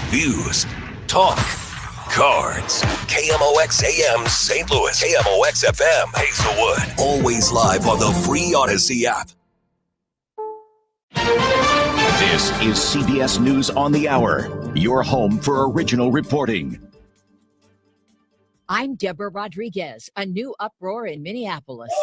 views, talk, cards. KMOX AM St. Louis, KMOX FM Hazelwood. Always live on the free Odyssey app. This is CBS News on the Hour, your home for original reporting. I'm Deborah Rodriguez. A new uproar in Minneapolis.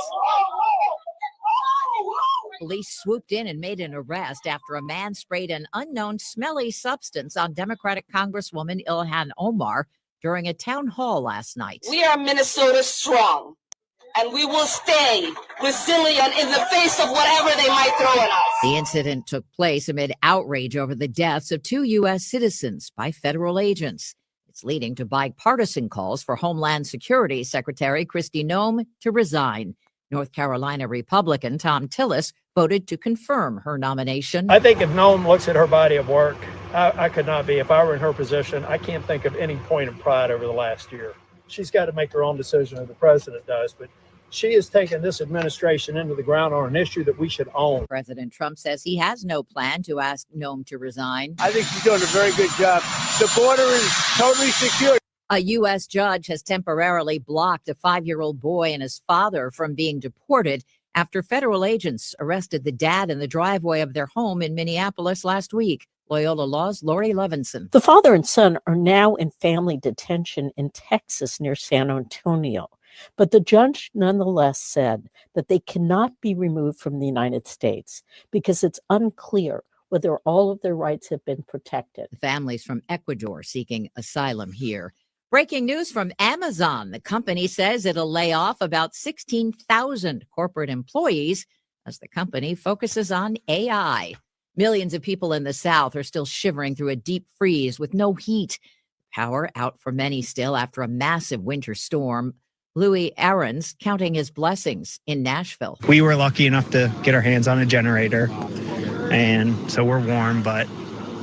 Police swooped in and made an arrest after a man sprayed an unknown smelly substance on Democratic Congresswoman Ilhan Omar during a town hall last night. We are Minnesota strong, and we will stay resilient in the face of whatever they might throw at us. The incident took place amid outrage over the deaths of 2 U.S. citizens by federal agents. It's leading to bipartisan calls for Homeland Security Secretary Kristi Noem to resign. North Carolina Republican Tom Tillis voted to confirm her nomination. I think if Noem looks at her body of work, I could not be. If I were in her position, I can't think of any point of pride over the last year. She's got to make her own decision, or the president does, but she has taken this administration into the ground on an issue that we should own. President Trump says he has no plan to ask Noem to resign. I think she's doing a very good job. The border is totally secure. A U.S. judge has temporarily blocked a 5-year-old boy and his father from being deported after federal agents arrested the dad in the driveway of their home in Minneapolis last week. Loyola Law's Lori Levinson. The father and son are now in family detention in Texas near San Antonio. But the judge nonetheless said that they cannot be removed from the United States because it's unclear whether all of their rights have been protected. Families from Ecuador seeking asylum here. Breaking news from Amazon. The company says it'll lay off about 16,000 corporate employees as the company focuses on AI. Millions of people in the South are still shivering through a deep freeze with no heat. Power out for many still after a massive winter storm. Louis Aarons counting his blessings in Nashville. We were lucky enough to get our hands on a generator, and so we're warm, but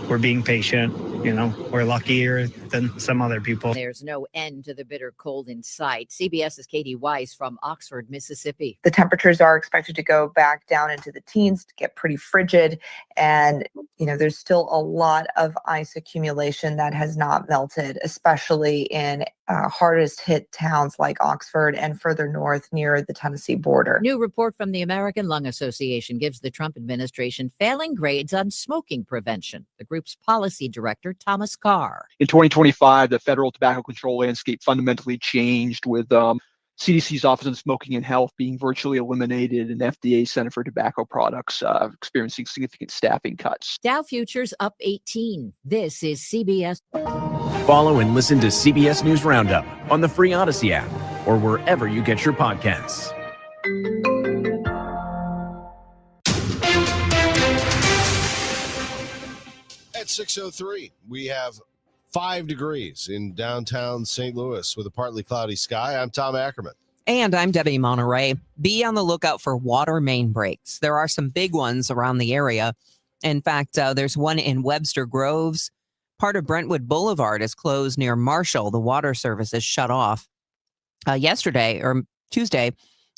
we're being patient. You know, we're luckier than some other people. There's no end to the bitter cold in sight. CBS's Katie Weiss from Oxford, Mississippi. The temperatures are expected to go back down into the teens, to get pretty frigid. And, there's still a lot of ice accumulation that has not melted, especially in hardest hit towns like Oxford and further north near the Tennessee border. New report from the American Lung Association gives the Trump administration failing grades on smoking prevention. The group's policy director, Thomas Carr. In 2025, the federal tobacco control landscape fundamentally changed with CDC's Office on Smoking and Health being virtually eliminated and FDA Center for Tobacco Products experiencing significant staffing cuts. Dow futures up 18. This is CBS. Follow and listen to CBS News Roundup on the free Odyssey app or wherever you get your podcasts. At 6:03, we have 5 degrees in downtown St. Louis with a partly cloudy sky. I'm Tom Ackerman. And I'm Debbie Monterrey. Be on the lookout for water main breaks. There are some big ones around the area. In fact, there's one in Webster Groves. Part of Brentwood Boulevard is closed near Marshall. The water service is shut off. Tuesday,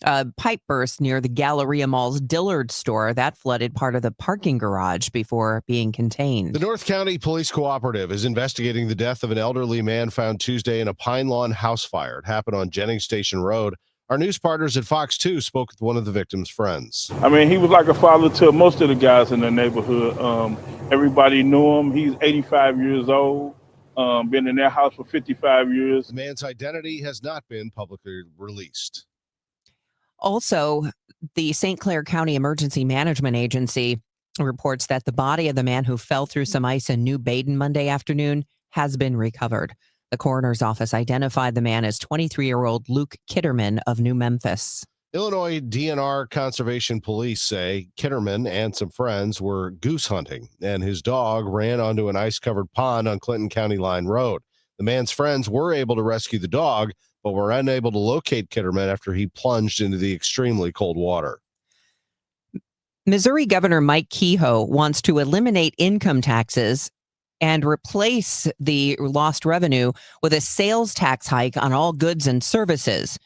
a pipe burst near the Galleria Mall's Dillard store. That flooded part of the parking garage before being contained. The North County Police Cooperative is investigating the death of an elderly man found Tuesday in a Pine Lawn house fire. It happened on Jennings Station Road. Our news partners at Fox 2 spoke with one of the victim's friends. I mean, he was like a father to most of the guys in the neighborhood. Everybody knew him. He's 85 years old. Been in their house for 55 years. The man's identity has not been publicly released. Also, the St. Clair County Emergency Management Agency reports that the body of the man who fell through some ice in New Baden Monday afternoon has been recovered. The coroner's office identified the man as 23-year-old Luke Kitterman of New Memphis. Illinois DNR Conservation Police say Kitterman and some friends were goose hunting, and his dog ran onto an ice-covered pond on Clinton County Line Road. The man's friends were able to rescue the dog, but were unable to locate Kitterman after he plunged into the extremely cold water. Missouri Governor Mike Kehoe wants to eliminate income taxes and replace the lost revenue with a sales tax hike on all goods and services.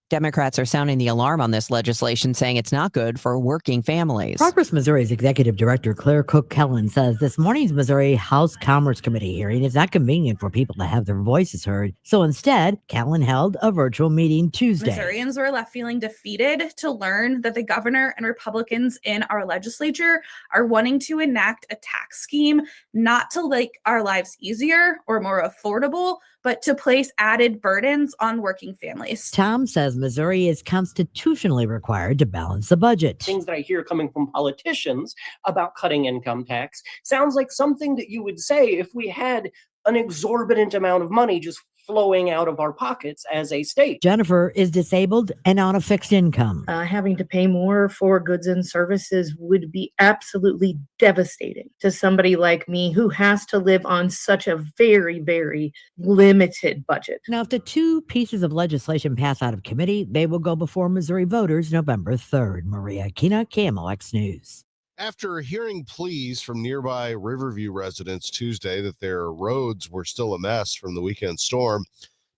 Democrats are sounding the alarm on this legislation, saying it's not good for working families. Progress Missouri's Executive Director Claire Cook Kellen says this morning's Missouri House Commerce Committee hearing is not convenient for people to have their voices heard. So instead, Kellen held a virtual meeting Tuesday. Missourians were left feeling defeated to learn that the governor and Republicans in our legislature are wanting to enact a tax scheme not to make our lives easier or more affordable, but to place added burdens on working families. Tom says Missouri is constitutionally required to balance the budget. Things that I hear coming from politicians about cutting income tax sounds like something that you would say if we had an exorbitant amount of money just flowing out of our pockets as a state. Jennifer is disabled and on a fixed income. Having to pay more for goods and services would be absolutely devastating to somebody like me who has to live on such a very, very limited budget. Now, if the two pieces of legislation pass out of committee, they will go before Missouri voters November 3rd. Maria Kina, KMOX News. After hearing pleas from nearby Riverview residents Tuesday that their roads were still a mess from the weekend storm,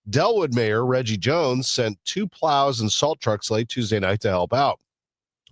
Delwood Mayor Reggie Jones sent 2 plows and salt trucks late Tuesday night to help out.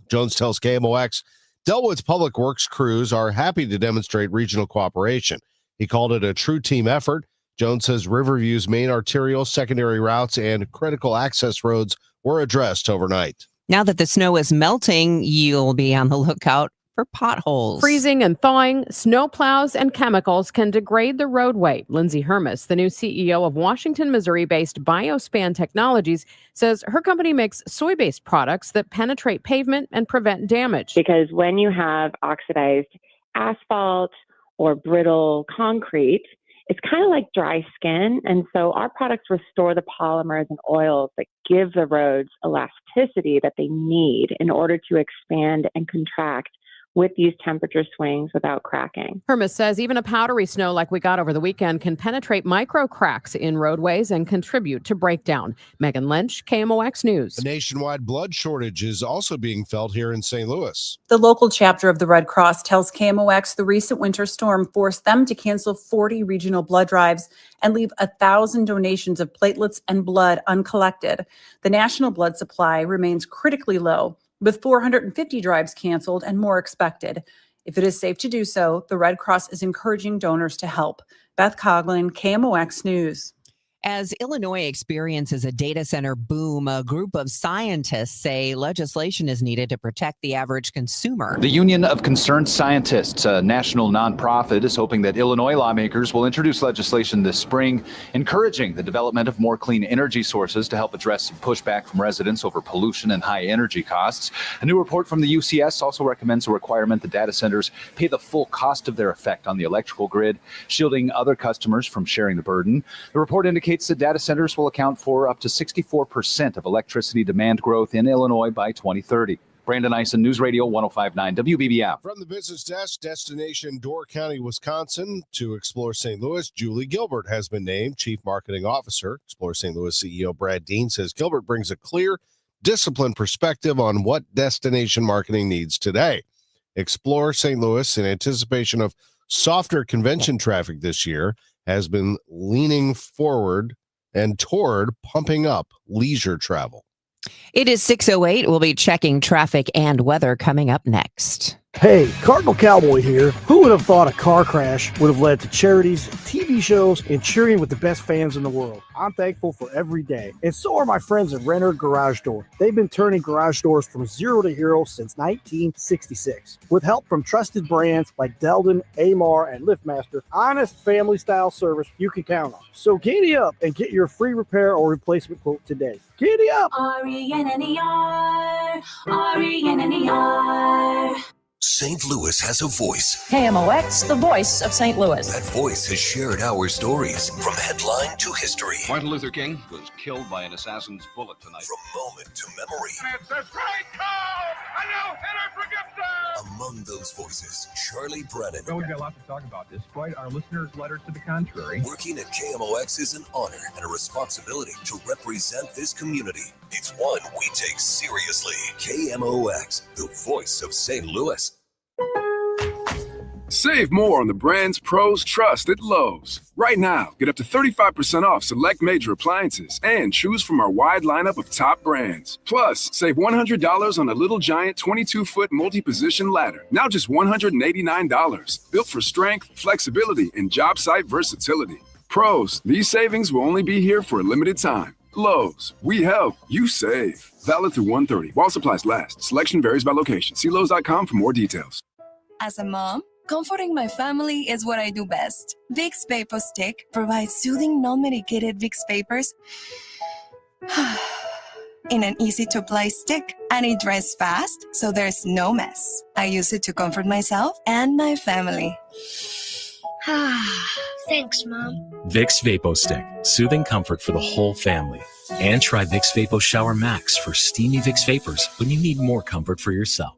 Jones tells KMOX Delwood's public works crews are happy to demonstrate regional cooperation. He called it a true team effort. Jones says Riverview's main arterial, secondary routes, and critical access roads were addressed overnight. Now that the snow is melting, you'll be on the lookout for potholes. Freezing and thawing, snow plows, and chemicals can degrade the roadway. Lindsay Hermes, the new CEO of Washington, Missouri-based Biospan Technologies, says her company makes soy-based products that penetrate pavement and prevent damage. Because when you have oxidized asphalt or brittle concrete, it's kind of like dry skin. And so our products restore the polymers and oils that give the roads elasticity that they need in order to expand and contract with these temperature swings without cracking. Hermes says even a powdery snow like we got over the weekend can penetrate micro cracks in roadways and contribute to breakdown. Megan Lynch, KMOX News. A nationwide blood shortage is also being felt here in St. Louis. The local chapter of the Red Cross tells KMOX the recent winter storm forced them to cancel 40 regional blood drives and leave 1,000 donations of platelets and blood uncollected. The national blood supply remains critically low, with 450 drives canceled and more expected. If it is safe to do so, the Red Cross is encouraging donors to help. Beth Coughlin, KMOX News. As Illinois experiences a data center boom, a group of scientists say legislation is needed to protect the average consumer. The Union of Concerned Scientists, a national nonprofit, is hoping that Illinois lawmakers will introduce legislation this spring, encouraging the development of more clean energy sources to help address some pushback from residents over pollution and high energy costs. A new report from the UCS also recommends a requirement that data centers pay the full cost of their effect on the electrical grid, shielding other customers from sharing the burden. The report indicates that data centers will account for up to 64% of electricity demand growth in Illinois by 2030. Brandon Eisen, News Radio 105.9 WBBM. From the business desk, destination Door County, Wisconsin, to Explore St. Louis, Julie Gilbert has been named Chief Marketing Officer. Explore St. Louis CEO Brad Dean says Gilbert brings a clear, disciplined perspective on what destination marketing needs today. Explore St. Louis, in anticipation of softer convention traffic this year, has been leaning forward and toward pumping up leisure travel. It is 6:08. We'll be checking traffic and weather coming up next. Hey, Cardinal Cowboy here. Who would have thought a car crash would have led to charities, TV shows, and cheering with the best fans in the world? I'm thankful for every day. And so are my friends at Renner Garage Door. They've been turning garage doors from zero to hero since 1966. With help from trusted brands like Delden, Amar, and LiftMaster, honest family-style service you can count on. So giddy up and get your free repair or replacement quote today. Giddy up! RENNER, RENNER. St. Louis has a voice. KMOX, the voice of St. Louis. That voice has shared our stories from headline to history. Martin Luther King was killed by an assassin's bullet tonight. From moment to memory. It's a strike call! I know, hitter forgets that! Among those voices, Charlie Brennan. Well, we've got a lot to talk about, despite our listeners' letters to the contrary. Working at KMOX is an honor and a responsibility to represent this community. It's one we take seriously. KMOX, the voice of St. Louis. Save more on the brands pros trust at Lowe's. Right now, get up to 35% off select major appliances and choose from our wide lineup of top brands. Plus, save $100 on a Little Giant 22-foot multi-position ladder. Now just $189. Built for strength, flexibility, and job site versatility. Pros, these savings will only be here for a limited time. Lowe's, we help, you save. Valid through 1/30. While supplies last. Selection varies by location. See Lowe's.com for more details. As a mom, comforting my family is what I do best. Vicks Vapor Stick provides soothing, non-medicated Vicks vapors in an easy-to-apply stick, and it dries fast, so there's no mess. I use it to comfort myself and my family. Thanks, Mom. Vicks Vapo Stick, soothing comfort for the whole family. And try Vicks Vapo Shower Max for steamy Vicks vapors when you need more comfort for yourself.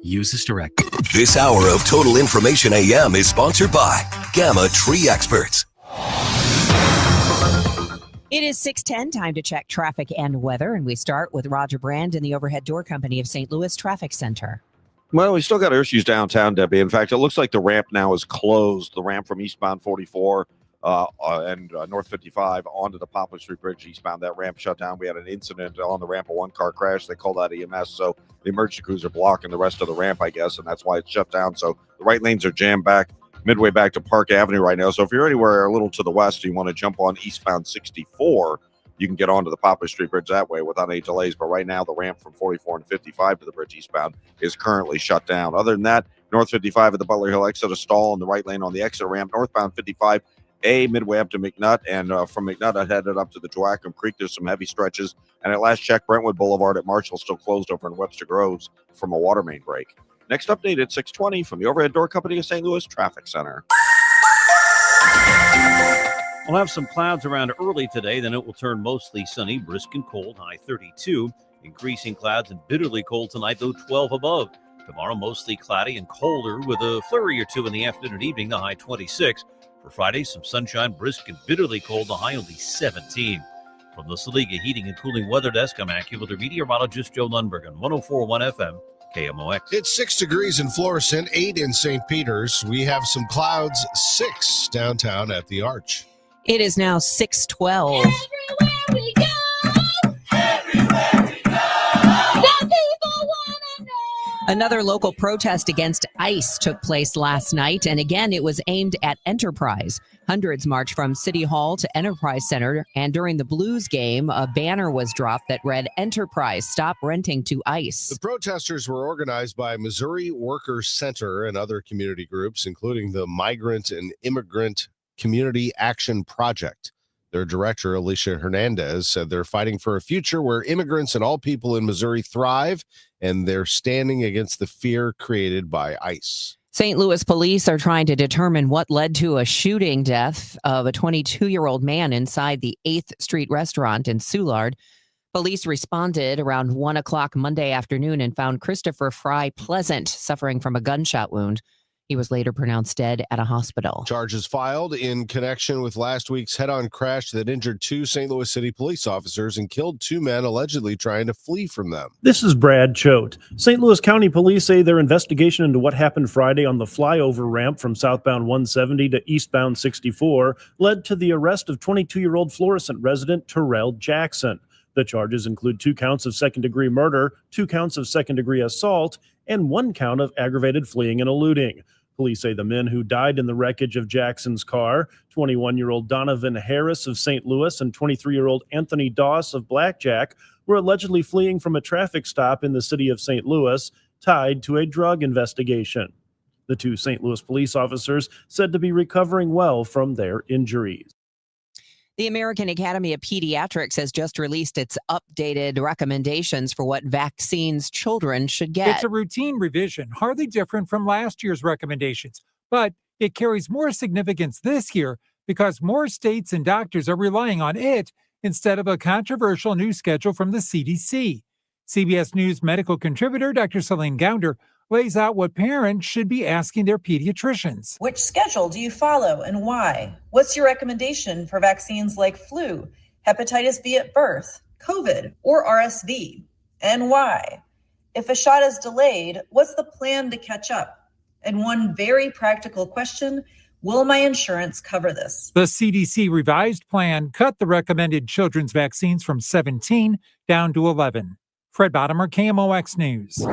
Use this directed. This hour of Total Information AM is sponsored by Gamma Tree Experts. It is 6:10, time to check traffic and weather, and we start with Roger Brand in the Overhead Door Company of St. Louis Traffic Center. Well, we still got issues downtown, Debbie. In fact, it looks like the ramp now is closed. The ramp from eastbound 44 and North 55 onto the Poplar Street Bridge eastbound. That ramp shut down. We had an incident on the ramp, a one-car crash. They called out EMS, so the emergency crews are blocking the rest of the ramp, I guess, and that's why it's shut down. So the right lanes are jammed back, midway back to Park Avenue right now. So if you're anywhere a little to the west, you want to jump on eastbound 64, you can get onto the Poplar Street Bridge that way without any delays. But right now, the ramp from 44 and 55 to the bridge eastbound is currently shut down. Other than that, North 55 at the Butler Hill exit, a stall in the right lane on the exit ramp. Northbound 55A midway up to McNutt, and from McNutt, I headed up to the Joachim Creek. There's some heavy stretches. And at last check, Brentwood Boulevard at Marshall still closed over in Webster Groves from a water main break. Next update at 6:20 from the Overhead Door Company of St. Louis Traffic Center. We'll have some clouds around early today, then it will turn mostly sunny, brisk and cold, high 32. Increasing clouds and bitterly cold tonight, though 12 above. Tomorrow, mostly cloudy and colder with a flurry or two in the afternoon and evening, the high 26. For Friday, some sunshine, brisk and bitterly cold, the high only 17. From the Saliga Heating and Cooling Weather Desk, I'm AccuWeather meteorologist Joe Lundberg on 104.1 FM. KMOX. It's 6 degrees in Florissant, 8 in St. Peters. We have some clouds, 6 downtown at the Arch. It is now 6:12. Another local protest against ICE took place last night, and again, it was aimed at Enterprise. Hundreds marched from City Hall to Enterprise Center, and during the Blues game, a banner was dropped that read, "Enterprise, stop renting to ICE." The protesters were organized by Missouri Workers Center and other community groups, including the Migrant and Immigrant Community Action Project. Their director, Alicia Hernandez, said they're fighting for a future where immigrants and all people in Missouri thrive, and they're standing against the fear created by ICE. St. Louis police are trying to determine what led to a shooting death of a 22-year-old man inside the 8th Street restaurant in Soulard. Police responded around 1 o'clock Monday afternoon and found Christopher Fry Pleasant suffering from a gunshot wound. He was later pronounced dead at a hospital. Charges filed in connection with last week's head-on crash that injured 2 St. Louis City police officers and killed 2 men allegedly trying to flee from them. This is Brad Choate. St. Louis County Police say their investigation into what happened Friday on the flyover ramp from southbound 170 to eastbound 64 led to the arrest of 22-year-old Florissant resident Terrell Jackson. The charges include 2 counts of second-degree murder, 2 counts of second-degree assault, and 1 count of aggravated fleeing and eluding. Police say the men who died in the wreckage of Jackson's car, 21-year-old Donovan Harris of St. Louis and 23-year-old Anthony Doss of Blackjack, were allegedly fleeing from a traffic stop in the city of St. Louis, tied to a drug investigation. The 2 St. Louis police officers said to be recovering well from their injuries. The American Academy of Pediatrics has just released its updated recommendations for what vaccines children should get. It's a routine revision, hardly different from last year's recommendations, but it carries more significance this year because more states and doctors are relying on it instead of a controversial new schedule from the CDC. CBS News medical contributor Dr. Celine Gounder lays out what parents should be asking their pediatricians. Which schedule do you follow and why? What's your recommendation for vaccines like flu, hepatitis B at birth, COVID, or RSV? And why? If a shot is delayed, what's the plan to catch up? And one very practical question, will my insurance cover this? The CDC revised plan cut the recommended children's vaccines from 17 down to 11. Fred Bottomer, KMOX News.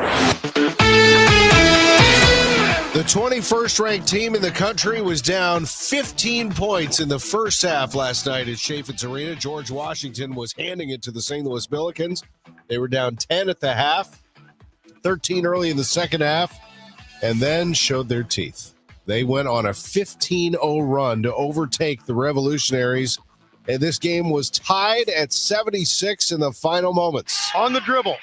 The 21st ranked team in the country was down 15 points in the first half last night at Chaffetz Arena. George Washington was handing it to the St. Louis Billikens. They were down 10 at the half, 13 early in the second half, and then showed their teeth. They went on a 15-0 run to overtake the Revolutionaries, and this game was tied at 76 in the final moments. On the dribble.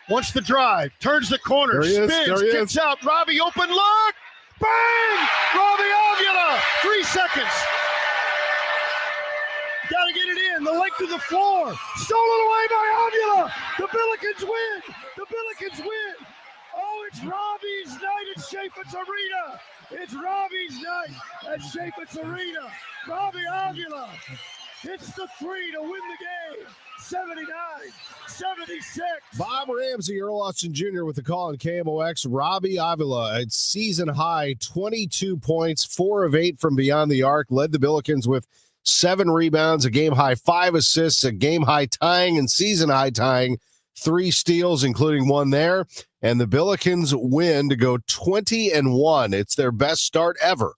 Wants the drive. Turns the corner. Spins. Gets out. Robbie open look. Bang! Robbie Avila. 3 seconds. Got to get it in. The length of the floor. Stolen away by Avila. The Billikens win. The Billikens win. Oh, it's Robbie's night at Chaffetz Arena. It's Robbie's night at Chaffetz Arena. Robbie Avila hits the three to win the game. 79-76. Bob Ramsey, Earl Austin Jr. with the call on KMOX. Robbie Avila at season high, 22 points, 4 of 8 from beyond the arc, led the Billikens with 7 rebounds, a game high 5 assists, a game high tying and season high tying, 3 steals, including 1 there. And the Billikens win to go 20-1. It's their best start ever.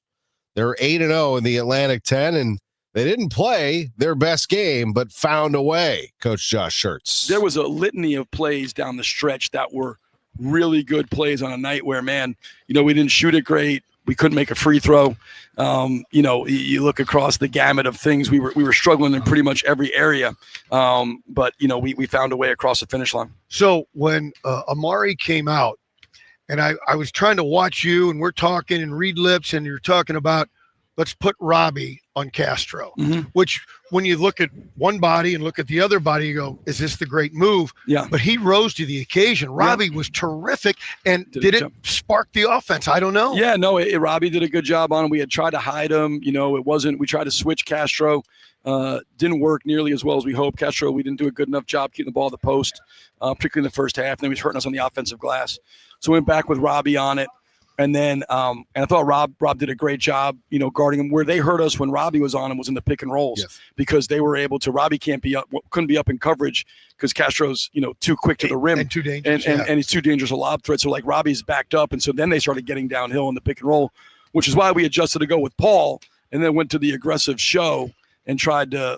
They're 8-0 in the Atlantic 10, and they didn't play their best game, but found a way, Coach Josh Schertz. There was a litany of plays down the stretch that were really good plays on a night where, man, we didn't shoot it great. We couldn't make a free throw. You look across the gamut of things. We were struggling in pretty much every area. But we found a way across the finish line. So when Amari came out, and I was trying to watch you, and we're talking and read lips, and you're talking about, let's put Robbie on Castro, which when you look at one body and look at the other body, you go, is this the great move? Yeah. But he rose to the occasion. Robbie was terrific. And did it spark the offense? I don't know. Yeah, no, Robbie did a good job on him. We had tried to hide him. We tried to switch Castro. Didn't work nearly as well as we hoped. Castro, we didn't do a good enough job keeping the ball at the post, particularly in the first half. And then he was hurting us on the offensive glass. So we went back with Robbie on it. And then and I thought Rob did a great job, guarding him. Where they hurt us when Robbie was on him was in the pick and rolls, because they were able to. Robbie couldn't be up in coverage because Castro's too quick to the rim and too dangerous, and he's too dangerous a lob threat. So like Robbie's backed up, and so then they started getting downhill in the pick and roll, which is why we adjusted to go with Paul, and then went to the aggressive show and tried to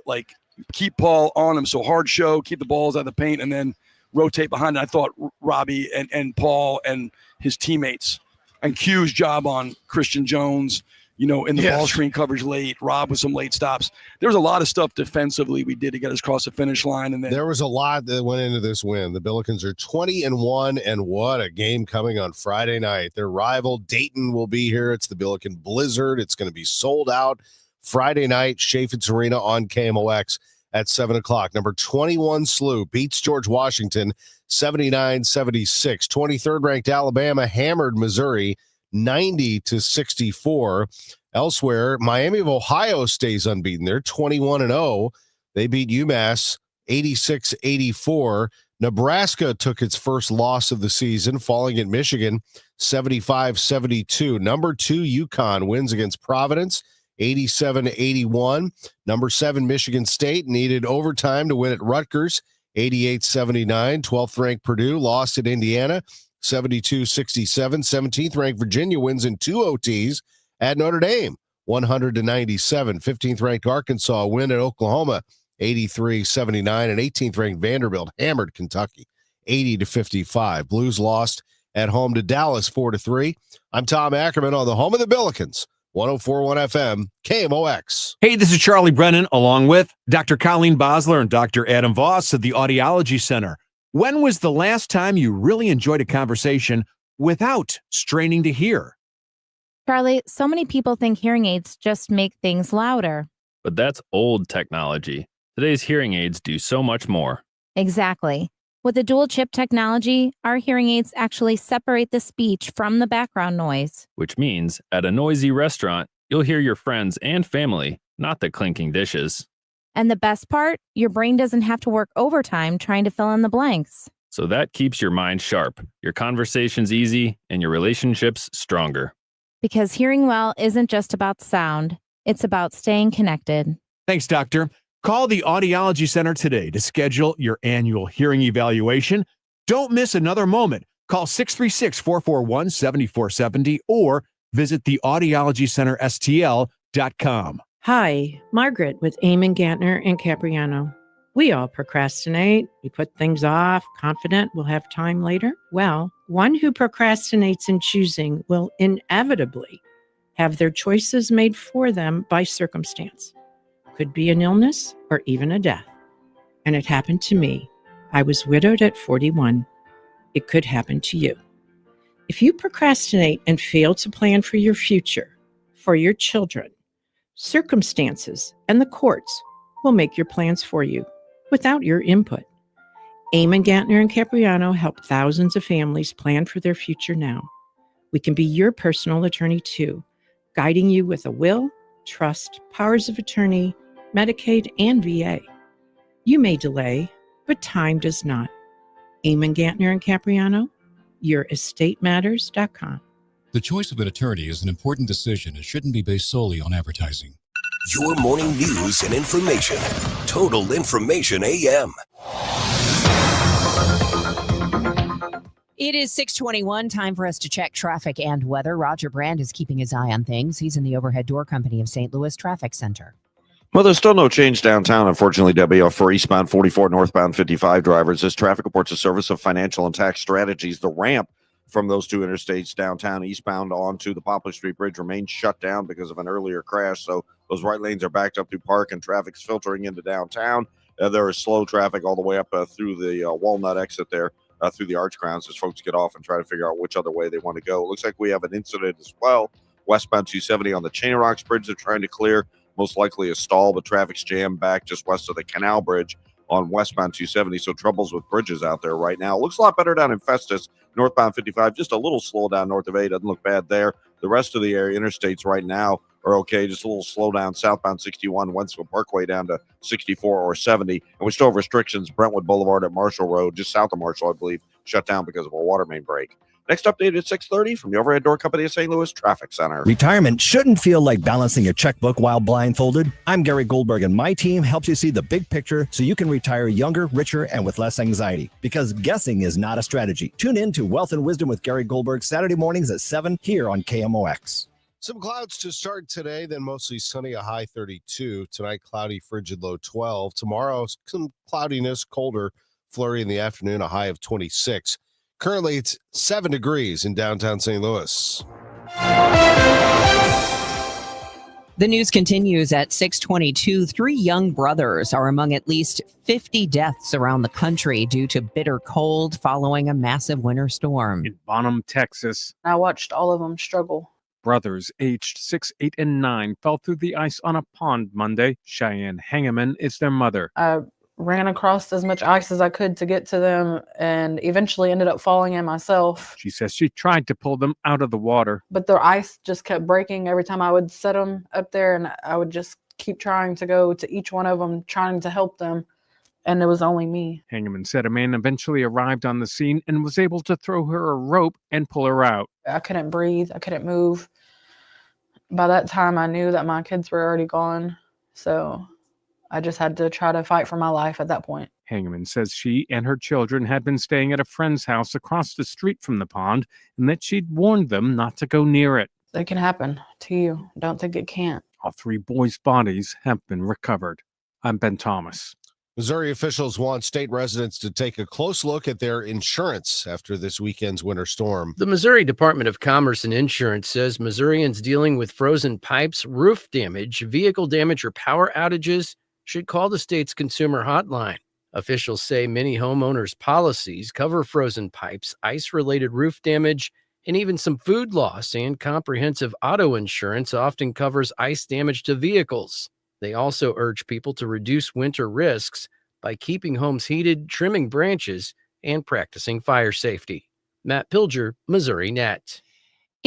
keep Paul on him. So hard show, keep the balls out of the paint, and then rotate behind it. I thought Robbie and Paul and his teammates. And Q's job on Christian Jones, in the ball screen coverage late, Rob with some late stops. There was a lot of stuff defensively we did to get us across the finish line. And then there was a lot that went into this win. The Billikens are 20-1, and what a game coming on Friday night. Their rival Dayton will be here. It's the Billiken Blizzard. It's going to be sold out Friday night, Chaffetz Arena on KMOX at 7 o'clock. Number 21 SLU beats George Washington 79-76. 23rd ranked Alabama hammered Missouri 90-64. Elsewhere, Miami of Ohio stays unbeaten. They're 21-0. They beat UMass 86-84. Nebraska took its first loss of the season, falling at Michigan 75-72. Number 2 UConn wins against Providence 87-81. Number 7 Michigan State needed overtime to win at Rutgers 88-79. 12th ranked Purdue lost at Indiana 72-67. 17th ranked Virginia wins in 2 OTs at Notre Dame 100-97. 15th ranked Arkansas win at Oklahoma 83-79. And 18th ranked Vanderbilt hammered Kentucky 80-55. Blues lost at home to Dallas 4-3. I'm Tom Ackerman on the home of the Billikens. 104.1 FM, KMOX. Hey, this is Charlie Brennan, along with Dr. Colleen Bosler and Dr. Adam Voss of the Audiology Center. When was the last time you really enjoyed a conversation without straining to hear? Charlie, so many people think hearing aids just make things louder. But that's old technology. Today's hearing aids do so much more. Exactly. With the dual chip technology, our hearing aids actually separate the speech from the background noise. Which means at a noisy restaurant, you'll hear your friends and family, not the clinking dishes. And the best part, your brain doesn't have to work overtime trying to fill in the blanks. So that keeps your mind sharp, your conversations easy, and your relationships stronger. Because hearing well isn't just about sound, it's about staying connected. Thanks, Doctor. Call the Audiology Center today to schedule your annual hearing evaluation. Don't miss another moment. Call 636-441-7470 or visit theaudiologycenterstl.com. Hi, Margaret with Eamon Gantner and Capriano. We all procrastinate. We put things off, confident we'll have time later. Well, one who procrastinates in choosing will inevitably have their choices made for them by circumstance. Could be an illness or even a death. And it happened to me. I was widowed at 41. It could happen to you. If you procrastinate and fail to plan for your future, for your children, circumstances and the courts will make your plans for you without your input. Eamon Gantner and Capriano help thousands of families plan for their future now. We can be your personal attorney too, guiding you with a will, trust, powers of attorney, Medicaid, and VA. You may delay, but time does not. Eamon Gantner and Capriano, yourestateMatters.com. The choice of an attorney is an important decision and shouldn't be based solely on advertising. Your morning news and information. Total Information AM. It is 6:21, time for us to check traffic and weather. Roger Brand is keeping his eye on things. He's in the Overhead Door Company of St. Louis Traffic Center. Well, there's still no change downtown, unfortunately, Debbie, for eastbound 44, northbound 55 drivers. This traffic reports a service of Financial and Tax Strategies. The ramp from those two interstates downtown eastbound onto the Poplar Street Bridge remains shut down because of an earlier crash. So those right lanes are backed up through Park and traffic's filtering into downtown. There is slow traffic all the way up through the Walnut exit there, through the Arch Grounds as folks get off and try to figure out which other way they want to go. It looks like we have an incident as well. Westbound 270 on the Chain Rocks Bridge they're trying to clear. Most likely a stall, but traffic's jammed back just west of the Canal Bridge on westbound 270. So troubles with bridges out there right now. Looks a lot better down in Festus. Northbound 55, just a little slow down north of A. Doesn't look bad there. The rest of the area interstates right now are okay. Just a little slow down southbound 61, Wentzville Parkway down to 64 or 70. And we still have restrictions. Brentwood Boulevard at Marshall Road, just south of Marshall, I believe, shut down because of a water main break. Next update at 6:30 from the Overhead Door Company of St. Louis Traffic Center. Retirement shouldn't feel like balancing your checkbook while blindfolded. I'm Gary Goldberg, and my team helps you see the big picture so you can retire younger, richer, and with less anxiety. Because guessing is not a strategy. Tune in to Wealth and Wisdom with Gary Goldberg Saturday mornings at 7 here on KMOX. Some clouds to start today, then mostly sunny, a high 32. Tonight, cloudy, frigid, low 12. Tomorrow, some cloudiness, colder, flurry in the afternoon, a high of 26. Currently, it's 7 degrees in downtown St. Louis. The news continues at 6:22. 3 young brothers are among at least 50 deaths around the country due to bitter cold following a massive winter storm. In Bonham, Texas, I watched all of them struggle. brothers aged 6, 8, and 9 fell through the ice on a pond Monday. Cheyenne Ackerman is their mother. I ran across as much ice as I could to get to them and eventually ended up falling in myself. She says she tried to pull them out of the water. But the ice just kept breaking every time I would set them up there, and I would just keep trying to go to each one of them, trying to help them. And it was only me. Ackerman said a man eventually arrived on the scene and was able to throw her a rope and pull her out. I couldn't breathe. I couldn't move. By that time, I knew that my kids were already gone. So I just had to try to fight for my life at that point. Ackerman says she and her children had been staying at a friend's house across the street from the pond and that she'd warned them not to go near it. It can happen to you. Don't think it can't. All 3 boys' bodies have been recovered. I'm Ben Thomas. Missouri officials want state residents to take a close look at their insurance after this weekend's winter storm. The Missouri Department of Commerce and Insurance says Missourians dealing with frozen pipes, roof damage, vehicle damage, or power outages should call the state's consumer hotline. Officials say many homeowners' policies cover frozen pipes, ice-related roof damage, and even some food loss, and comprehensive auto insurance often covers ice damage to vehicles. They also urge people to reduce winter risks by keeping homes heated, trimming branches, and practicing fire safety. Matt Pilger, Missouri Net.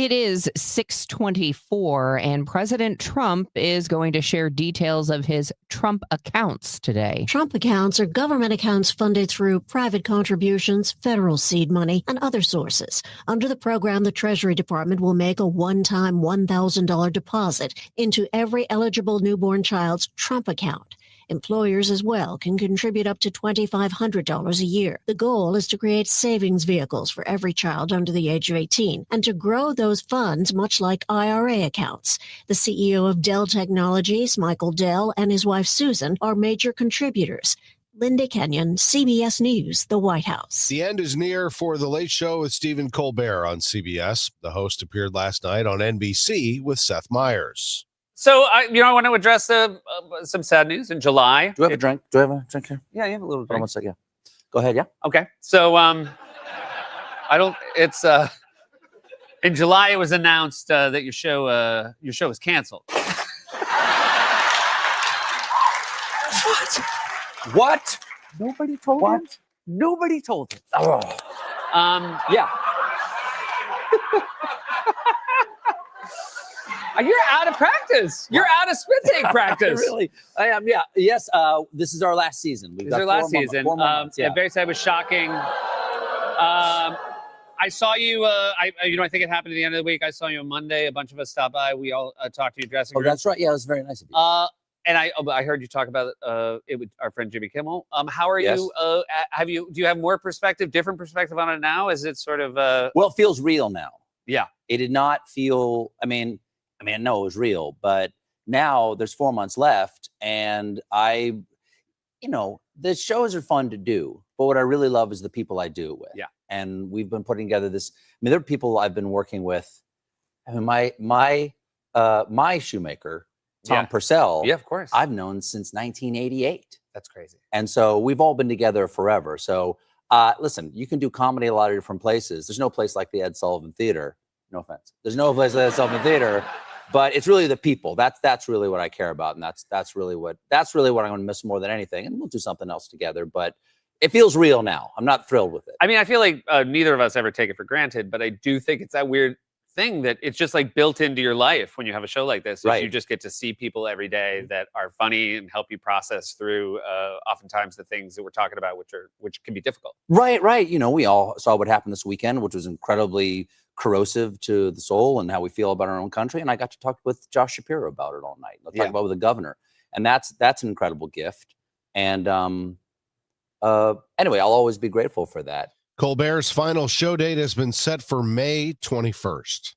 It is 6:24, and President Trump is going to share details of his Trump accounts today. Trump accounts are government accounts funded through private contributions, federal seed money, and other sources. Under the program, the Treasury Department will make a one-time $1,000 deposit into every eligible newborn child's Trump account. Employers as well can contribute up to $2,500 a year. The goal is to create savings vehicles for every child under the age of 18 and to grow those funds much like IRA accounts. The CEO of Dell Technologies, Michael Dell, and his wife Susan are major contributors. Linda Kenyon, CBS News, the White House. The end is near for The Late Show with Stephen Colbert on CBS. The host appeared last night on NBC with Seth Meyers. So, I want to address some sad news in July. Do I have a drink? Do I have a drink here? Yeah, you have a little Hold on drink. one second. Yeah. Go ahead, yeah. Okay. So, in July it was announced that your show is canceled. What? Nobody told him? Nobody told him. Oh. Yeah. You're out of practice. You're out of spit take practice. Really? I am, yeah. Yes, this is our last season. This is our last season. 4 more months, yeah. Very sad. It was shocking. I saw you. I think it happened at the end of the week. I saw you on Monday. A bunch of us stopped by. We all talked to your dressing room. Oh, that's right. Yeah, it was very nice of you. And I heard you talk about it with our friend Jimmy Kimmel. How are Yes. you? Do you have more perspective, different perspective on it now? Is it sort of? Well, it feels real now. Yeah. It did not feel. I mean, I know it was real, but now there's 4 months left, and the shows are fun to do, but what I really love is the people I do it with. Yeah. And we've been putting together this. There are people I've been working with. My shoemaker, Tom Purcell. Yeah, of course. I've known since 1988. That's crazy. And so we've all been together forever. So listen, you can do comedy a lot of different places. There's no place like the Ed Sullivan Theater. No offense. There's no place like the Ed Sullivan Theater, but it's really the people. That's really what I care about, and that's really what I'm going to miss more than anything. And we'll do something else together. But it feels real now. I'm not thrilled with it. I mean, I feel like neither of us ever take it for granted, but I do think it's that weird thing that it's just like built into your life when you have a show like this. Right. You just get to see people every day that are funny and help you process through oftentimes the things that we're talking about, which can be difficult. Right. We all saw what happened this weekend, which was incredibly corrosive to the soul and how we feel about our own country. And I got to talk with Josh Shapiro about it all night. I'll talk about it with the governor, and that's an incredible gift. And anyway, I'll always be grateful for that. Colbert's final show date has been set for May 21st.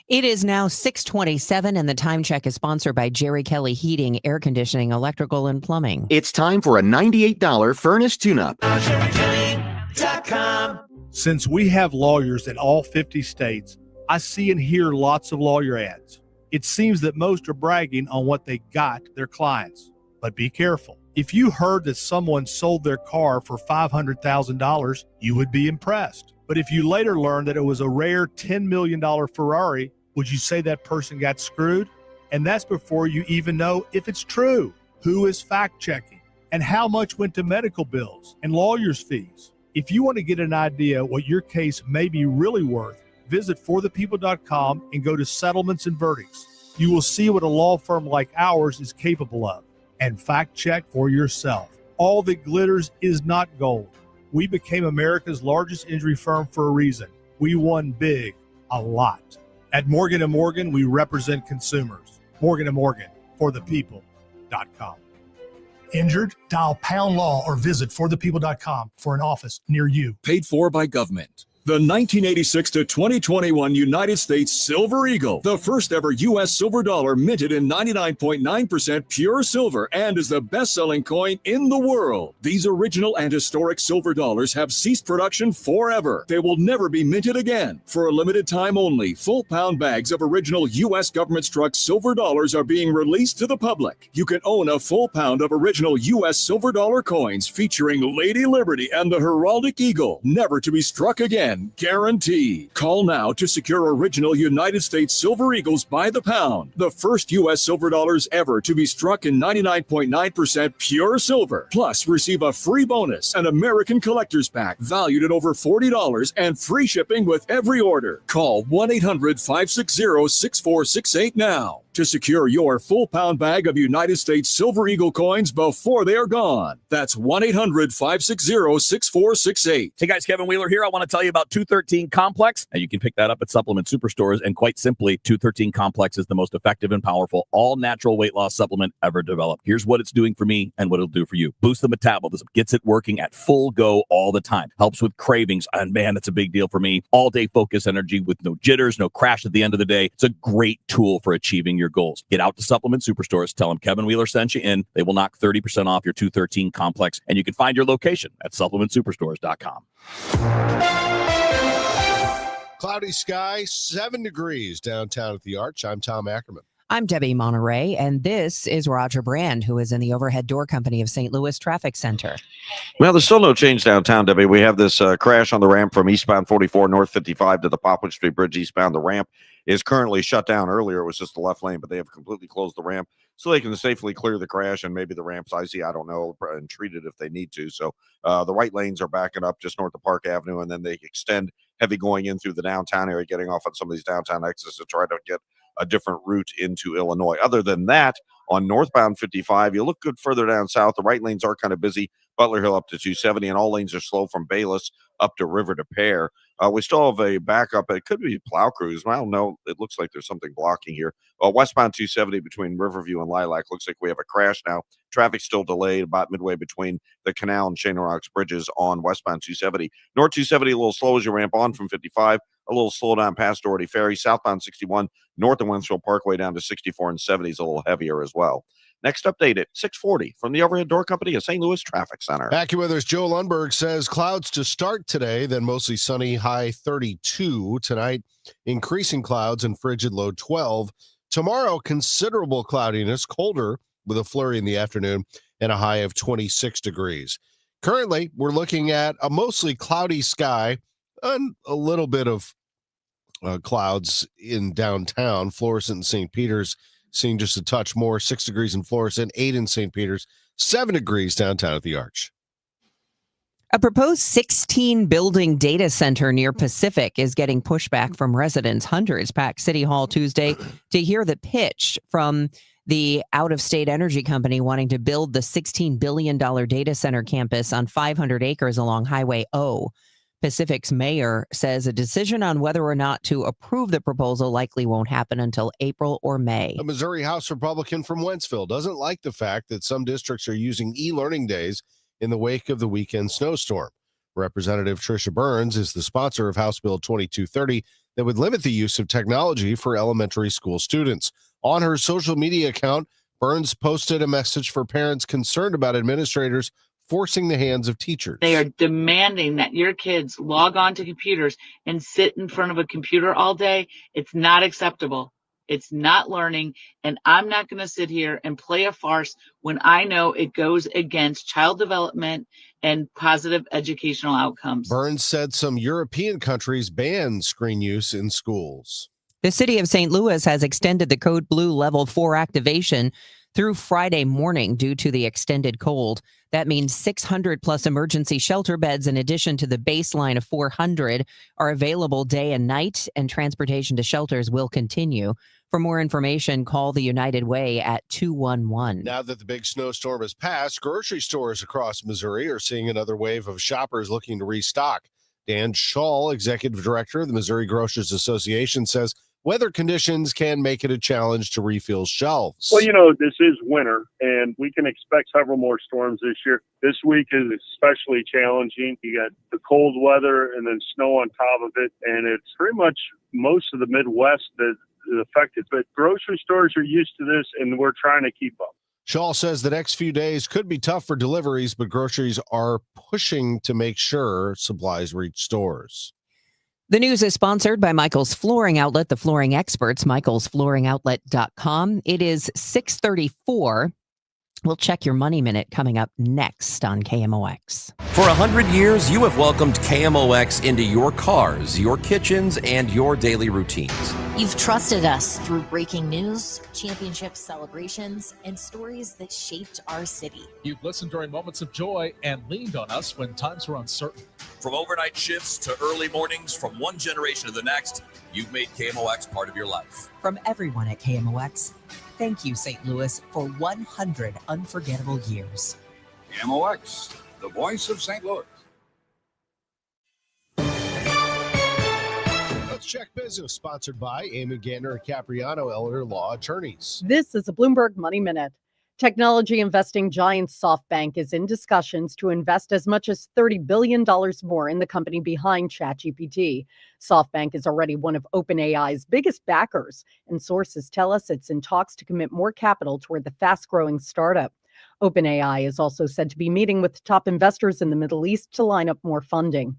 It is now 6:27, and the time check is sponsored by Jerry Kelly Heating, Air Conditioning, Electrical, and Plumbing. It's time for a $98 furnace tune-up. Since we have lawyers in all 50 states, I see and hear lots of lawyer ads. It seems that most are bragging on what they got their clients. But be careful. If you heard that someone sold their car for $500,000, you would be impressed. But if you later learned that it was a rare $10 million Ferrari, would you say that person got screwed? And that's before you even know if it's true. Who is fact-checking? And how much went to medical bills and lawyers' fees? If you want to get an idea what your case may be really worth, visit forthepeople.com and go to settlements and verdicts. You will see what a law firm like ours is capable of. And fact check for yourself. All that glitters is not gold. We became America's largest injury firm for a reason. We won big, a lot. At Morgan & Morgan, we represent consumers. Morgan & Morgan, forthepeople.com. Injured? Dial pound law or visit forthepeople.com for an office near you. Paid for by government. The 1986 to 2021 United States Silver Eagle, the first ever U.S. silver dollar minted in 99.9% pure silver and is the best-selling coin in the world. These original and historic silver dollars have ceased production forever. They will never be minted again. For a limited time only, full pound bags of original U.S. government-struck silver dollars are being released to the public. You can own a full pound of original U.S. silver dollar coins featuring Lady Liberty and the heraldic eagle, never to be struck again. and guaranteed. Call now to secure original United States Silver Eagles by the pound, the first U.S. silver dollars ever to be struck in 99.9% pure silver. Plus, receive a free bonus, an American Collector's Pack valued at over $40 and free shipping with every order. Call 1-800-560-6468 now to secure your full pound bag of United States Silver Eagle coins before they are gone. That's 1-800-560-6468. Hey guys, Kevin Wheeler here. I want to tell you about 213 Complex. And you can pick that up at supplement superstores. And quite simply, 213 Complex is the most effective and powerful all-natural weight loss supplement ever developed. Here's what it's doing for me and what it'll do for you. Boost the metabolism, gets it working at full go all the time. Helps with cravings. And man, that's a big deal for me. All-day focus energy with no jitters, no crash at the end of the day. It's a great tool for achieving your goals. Get out to supplement superstores. Tell them Kevin Wheeler sent you in. They will knock 30% off your 213 Complex. And you can find your location at supplementsuperstores.com. Cloudy sky, 7 degrees downtown at the Arch. I'm Tom Ackerman. I'm Debbie Monterrey, and this is Roger Brand, who is in the Overhead Door Company of St. Louis Traffic Center. Well, there's still no change downtown, Debbie. We have this crash on the ramp from eastbound 44 north 55 to the Poplar Street Bridge eastbound. The ramp is currently shut down. Earlier, it was just the left lane, but they have completely closed the ramp so they can safely clear the crash, and maybe the ramp's icy, I don't know, and treat it if they need to. So the right lanes are backing up just north of Park Avenue, and then they extend heavy going in through the downtown area, getting off on some of these downtown exits to try to get a different route into Illinois. Other than that, on northbound 55, you look good further down south. The right lanes are kind of busy. Butler Hill up to 270, and all lanes are slow from Bayless up to River to Pear. We still have a backup. It could be plow crews. Well, no, it looks like there's something blocking here. Westbound 270 between Riverview and Lilac. Looks like we have a crash now. Traffic still delayed about midway between the Canal and Shane Rocks bridges on westbound 270. North 270, a little slow as you ramp on from 55. A little slow down past Doherty Ferry. Southbound 61, north of Wensfield Parkway down to 64 and 70 is a little heavier as well. Next update at 6:40 from the Overhead Door Company of St. Louis Traffic Center. AccuWeather's Joe Lundberg says clouds to start today, then mostly sunny, high 32. Tonight, increasing clouds and frigid, low 12. Tomorrow, considerable cloudiness, colder with a flurry in the afternoon and a high of 26 degrees. Currently, we're looking at a mostly cloudy sky and a little bit of clouds in downtown. Florissant and St. Peter's seeing just a touch more, 6 degrees in Florissant, 8 in St. Peter's, 7 degrees downtown at the Arch. A proposed 16-building data center near Pacific is getting pushback from residents. Hundreds packed City Hall Tuesday to hear the pitch from the out-of-state energy company wanting to build the $16 billion data center campus on 500 acres along Highway O. Pacific's mayor says a decision on whether or not to approve the proposal likely won't happen until April or May. A Missouri House Republican from Wentzville doesn't like the fact that some districts are using e-learning days in the wake of the weekend snowstorm. Representative Tricia Burns is the sponsor of House Bill 2230 that would limit the use of technology for elementary school students. On her social media account, Burns posted a message for parents concerned about administrators forcing the hands of teachers. They are demanding that your kids log on to computers and sit in front of a computer all day. It's not acceptable. It's not learning. And I'm not going to sit here and play a farce when I know it goes against child development and positive educational outcomes. Burns said some European countries ban screen use in schools. The city of St. Louis has extended the Code Blue Level 4 activation through Friday morning due to the extended cold. That means 600 plus emergency shelter beds in addition to the baseline of 400 are available day and night, and transportation to shelters will continue. For more information, call the United Way at 211. Now that the big snowstorm has passed, grocery stores across Missouri are seeing another wave of shoppers looking to restock. Dan Schall, executive director of the Missouri Grocers Association, says weather conditions can make it a challenge to refill shelves. Well, this is winter, and we can expect several more storms this year. This week is especially challenging. You got the cold weather and then snow on top of it, and it's pretty much most of the Midwest that is affected. But grocery stores are used to this, and we're trying to keep up. Schall says the next few days could be tough for deliveries, but groceries are pushing to make sure supplies reach stores. The news is sponsored by Michael's Flooring Outlet, the flooring experts, michaelsflooringoutlet.com. It is 6:34. We'll check your Money Minute coming up next on KMOX. For 100 years, you have welcomed KMOX into your cars, your kitchens, and your daily routines. You've trusted us through breaking news, championship celebrations, and stories that shaped our city. You've listened during moments of joy and leaned on us when times were uncertain. From overnight shifts to early mornings, from one generation to the next, you've made KMOX part of your life. From everyone at KMOX, thank you, St. Louis, for 100 unforgettable years. KMOX, the voice of St. Louis. Let's check business, sponsored by Ackerman, Gantner, and Capriano Elder Law Attorneys. This is a Bloomberg Money Minute. Technology investing giant SoftBank is in discussions to invest as much as $30 billion more in the company behind ChatGPT. SoftBank is already one of OpenAI's biggest backers, and sources tell us it's in talks to commit more capital toward the fast-growing startup. OpenAI is also said to be meeting with top investors in the Middle East to line up more funding.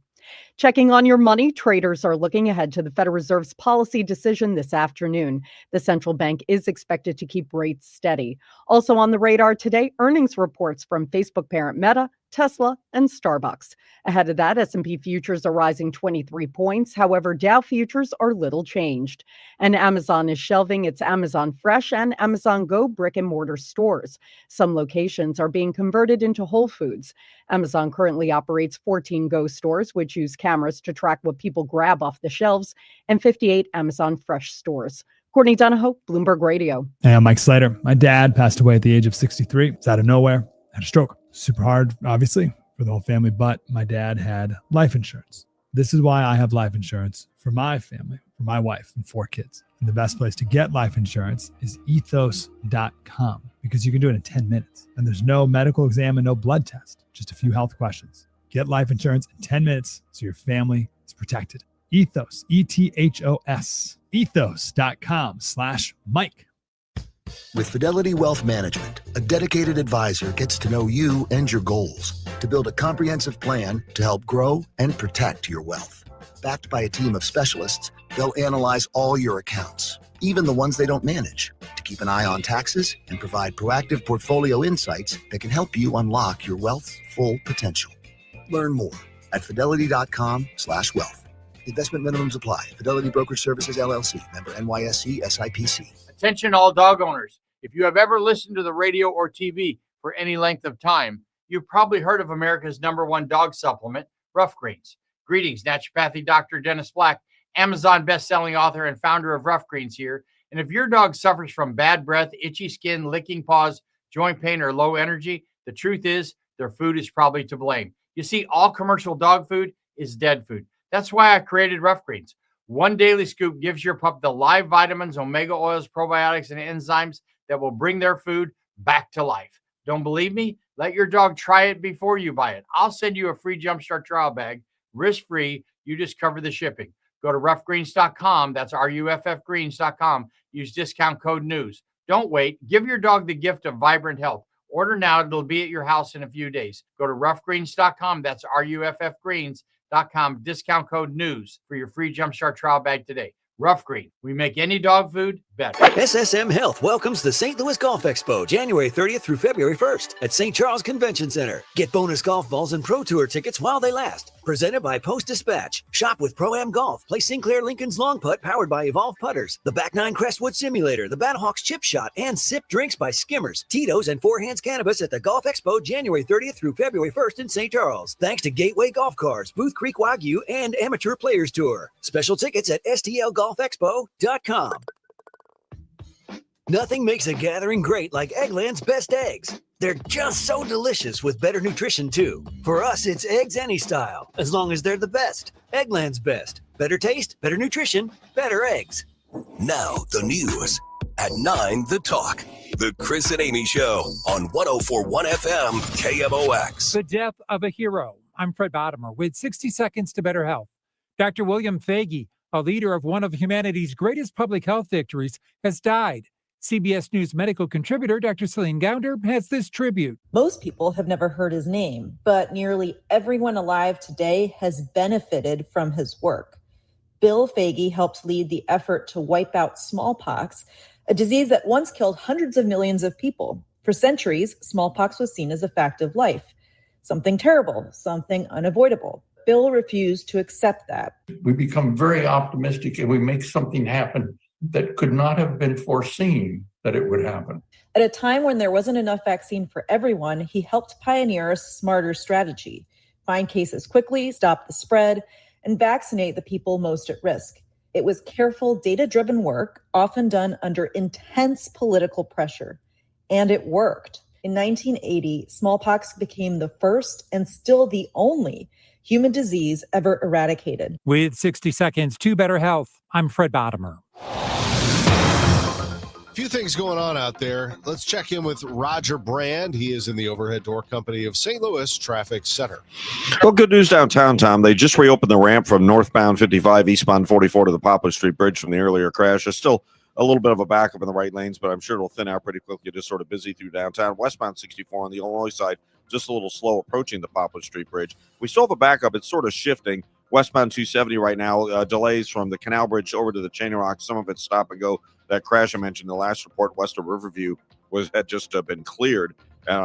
Checking on your money, traders are looking ahead to the Federal Reserve's policy decision this afternoon. The central bank is expected to keep rates steady. Also on the radar today, earnings reports from Facebook parent Meta, Tesla, and Starbucks. Ahead of that, S&P futures are rising 23 points. However, Dow futures are little changed. And Amazon is shelving its Amazon Fresh and Amazon Go brick-and-mortar stores. Some locations are being converted into Whole Foods. Amazon currently operates 14 Go stores, which use cameras to track what people grab off the shelves, and 58 Amazon Fresh stores. Courtney Donahoe, Bloomberg Radio. Hey, I'm Mike Slater. My dad passed away at the age of 63. It's out of nowhere. Had a stroke. Super hard, obviously, for the whole family, but my dad had life insurance. This is why I have life insurance for my family, for my wife and 4 kids. And the best place to get life insurance is ethos.com, because you can do it in 10 minutes. And there's no medical exam and no blood test, just a few health questions. Get life insurance in 10 minutes so your family is protected. Ethos, ETHOS, ethos.com/Mike. With Fidelity Wealth Management, a dedicated advisor gets to know you and your goals to build a comprehensive plan to help grow and protect your wealth. Backed by a team of specialists, they'll analyze all your accounts, even the ones they don't manage, to keep an eye on taxes and provide proactive portfolio insights that can help you unlock your wealth's full potential. Learn more at fidelity.com/wealth. Investment minimums apply. Fidelity Brokerage Services, LLC. Member NYSE SIPC. Attention all dog owners. If you have ever listened to the radio or TV for any length of time, you've probably heard of America's #1 dog supplement, Rough Greens. Greetings, naturopathy Dr. Dennis Black, Amazon best-selling author and founder of Rough Greens here. And if your dog suffers from bad breath, itchy skin, licking paws, joint pain, or low energy, the truth is their food is probably to blame. You see, all commercial dog food is dead food. That's why I created Rough Greens. One daily scoop gives your pup the live vitamins, omega oils, probiotics, and enzymes that will bring their food back to life. Don't believe me? Let your dog try it before you buy it. I'll send you a free Jumpstart trial bag, risk-free. You just cover the shipping. Go to roughgreens.com. That's RUFFgreens.com. Use discount code NEWS. Don't wait. Give your dog the gift of vibrant health. Order now. It'll be at your house in a few days. Go to roughgreens.com. That's RUFFgreens.com. Discount code NEWS for your free Jumpstart trial bag today. Rough Green. We make any dog food better. SSM Health welcomes the St. Louis Golf Expo January 30th through February 1st at St. Charles Convention Center. Get bonus golf balls and Pro Tour tickets while they last. Presented by Post Dispatch. Shop with Pro-Am Golf. Play Sinclair Lincoln's Long Putt powered by Evolve Putters. The Back 9 Crestwood Simulator. The Battlehawks Chip Shot. And sip drinks by Skimmers, Tito's, and Four Hands Cannabis at the Golf Expo January 30th through February 1st in St. Charles. Thanks to Gateway Golf Cards, Booth Creek Wagyu, and Amateur Players Tour. Special tickets at STLGolfExpo.com. Nothing makes a gathering great like Eggland's Best Eggs. They're just so delicious with better nutrition, too. For us, it's eggs any style, as long as they're the best. Eggland's Best. Better taste, better nutrition, better eggs. Now, the news. At 9, The Talk. The Chris and Amy Show on 104.1 FM KMOX. The death of a hero. I'm Fred Bottomer with 60 Seconds to Better Health. Dr. William Fagey, a leader of one of humanity's greatest public health victories, has died. CBS News medical contributor Dr. Celine Gounder has this tribute. Most people have never heard his name, but nearly everyone alive today has benefited from his work. Bill Fagey helped lead the effort to wipe out smallpox, a disease that once killed hundreds of millions of people. For centuries, smallpox was seen as a fact of life, something terrible, something unavoidable. Bill refused to accept that. We become very optimistic and we make something happen that could not have been foreseen that it would happen. At a time when there wasn't enough vaccine for everyone, he helped pioneer a smarter strategy: find cases quickly, stop the spread, and vaccinate the people most at risk. It was careful, data-driven work, often done under intense political pressure. And it worked. In 1980, smallpox became the first and still the only human disease ever eradicated. With 60 seconds to better health, I'm Fred Bottomer. A few things going on out there. Let's check in with Roger Brand. He is in the overhead door company of St. Louis Traffic Center. Well, good news downtown, Tom. They just reopened the ramp from northbound 55, eastbound 44 to the Poplar Street Bridge from the earlier crash. There's still a little bit of a backup in the right lanes, but I'm sure it'll thin out pretty quickly. Just sort of busy through downtown. Westbound 64 on the Illinois side, just a little slow approaching the Poplar Street Bridge. We still have a backup. It's sort of shifting. Westbound 270 right now, delays from the Canal Bridge over to the Chain of Rocks. Some of it's stop and go. That crash I mentioned in the last report west of Riverview had just been cleared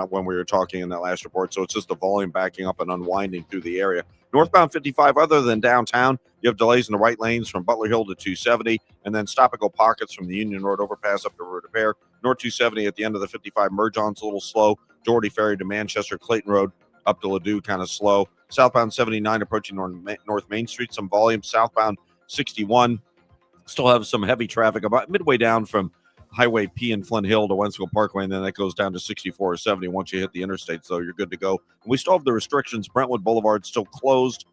when we were talking in that last report. So it's just the volume backing up and unwinding through the area. Northbound 55, other than downtown, you have delays in the right lanes from Butler Hill to 270, and then stop-and-go pockets from the Union Road overpass up to River Bear. North 270 at the end of the 55 merge-on's a little slow. Doherty Ferry to Manchester, Clayton Road up to Ladue, kind of slow. Southbound 79 approaching North Main Street, some volume. Southbound 61, still have some heavy traffic about midway down from Highway P in Flint Hill to Wentzville Parkway, and then that goes down to 64 or 70 once you hit the interstate, so you're good to go. And we still have the restrictions. Brentwood Boulevard still closed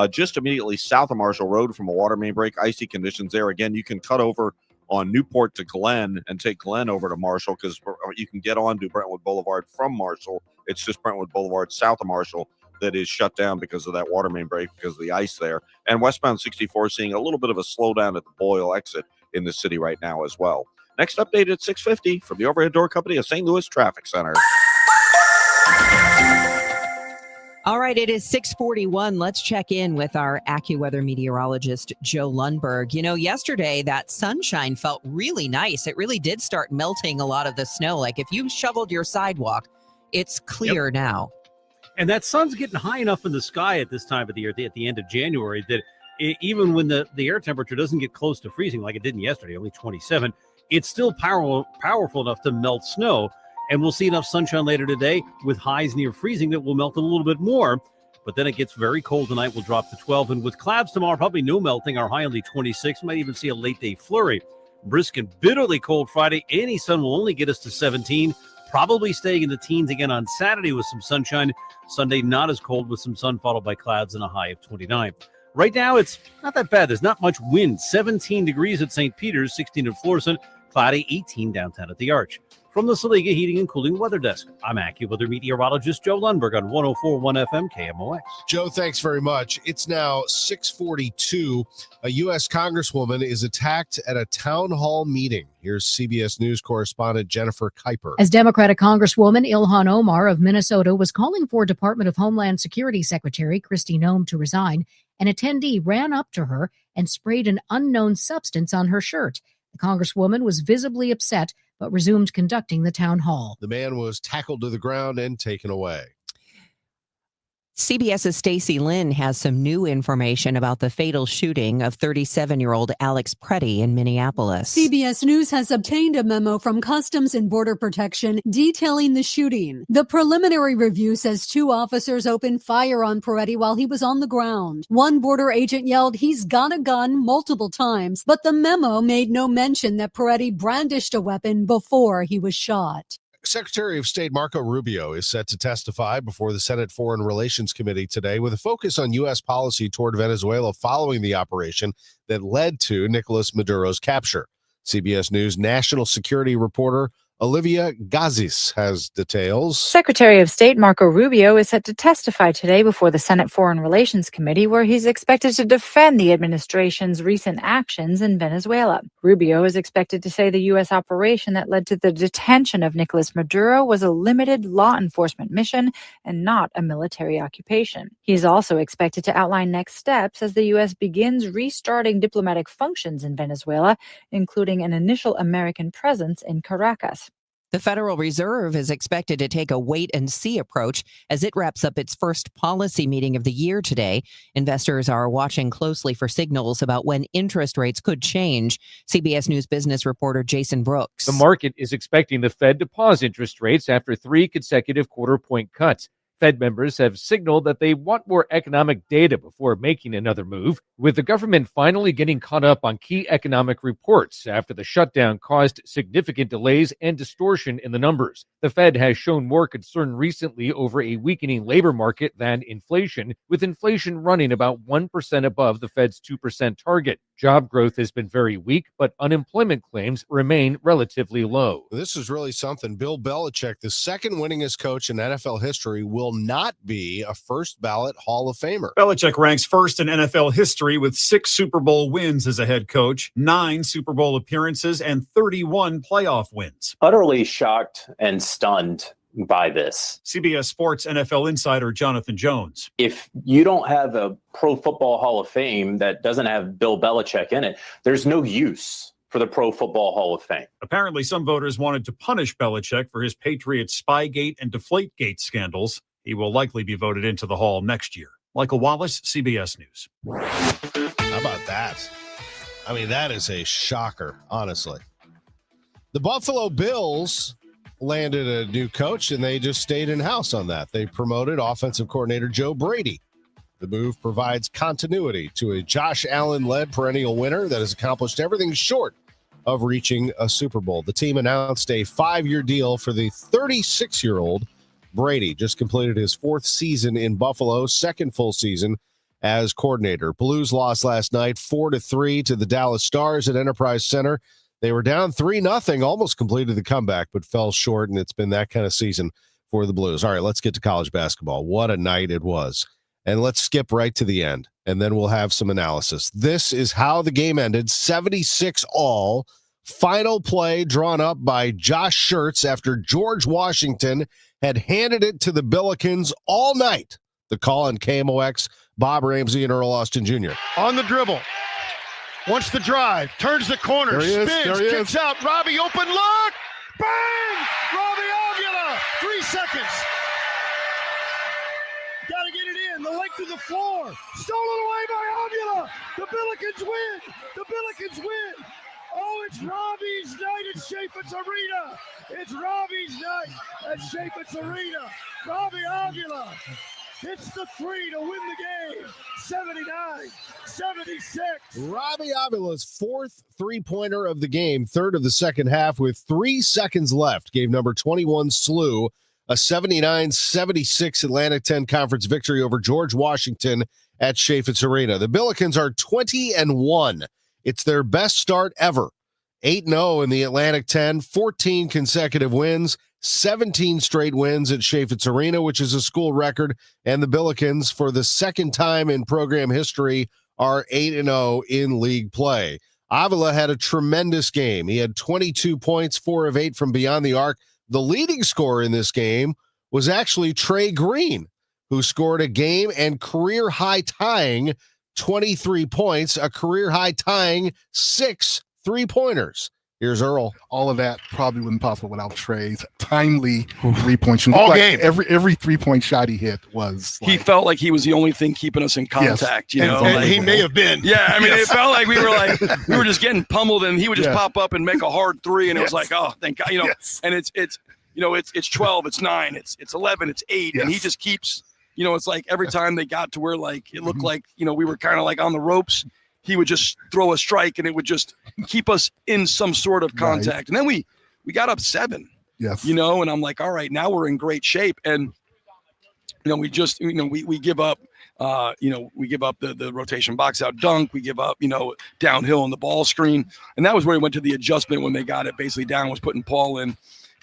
just immediately south of Marshall Road from a water main break. Icy conditions there. Again, you can cut over on Newport to Glen and take Glen over to Marshall because you can get on to Brentwood Boulevard from Marshall. It's just Brentwood Boulevard south of Marshall that is shut down because of that water main break, because of the ice there. And westbound 64 seeing a little bit of a slowdown at the Boyle exit in the city right now as well. Next update at 6:50 from the overhead door company of St. Louis Traffic Center. All right, it is 6:41. Let's check in with our AccuWeather meteorologist, Joe Lundberg. You know, yesterday that sunshine felt really nice. It really did start melting a lot of the snow. Like if you shoveled your sidewalk, it's clear now. And that sun's getting high enough in the sky at this time of the year, at the end of January, that even when the air temperature doesn't get close to freezing like it didn't yesterday, only 27, it's still powerful enough to melt snow. And we'll see enough sunshine later today with highs near freezing that will melt a little bit more. But then it gets very cold tonight. We'll drop to 12. And with clouds tomorrow, probably no melting. Our high only 26. Might even see a late day flurry. Brisk and bitterly cold Friday. Any sun will only get us to 17. Probably staying in the teens again on Saturday with some sunshine. Sunday, not as cold with some sun, followed by clouds and a high of 29. Right now, it's not that bad. There's not much wind. 17 degrees at St. Peter's, 16 at Florissant, cloudy, 18 downtown at the Arch. From the Saliga Heating and Cooling Weather Desk, I'm AccuWeather meteorologist Joe Lundberg on 104.1 FM KMOX. Joe, thanks very much. It's now 6:42. A U.S. Congresswoman is attacked at a town hall meeting. Here's CBS News correspondent Jennifer Kuiper. As Democratic Congresswoman Ilhan Omar of Minnesota was calling for Department of Homeland Security Secretary Kristi Noem to resign, an attendee ran up to her and sprayed an unknown substance on her shirt. The Congresswoman was visibly upset, but resumed conducting the town hall. The man was tackled to the ground and taken away. CBS's Stacey Lynn has some new information about the fatal shooting of 37-year-old Alex Preddy in Minneapolis. CBS News has obtained a memo from Customs and Border Protection detailing the shooting. The preliminary review says 2 officers opened fire on Preddy while he was on the ground. One border agent yelled, "He's got a gun," multiple times, but the memo made no mention that Preddy brandished a weapon before he was shot. Secretary of State Marco Rubio is set to testify before the Senate Foreign Relations Committee today with a focus on U.S. policy toward Venezuela following the operation that led to Nicolas Maduro's capture. CBS News national security reporter Olivia Gazis has details. Secretary of State Marco Rubio is set to testify today before the Senate Foreign Relations Committee, where he's expected to defend the administration's recent actions in Venezuela. Rubio is expected to say the U.S. operation that led to the detention of Nicolas Maduro was a limited law enforcement mission and not a military occupation. He is also expected to outline next steps as the U.S. begins restarting diplomatic functions in Venezuela, including an initial American presence in Caracas. The Federal Reserve is expected to take a wait-and-see approach as it wraps up its first policy meeting of the year today. Investors are watching closely for signals about when interest rates could change. CBS News business reporter Jason Brooks. The market is expecting the Fed to pause interest rates after 3 consecutive quarter-point cuts. Fed members have signaled that they want more economic data before making another move, with the government finally getting caught up on key economic reports after the shutdown caused significant delays and distortion in the numbers. The Fed has shown more concern recently over a weakening labor market than inflation, with inflation running about 1% above the Fed's 2% target. Job growth has been very weak, but unemployment claims remain relatively low. This is really something. Bill Belichick, the second winningest coach in NFL history, will not be a first ballot Hall of Famer. Belichick ranks first in NFL history with 6 Super Bowl wins as a head coach, 9 Super Bowl appearances, and 31 playoff wins. Utterly shocked and stunned by this. CBS Sports NFL insider Jonathan Jones. If you don't have a Pro Football Hall of Fame that doesn't have Bill Belichick in it, there's no use for the Pro Football Hall of Fame. Apparently, some voters wanted to punish Belichick for his Patriots Spygate and Deflategate scandals. He will likely be voted into the Hall next year. Michael Wallace, CBS News. How about that? I mean, that is a shocker, honestly. The Buffalo Bills landed a new coach, and they just stayed in-house on that. They promoted offensive coordinator Joe Brady. The move provides continuity to a Josh Allen-led perennial winner that has accomplished everything short of reaching a Super Bowl. The team announced a 5-year deal for the 36-year-old Brady. Just completed his 4th season in Buffalo, 2nd full season as coordinator. Blues lost last night 4-3 to the Dallas Stars at Enterprise Center. They were down 3-0, almost completed the comeback, but fell short, and it's been that kind of season for the Blues. All right, let's get to college basketball. What a night it was. And let's skip right to the end, and then we'll have some analysis. This is how the game ended, 76-all. Final play drawn up by Josh Schertz after George Washington had handed it to the Billikens all night. The call on KMOX, Bob Ramsey and Earl Austin Jr. On the dribble. Wants the drive. Turns the corner. Spins. Kicks out. Robbie open look. Bang! Robbie Avila. 3 seconds. Got to get it in. The length of the floor. Stolen away by Avila. The Billikens win. The Billikens win. Oh, it's Robbie's night at Chaffetz Arena. It's Robbie's night at Chaffetz Arena. Robbie Avila hits the 3 to win the game. 79-76. Robbie Avila's 4th three-pointer of the game, 3rd of the second half with 3 seconds left, gave number 21 SLU a 79-76 Atlantic 10 conference victory over George Washington at Chaffetz Arena. The Billikens are 20-1. It's their best start ever. 8-0 in the Atlantic 10, 14 consecutive wins, 17 straight wins at Chaffetz Arena, which is a school record. And the Billikens, for the second time in program history, are 8-0 in league play. Avila had a tremendous game. He had 22 points, 4 of 8 from beyond the arc. The leading scorer in this game was actually Trey Green, who scored a game and career high tying 23 points, a career high tying 6 3-pointers. Here's Earl. All of that probably wouldn't be possible without Trey's timely 3-point shot. All like game. Every 3-point shot he hit was he felt like he was the only thing keeping us in contact. Yes. You know, And like, he may have been. Yeah, I mean, Yes. it felt like we were just getting pummeled, and he would just Yeah. pop up and make a hard 3, and it was Yes. like, oh, thank God, you know. Yes. And it's 12, it's 9, it's 11, it's 8, and he Yes. just keeps. It's like every time they got to where like it looked like we were kind of like on the ropes, he would just throw a strike, and it would just keep us in some sort of contact. Right. And then we got up 7. Yes. And I'm like, all right, now we're in great shape. And we just we give up we give up the rotation box out dunk, we give up downhill on the ball screen. And that was where we went to the adjustment when they got it basically down, was putting Paul in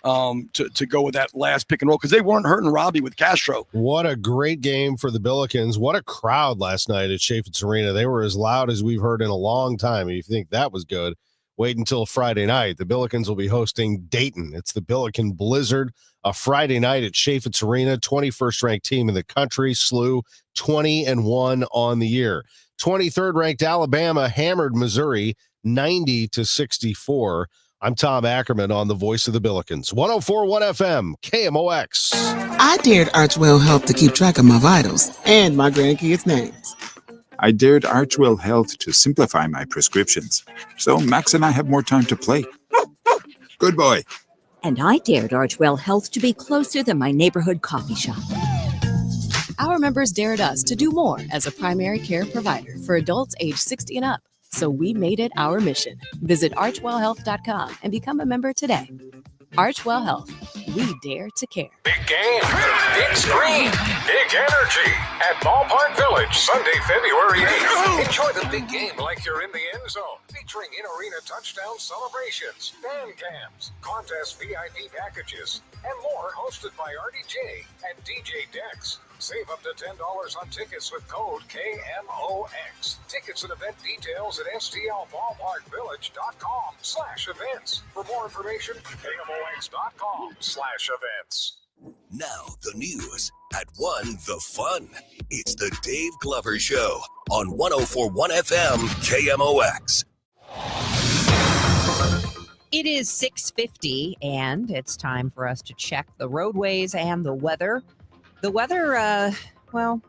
to go with that last pick and roll, because they weren't hurting Robbie with Castro. What a great game for the Billikens. What a crowd last night at Chaffetz Arena. They were as loud as we've heard in a long time. If you think that was good, wait until Friday night. The Billikens will be hosting Dayton. It's the Billiken Blizzard, a Friday night at Chaffetz Arena. 21st ranked team in the country. SLU 20-1 on the year. 23rd ranked Alabama hammered Missouri 90-64. I'm Tom Ackerman on the Voice of the Billikens, 104.1 FM, KMOX. I dared Archwell Health to keep track of my vitals and my grandkids' names. I dared Archwell Health to simplify my prescriptions, so Max and I have more time to play. Good boy. And I dared Archwell Health to be closer than my neighborhood coffee shop. Our members dared us to do more as a primary care provider for adults age 60 and up. So we made it our mission. Visit archwellhealth.com and become a member today. Archwell Health. We dare to care. Big game, big screen, big energy at Ballpark Village, Sunday, February 8th. Enjoy the big game like you're in the end zone, featuring in-arena touchdown celebrations, fan cams, contest VIP packages, and more, hosted by RDJ and DJ Dex. Save up to $10 on tickets with code KMOX. Tickets and event details at stlballparkvillage.com/events. For more information, KMOX.com/events. Now the news at 1, the fun. It's the Dave Glover Show on 104.1 FM KMOX. It is 6:50, and it's time for us to check the roadways and the weather. The weather, well,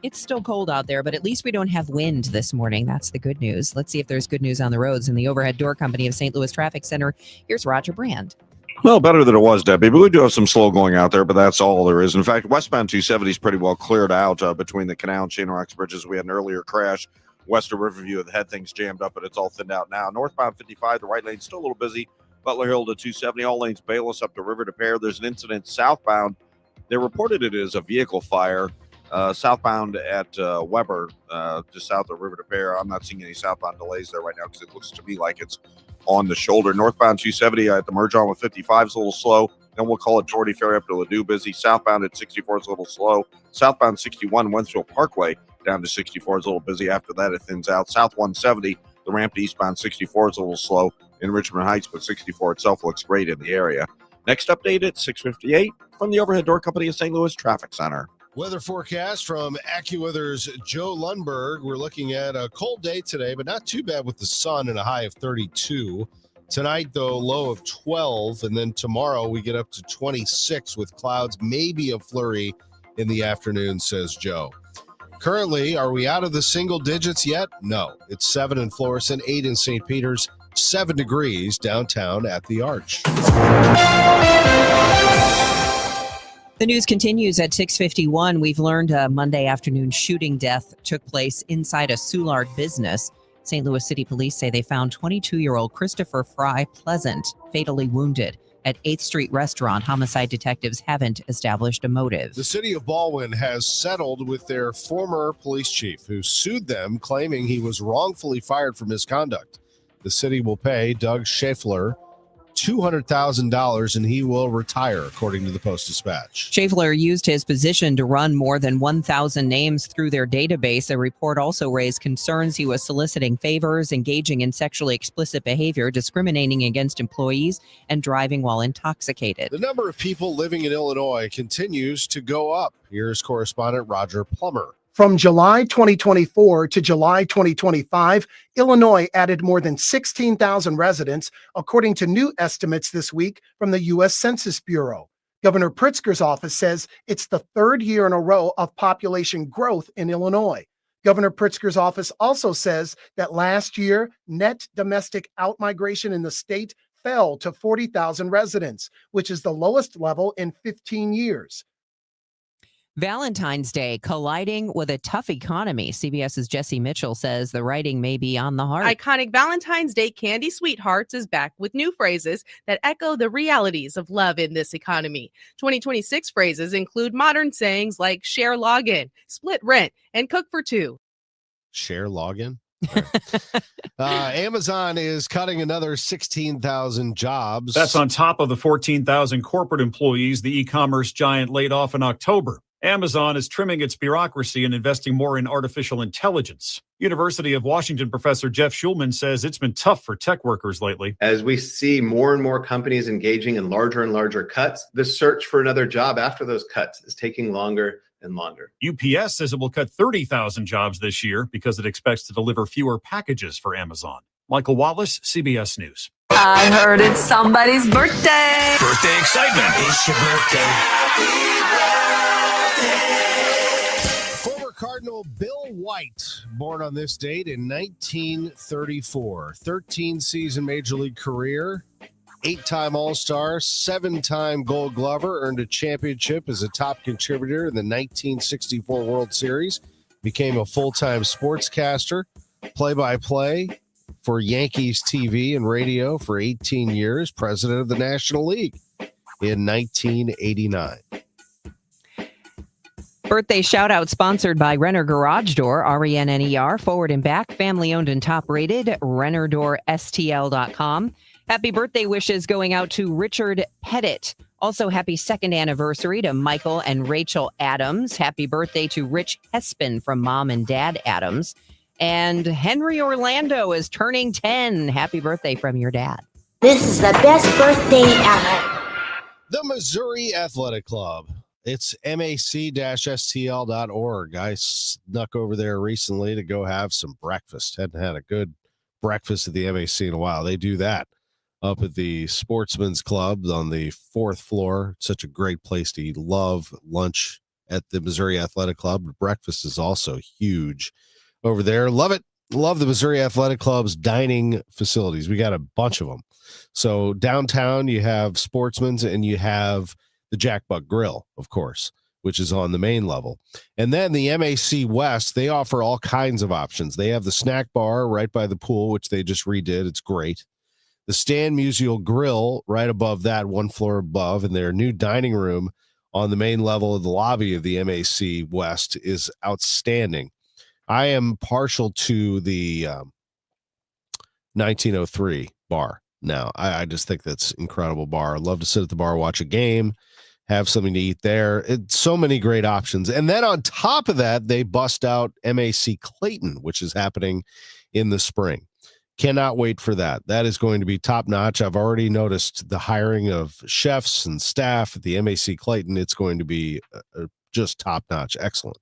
it's still cold out there, but at least we don't have wind this morning. That's the good news. Let's see if there's good news on the roads. In the Overhead Door Company of St. Louis Traffic Center, here's Roger Brand. Well, better than it was, Debbie, but we do have some slow going out there, but that's all there is. In fact, westbound 270 is pretty well cleared out between the Canal and Chain Rocks bridges. We had an earlier crash west of Riverview that had things jammed up, but it's all thinned out now. Northbound 55, the right lane's still a little busy. Butler Hill to 270, all lanes Bayless up to River to Pear. There's an incident southbound. They reported it as a vehicle fire southbound at Weber, just south of River to Pear. I'm not seeing any southbound delays there right now because it looks to me like it's on the shoulder. Northbound 270 at the merge on with 55 is a little slow. Then we'll call it Jordy Ferry up to Ladue busy. Southbound at 64 is a little slow. Southbound 61 Wenthrop Parkway down to 64 is a little busy. After that, it thins out. South 170, the ramp to eastbound 64 is a little slow in Richmond Heights, but 64 itself looks great in the area. Next update at 6:58 from the Overhead Door Company of St. Louis Traffic Center. Weather forecast from AccuWeather's Joe Lundberg. We're looking at a cold day today, but not too bad with the sun and a high of 32. Tonight, though, low of 12. And then tomorrow we get up to 26 with clouds, maybe a flurry in the afternoon, says Joe. Currently, are we out of the single digits yet? No. It's 7 in Florissant, 8 in St. Peter's, 7 degrees downtown at the Arch. The news continues at 6:51. We've learned a Monday afternoon shooting death took place inside a Soulard business. St. Louis City Police say they found 22-year-old Christopher Fry Pleasant fatally wounded. At 8th Street Restaurant, homicide detectives haven't established a motive. The city of Baldwin has settled with their former police chief, who sued them, claiming he was wrongfully fired for misconduct. The city will pay Doug Schaeffler $200,000 and he will retire, according to the Post-Dispatch. Schaeffler used his position to run more than 1,000 names through their database. A report also raised concerns he was soliciting favors, engaging in sexually explicit behavior, discriminating against employees, and driving while intoxicated. The number of people living in Illinois continues to go up. Here's correspondent Roger Plummer. From July 2024 to July 2025, Illinois added more than 16,000 residents, according to new estimates this week from the U.S. Census Bureau. Governor Pritzker's office says it's the third year in a row of population growth in Illinois. Governor Pritzker's office also says that last year, net domestic outmigration in the state fell to 40,000 residents, which is the lowest level in 15 years. Valentine's Day colliding with a tough economy. CBS's Jesse Mitchell says the writing may be on the heart. Iconic Valentine's Day Candy Sweethearts is back with new phrases that echo the realities of love in this economy. 2026 phrases include modern sayings like share login, split rent, and cook for two. Share login? Amazon is cutting another 16,000 jobs. That's on top of the 14,000 corporate employees the e-commerce giant laid off in October. Amazon is trimming its bureaucracy and investing more in artificial intelligence. University of Washington professor Jeff Schulman says it's been tough for tech workers lately. As we see more and more companies engaging in larger and larger cuts, the search for another job after those cuts is taking longer and longer. UPS says it will cut 30,000 jobs this year because it expects to deliver fewer packages for Amazon. Michael Wallace, CBS News. I heard it's somebody's birthday. Birthday excitement. It's your birthday. Former Cardinal Bill White, born on this date in 1934. 13-season Major League career, 8-time All-Star, 7-time Gold Glover, earned a championship as a top contributor in the 1964 World Series, became a full-time sportscaster, play-by-play for Yankees TV and radio for 18 years, president of the National League in 1989. Birthday shout out sponsored by Renner Garage Door, RENNER, forward and back, family owned and top rated, RennerDoorSTL.com. Happy birthday wishes going out to Richard Pettit. Also, happy second anniversary to Michael and Rachel Adams. Happy birthday to Rich Hespin from Mom and Dad Adams. And Henry Orlando is turning 10. Happy birthday from your dad. This is the best birthday ever. The Missouri Athletic Club. It's mac-stl.org. I snuck over there recently to go have some breakfast. Hadn't had a good breakfast at the MAC in a while. They do that up at the Sportsman's Club on the 4th floor. Such a great place to eat. Love lunch at the Missouri Athletic Club. Breakfast is also huge over there. Love it. Love the Missouri Athletic Club's dining facilities. We got a bunch of them. So downtown you have Sportsman's and you have the Jack Buck Grill, of course, which is on the main level. And then the MAC West, they offer all kinds of options. They have the snack bar right by the pool, which they just redid. It's great. The Stan Musial Grill right above that, one floor above, and their new dining room on the main level of the lobby of the MAC West is outstanding. I am partial to the 1903 bar now. I just think that's incredible bar. I love to sit at the bar, watch a game, have something to eat there. It's so many great options. And then on top of that, they bust out MAC Clayton, which is happening in the spring. Cannot wait for that. That is going to be top notch. I've already noticed the hiring of chefs and staff at the MAC Clayton. It's going to be just top notch. Excellent.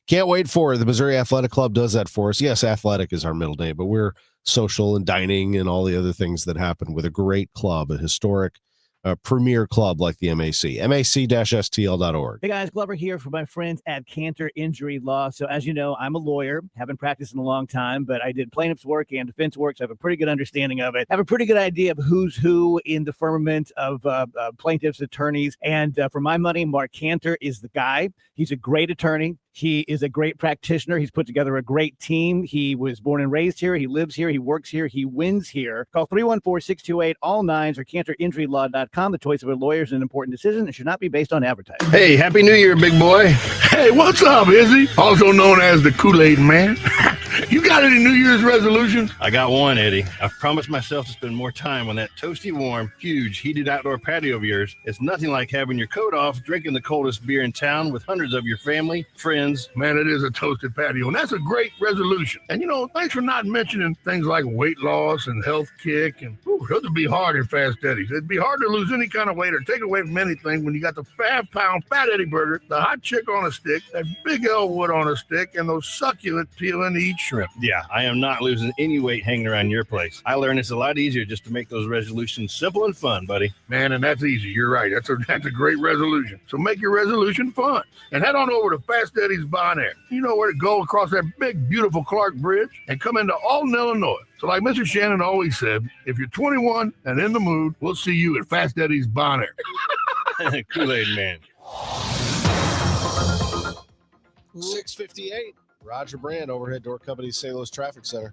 Can't wait for it. The Missouri Athletic Club does that for us. Yes, athletic is our middle name, but we're social and dining and all the other things that happen with a great club, a historic premier club like the MAC. mac-stl.org. Hey guys, Glover here for my friends at Cantor Injury Law. So as you know, I'm a lawyer, haven't practiced in a long time, but I did plaintiff's work and defense work, so I have a pretty good understanding of it. I have a pretty good idea of who's who in the firmament of plaintiffs' attorneys. And for my money, Mark Cantor is the guy. He's a great attorney. He is a great practitioner. He's put together a great team. He was born and raised here. He lives here. He works here. He wins here. Call 314-628-all-9s or CantorInjuryLaw.com. The choice of a lawyer is an important decision and should not be based on advertising. Hey, Happy New Year, big boy. Hey, what's up, Izzy? Also known as the Kool-Aid Man. You got any New Year's resolutions? I got one, Eddie. I've promised myself to spend more time on that toasty, warm, huge, heated outdoor patio of yours. It's nothing like having your coat off, drinking the coldest beer in town with hundreds of your family, friends. Man, it is a toasted patio, and that's a great resolution. And, thanks for not mentioning things like weight loss and health kick. And those would be hard in Fast Eddie's. It'd be hard to lose any kind of weight or take away from anything when you got the 5-pound Fat Eddie burger, the hot chick on a stick, that big Elwood on a stick, and those succulent peel and eat shrimp. Yeah, I am not losing any weight hanging around your place. I learned it's a lot easier just to make those resolutions simple and fun, buddy. Man, and that's easy. You're right. That's a great resolution. So make your resolution fun. And head on over to Fast Eddie's Bon Air. You know where to go across that big, beautiful Clark Bridge and come into Alton, Illinois. So like Mr. Shannon always said, if you're 21 and in the mood, we'll see you at Fast Eddie's Bon Air. Kool-Aid Man. 658. Roger Brand, Overhead Door Company, St. Louis Traffic Center.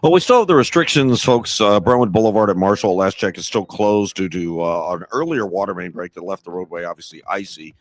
Well, we still have the restrictions, folks. Brentwood Boulevard at Marshall, last check, is still closed due to an earlier water main break that left the roadway obviously icy.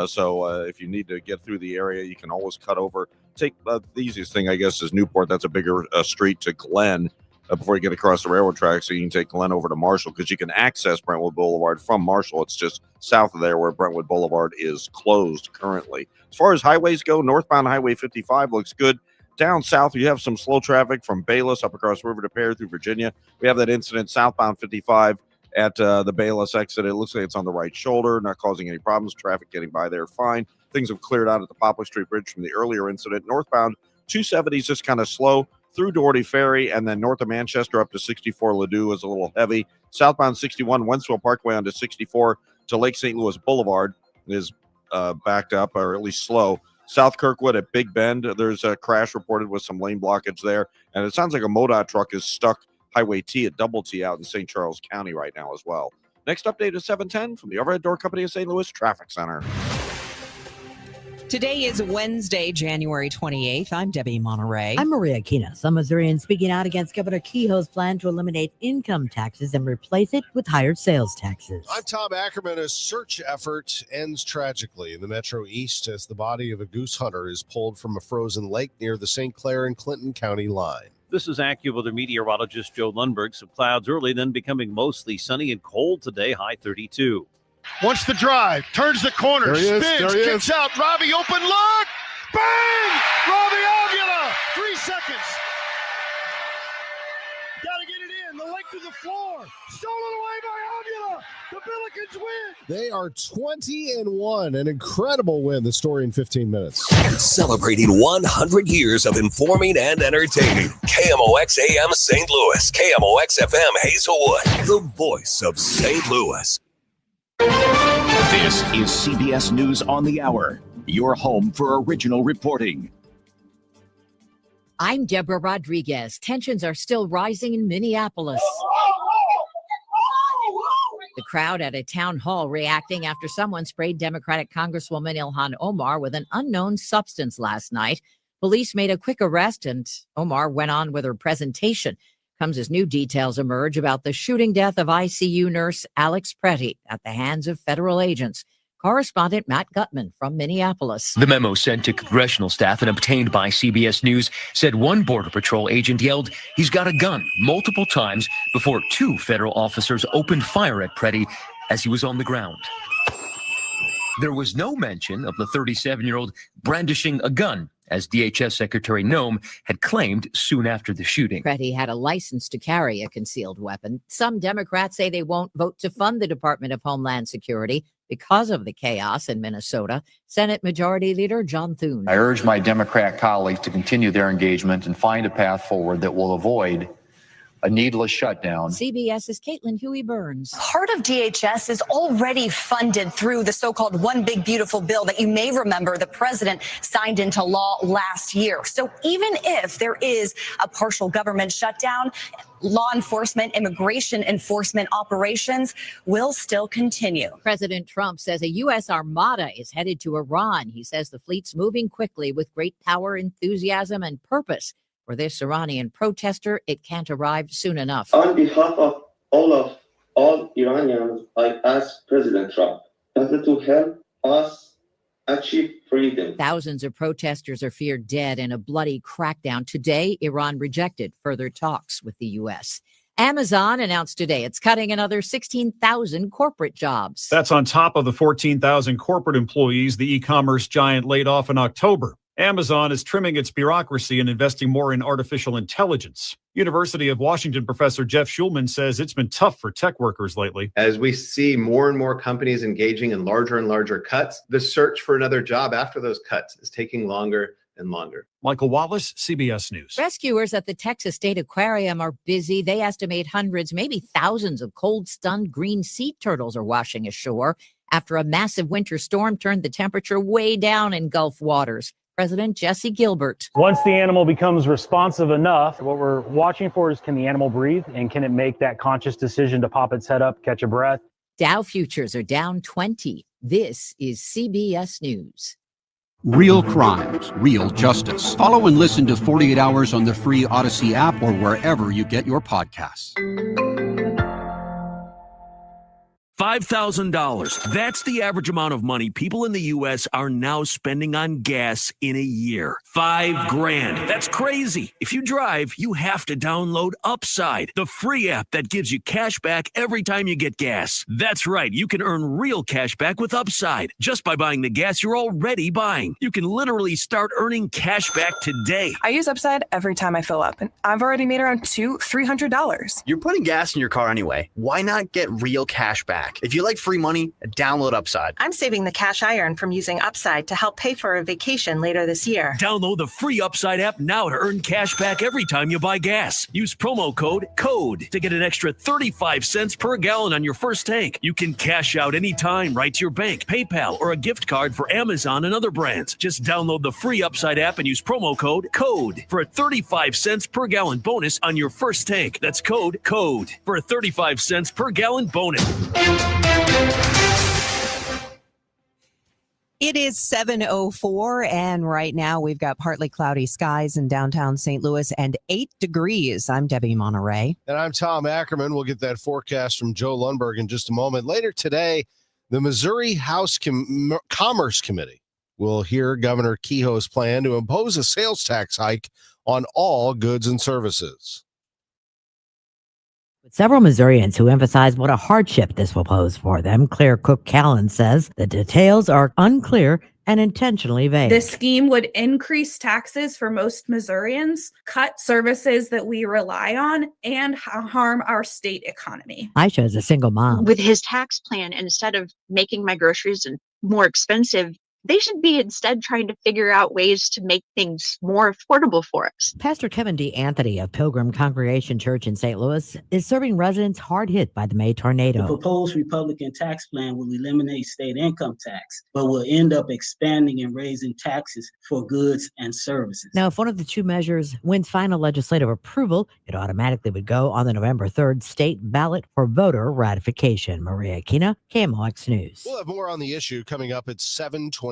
So if you need to get through the area, you can always cut over. Take the easiest thing, I guess, is Newport. That's a bigger street to Glen before you get across the railroad track. So you can take Glen over to Marshall because you can access Brentwood Boulevard from Marshall. It's just south of there where Brentwood Boulevard is closed currently. As far as highways go, northbound Highway 55 looks good. Down south, you have some slow traffic from Bayless up across River to Pear through Virginia. We have that incident southbound 55 at the Bayless exit. It looks like it's on the right shoulder, not causing any problems. Traffic getting by there fine. Things have cleared out at the Poplar Street Bridge from the earlier incident. Northbound 270 is just kind of slow. through Doherty Ferry, and then north of Manchester up to 64 Ladue is a little heavy. Southbound 61 Wentzville Parkway onto 64 to Lake St. Louis Boulevard is backed up, or at least slow. South Kirkwood at Big Bend, there's a crash reported with some lane blockage there. And it sounds like a MoDOT truck is stuck Highway T at Double T out in St. Charles County right now as well. Next update is 710 from the Overhead Door Company of St. Louis Traffic Center. Today is Wednesday, January 28th. I'm Debbie Monterrey. I'm Maria Kina. Some Missourians speaking out against Governor Kehoe's plan to eliminate income taxes and replace it with higher sales taxes. I'm Tom Ackerman. A search effort ends tragically in the Metro East as the body of a goose hunter is pulled from a frozen lake near the St. Clair and Clinton County line. This is AccuWeather meteorologist Joe Lundberg. Some clouds early, then becoming mostly sunny and cold today, high 32. Wants the drive, turns the corner, spins, kicks out. Robbie, open look. Bang! Robbie Avila, 3 seconds. Got to get it in. The length of the floor. Stolen away by Avila. The Billikens win. They are 20-1. An incredible win. The story in 15 minutes. Celebrating 100 years of informing and entertaining. KMOX AM St. Louis. KMOX FM Hazelwood. The voice of St. Louis. This is CBS News on the Hour, your home for original reporting. I'm Deborah Rodriguez. Tensions are still rising in Minneapolis. The crowd at a town hall reacting after someone sprayed Democratic Congresswoman Ilhan Omar with an unknown substance last night. Police made a quick arrest and Omar went on with her presentation. Comes as new details emerge about the shooting death of ICU nurse Alex Pretty at the hands of federal agents. Correspondent Matt Gutman from Minneapolis. The memo sent to congressional staff and obtained by CBS News said one Border Patrol agent yelled, "He's got a gun," multiple times before 2 federal officers opened fire at Pretty as he was on the ground. There was no mention of the 37-year-old brandishing a gun, as DHS Secretary Noem had claimed soon after the shooting. Pretty had a license to carry a concealed weapon. Some Democrats say they won't vote to fund the Department of Homeland Security because of the chaos in Minnesota. Senate Majority Leader John Thune. I urge my Democrat colleagues to continue their engagement and find a path forward that will avoid a needless shutdown. CBS's Caitlin Huey-Burns. Part of DHS is already funded through the so-called One Big Beautiful Bill that you may remember the president signed into law last year. So even if there is a partial government shutdown, law enforcement, immigration enforcement operations will still continue. President Trump says a U.S. armada is headed to Iran. He says the fleet's moving quickly with great power, enthusiasm, and purpose. For this Iranian protester, it can't arrive soon enough. On behalf of all Iranians, I ask President Trump to help us achieve freedom. Thousands of protesters are feared dead in a bloody crackdown. Today, Iran rejected further talks with the U.S. Amazon announced today it's cutting another 16,000 corporate jobs. That's on top of the 14,000 corporate employees the e-commerce giant laid off in October. Amazon is trimming its bureaucracy and investing more in artificial intelligence. University of Washington professor Jeff Schulman says it's been tough for tech workers lately. As we see more and more companies engaging in larger and larger cuts, the search for another job after those cuts is taking longer and longer. Michael Wallace, CBS News. Rescuers at the Texas State Aquarium are busy. They estimate hundreds, maybe thousands of cold-stunned green sea turtles are washing ashore after a massive winter storm turned the temperature way down in Gulf waters. President Jesse Gilbert. Once the animal becomes responsive enough, what we're watching for is, can the animal breathe, and can it make that conscious decision to pop its head up, catch a breath? Dow futures are down 20. This is CBS News. Real crimes, real justice. Follow and listen to 48 Hours on the free Odyssey app or wherever you get your podcasts. $5,000. That's the average amount of money people in the U.S. are now spending on gas in a year. $5,000. That's crazy. If you drive, you have to download Upside, the free app that gives you cash back every time you get gas. That's right. You can earn real cash back with Upside just by buying the gas you're already buying. You can literally start earning cash back today. I use Upside every time I fill up, and I've already made around $200-300. You're putting gas in your car anyway. Why not get real cash back? back. If you like free money, download Upside. I'm saving the cash I earn from using Upside to help pay for a vacation later this year. Download the free Upside app now to earn cash back every time you buy gas. Use promo code CODE to get an extra 35 cents per gallon on your first tank. You can cash out anytime right to your bank, PayPal, or a gift card for Amazon and other brands. Just download the free Upside app and use promo code CODE for a 35 cents per gallon bonus on your first tank. That's code CODE for a 35 cents per gallon bonus. It is 7:04, and right now we've got partly cloudy skies in downtown St. Louis and 8 degrees. I'm Debbie Monterrey. And I'm Tom Ackerman. We'll get that forecast from Joe Lundberg in just a moment. Later today, the Missouri House Commerce Committee will hear Governor Kehoe's plan to impose a sales tax hike on all goods and services. Several Missourians who emphasize what a hardship this will pose for them. Claire Cook-Callan says the details are unclear and intentionally vague. This scheme would increase taxes for most Missourians, cut services that we rely on, and harm our state economy. Aisha is a single mom. With his tax plan, instead of making my groceries more expensive, they should be instead trying to figure out ways to make things more affordable for us. Pastor Kevin D. Anthony of Pilgrim Congregation Church in St. Louis is serving residents hard hit by the May tornado. The proposed Republican tax plan will eliminate state income tax, but will end up expanding and raising taxes for goods and services. Now, if one of the two measures wins final legislative approval, it automatically would go on the November 3rd state ballot for voter ratification. Maria Aquina, KMOX News. We'll have more on the issue coming up at 7:22.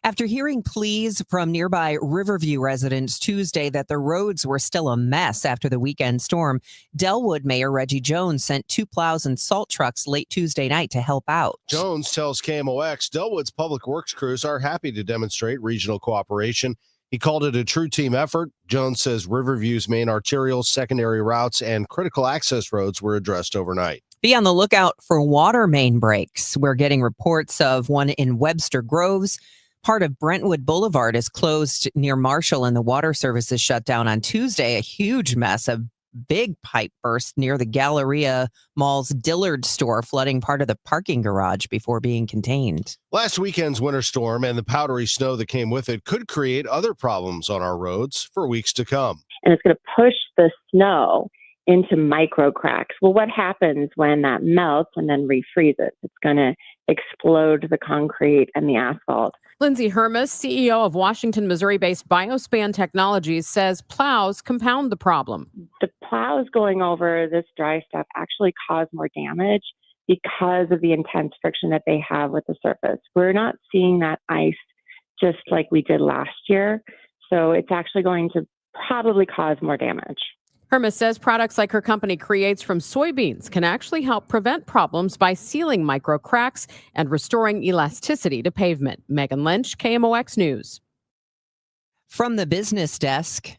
After hearing pleas from nearby Riverview residents Tuesday that the roads were still a mess after the weekend storm, Delwood Mayor Reggie Jones sent 2 plows and salt trucks late Tuesday night to help out. Jones tells KMOX Delwood's public works crews are happy to demonstrate regional cooperation. He called it a true team effort. Jones says Riverview's main arterial, secondary routes, and critical access roads were addressed overnight. Be on the lookout for water main breaks. We're getting reports of one in Webster Groves. Part of Brentwood Boulevard is closed near Marshall, and the water service is shut down on Tuesday. A huge mess. A big pipe burst near the Galleria Mall's Dillard store, flooding part of the parking garage before being contained. Last weekend's winter storm and the powdery snow that came with it could create other problems on our roads for weeks to come. And it's going to push the snow into micro cracks. Well, what happens when that melts and then refreezes? It's going to explode the concrete and the asphalt. Lindsay Hermes, CEO of Washington, Missouri-based Biospan Technologies, says plows compound the problem. The plows going over this dry stuff actually cause more damage because of the intense friction that they have with the surface. We're not seeing that ice just like we did last year, so it's actually going to probably cause more damage. Hermes says products like her company creates from soybeans can actually help prevent problems by sealing micro cracks and restoring elasticity to pavement. Megan Lynch, KMOX News. From the business desk,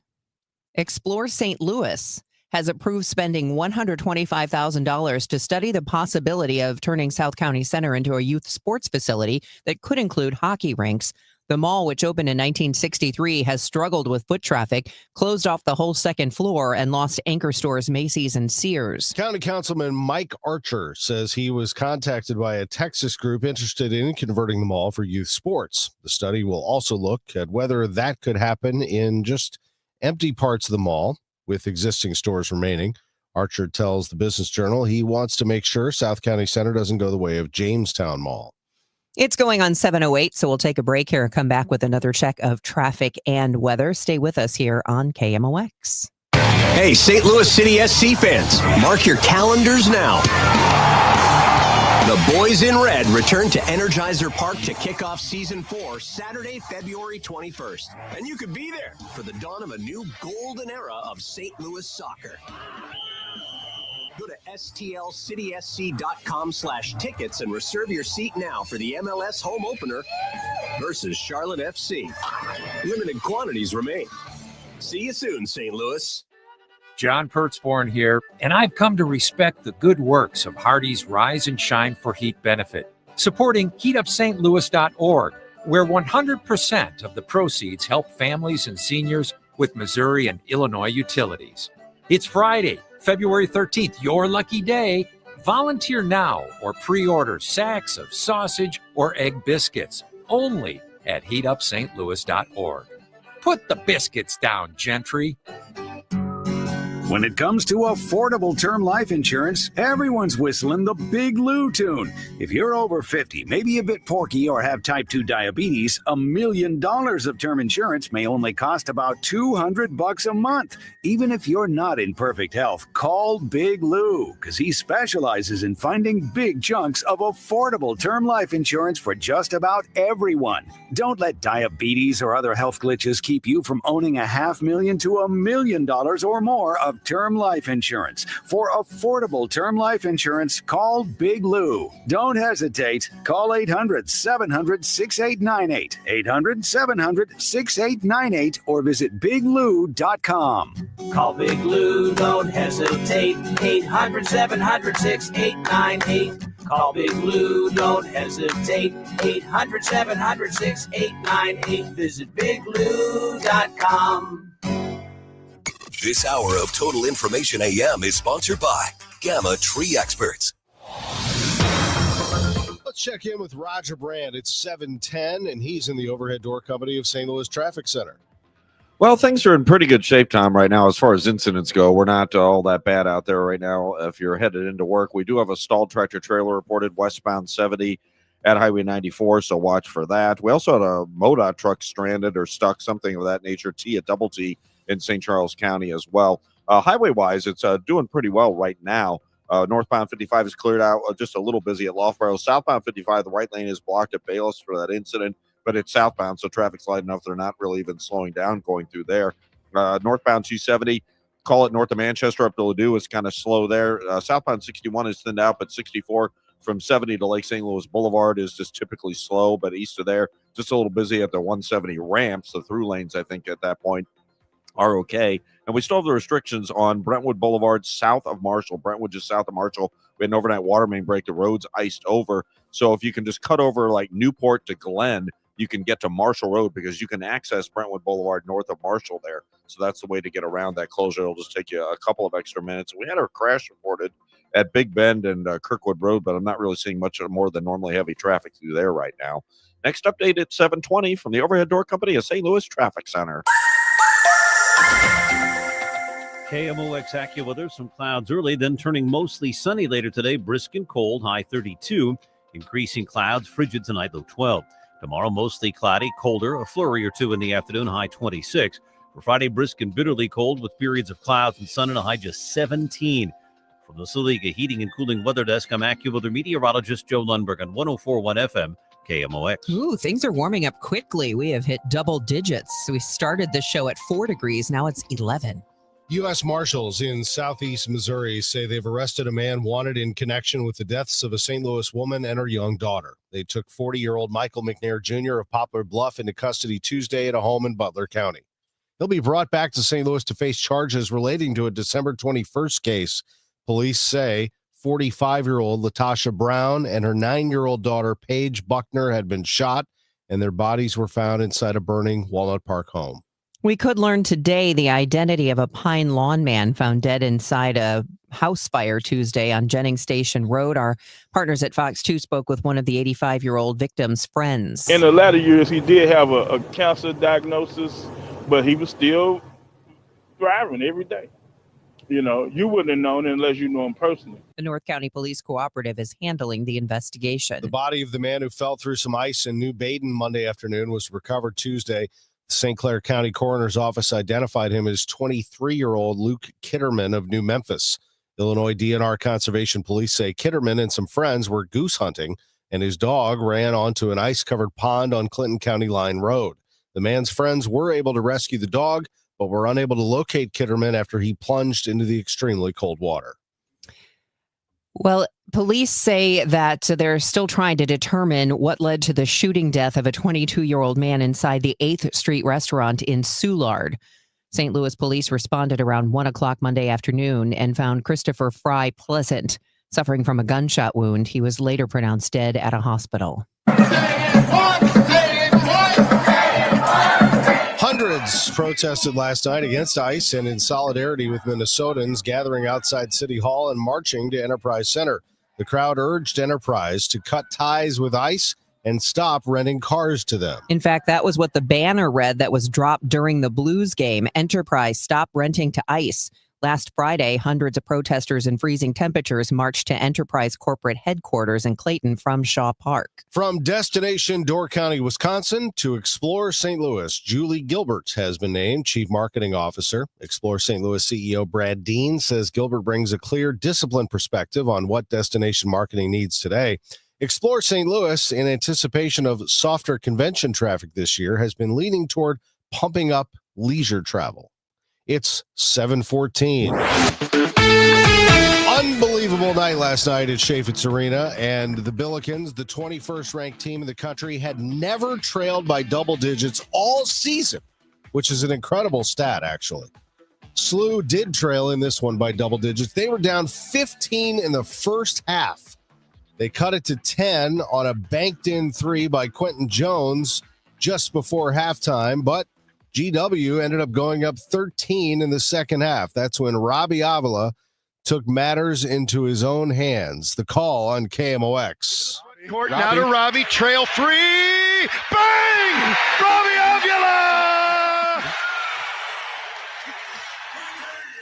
Explore St. Louis has approved spending $125,000 to study the possibility of turning South County Center into a youth sports facility that could include hockey rinks. The mall, which opened in 1963, has struggled with foot traffic, closed off the whole second floor, and lost anchor stores Macy's and Sears. County Councilman Mike Archer says he was contacted by a Texas group interested in converting the mall for youth sports. The study will also look at whether that could happen in just empty parts of the mall, with existing stores remaining. Archer tells the Business Journal he wants to make sure South County Center doesn't go the way of Jamestown Mall. It's going on 7:08, so we'll take a break here and come back with another check of traffic and weather. Stay with us here on KMOX. Hey, St. Louis City SC fans, mark your calendars now. The Boys in Red return to Energizer Park to kick off Season 4 Saturday, February 21st. And you could be there for the dawn of a new golden era of St. Louis soccer. Go to stlcitysc.com/tickets and reserve your seat now for the MLS home opener versus Charlotte FC. Limited quantities remain. See you soon, St. Louis. John Pertzborn here, and I've come to respect the good works of Hardy's Rise and Shine for Heat benefit, supporting heatupstlouis.org, where 100% of the proceeds help families and seniors with Missouri and Illinois utilities. It's Friday, February 13th, your lucky day. Volunteer now or pre-order sacks of sausage or egg biscuits only at heatupstlouis.org. Put the biscuits down, gentry. When it comes to affordable term life insurance, everyone's whistling the Big Lou tune. If you're over 50, maybe a bit porky, or have type 2 diabetes, $1 million of term insurance may only cost about $200 a month. Even if you're not in perfect health, call Big Lou, because he specializes in finding big chunks of affordable term life insurance for just about everyone. Don't let diabetes or other health glitches keep you from owning $500,000 to $1 million or more of term life insurance. For affordable term life insurance, call Big Lou. Don't hesitate. Call 800-700-6898, 800-700-6898, or visit biglou.com. Call Big Lou, don't hesitate. 800-700-6898. Call Big Lou, don't hesitate. 800-700-6898. Visit biglou.com. This hour of Total Information AM is sponsored by Gamma Tree Experts. Let's check in with Roger Brand. It's 7:10, and he's in the overhead door company of St. Louis Traffic Center. Well, things are in pretty good shape, Tom, right now as far as incidents go. We're not all that bad out there right now if you're headed into work. We do have a stalled tractor-trailer reported westbound 70 at Highway 94, so watch for that. We also had a MoDOT truck stranded or stuck, something of that nature, at Double T in St. Charles County as well. Highway-wise, it's doing pretty well right now. Northbound 55 is cleared out, just a little busy at Loughborough. Southbound 55, the right lane is blocked at Bayless for that incident, but it's southbound, so traffic's light enough. They're not really even slowing down going through there. Northbound 270, call it north of Manchester up to Ladue, is kind of slow there. Southbound 61 is thinned out, but 64 from 70 to Lake St. Louis Boulevard is just typically slow, but east of there, just a little busy at the 170 ramps. The through lanes, I think, at that point are okay. And we still have the restrictions on Brentwood Boulevard south of Marshall. Brentwood just south of Marshall. We had an overnight water main break. The road's iced over. So if you can just cut over like Newport to Glen, you can get to Marshall Road because you can access Brentwood Boulevard north of Marshall there. So that's the way to get around that closure. It'll just take you a couple of extra minutes. We had a crash reported at Big Bend and Kirkwood Road, but I'm not really seeing much more than normally heavy traffic through there right now. Next update at 7:20 from the Overhead Door Company of St. Louis Traffic Center. KMOX AccuWeather, some clouds early, then turning mostly sunny later today. Brisk and cold, high 32. Increasing clouds, frigid tonight, low 12. Tomorrow, mostly cloudy, colder, a flurry or two in the afternoon, high 26. For Friday, brisk and bitterly cold with periods of clouds and sun and a high just 17. From the Saliga Heating and Cooling Weather Desk, I'm AccuWeather meteorologist Joe Lundberg on 104.1 FM. KMOX. Ooh, things are warming up quickly. We have hit double digits. We started the show at 4 degrees. Now it's 11. U.S. Marshals in southeast Missouri say they've arrested a man wanted in connection with the deaths of a St. Louis woman and her young daughter. They took 40-year-old Michael McNair Jr. of Poplar Bluff into custody Tuesday at a home in Butler County. He'll be brought back to St. Louis to face charges relating to a December 21st case. Police say 45-year-old Latasha Brown and her 9-year-old daughter, Paige Buckner, had been shot, and their bodies were found inside a burning Walnut Park home. We could learn today the identity of a Pine Lawn man found dead inside a house fire Tuesday on Jennings Station Road. Our partners at Fox 2 spoke with one of the 85-year-old victim's friends. In the latter years, he did have a cancer diagnosis, but he was still thriving every day. You know, you wouldn't have known unless you knew him personally. The North County Police Cooperative is handling the investigation. The body of the man who fell through some ice in New Baden Monday afternoon was recovered Tuesday. The St. Clair County Coroner's Office identified him as 23-year-old Luke Kitterman of New Memphis. Illinois DNR Conservation Police say Kitterman and some friends were goose hunting, and his dog ran onto an ice-covered pond on Clinton County Line Road. The man's friends were able to rescue the dog, but were unable to locate Kitterman after he plunged into the extremely cold water. Well, police say that they're still trying to determine what led to the shooting death of a 22-year-old man inside the 8th Street restaurant in Soulard. St. Louis police responded around 1 o'clock Monday afternoon and found Christopher Fry Pleasant suffering from a gunshot wound. He was later pronounced dead at a hospital. Hundreds Hundreds protested last night against ICE and in solidarity with Minnesotans gathering outside City Hall and marching to Enterprise Center. The crowd urged Enterprise to cut ties with ICE and stop renting cars to them. In fact, that was what the banner read that was dropped during the Blues game. Enterprise, stop renting to ICE. Last Friday, hundreds of protesters in freezing temperatures marched to Enterprise corporate headquarters in Clayton from Shaw Park. From destination Door County, Wisconsin to Explore St. Louis, Julie Gilbert has been named Chief Marketing Officer. Explore St. Louis CEO Brad Dean says Gilbert brings a clear, disciplined perspective on what destination marketing needs today. Explore St. Louis, in anticipation of softer convention traffic this year, has been leaning toward pumping up leisure travel. It's 7:14. Unbelievable night last night at Chaffetz Arena, and the Billikens, the 21st ranked team in the country, had never trailed by double digits all season, which is an incredible stat, actually. SLU did trail in this one by double digits. They were down 15 in the first half. They cut it to 10 on a banked-in three by Quentin Jones just before halftime, but GW ended up going up 13 in the second half. That's when Robbie Avila took matters into his own hands. The call on KMOX. Court now to Robbie, trail three, bang! Robbie Avila!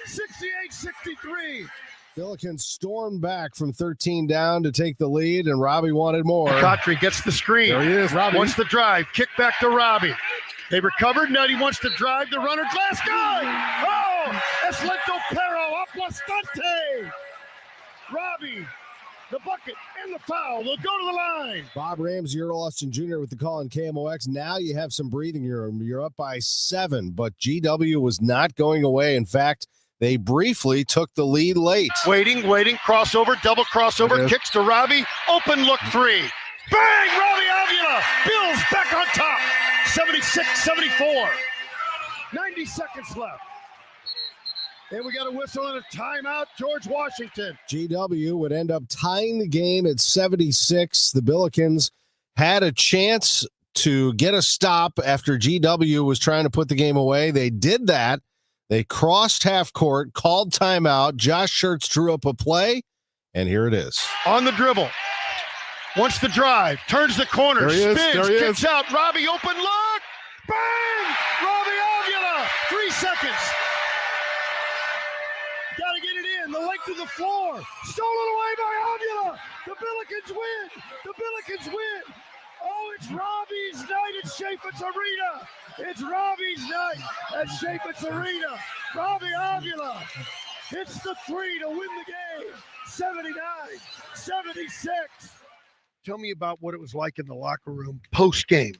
68-63. Billikens stormed back from 13 down to take the lead, and Robbie wanted more. Kotri gets the screen. There he is, Robbie. Wants the drive. Kick back to Robbie. They recovered. Now he wants to drive the runner. Glass guy. Oh, es lento pero aplastante. Robbie, the bucket and the foul. They'll go to the line. Bob Ramsey, Earl Austin Jr. with the call on KMOX. Now you have some breathing room. You're up by 7, but GW was not going away. In fact, they briefly took the lead late. Waiting. Crossover, double crossover. Kicks to Robbie. Open look three. Bang! Robbie Avila. Bills back on top. 76-74. 90 seconds left. And we got a whistle and a timeout. George Washington. GW would end up tying the game at 76. The Billikens had a chance to get a stop after GW was trying to put the game away. They did that. They crossed half court, called timeout. Josh Schertz drew up a play, and here it is. On the dribble. Wants the drive. Turns the corner. Spins. Kicks out. Robbie, open look. Bang! Robbie Avila. 3 seconds. Got to get it in. The length of the floor. Stolen away by Avila. The Billikens win. The Billikens win. Oh, it's Robbie's night at Chaffetz Arena. It's Robbie's night at Chaffetz Arena. Robbie Avila hits the three to win the game. 79-76. Tell me about what it was like in the locker room post-game.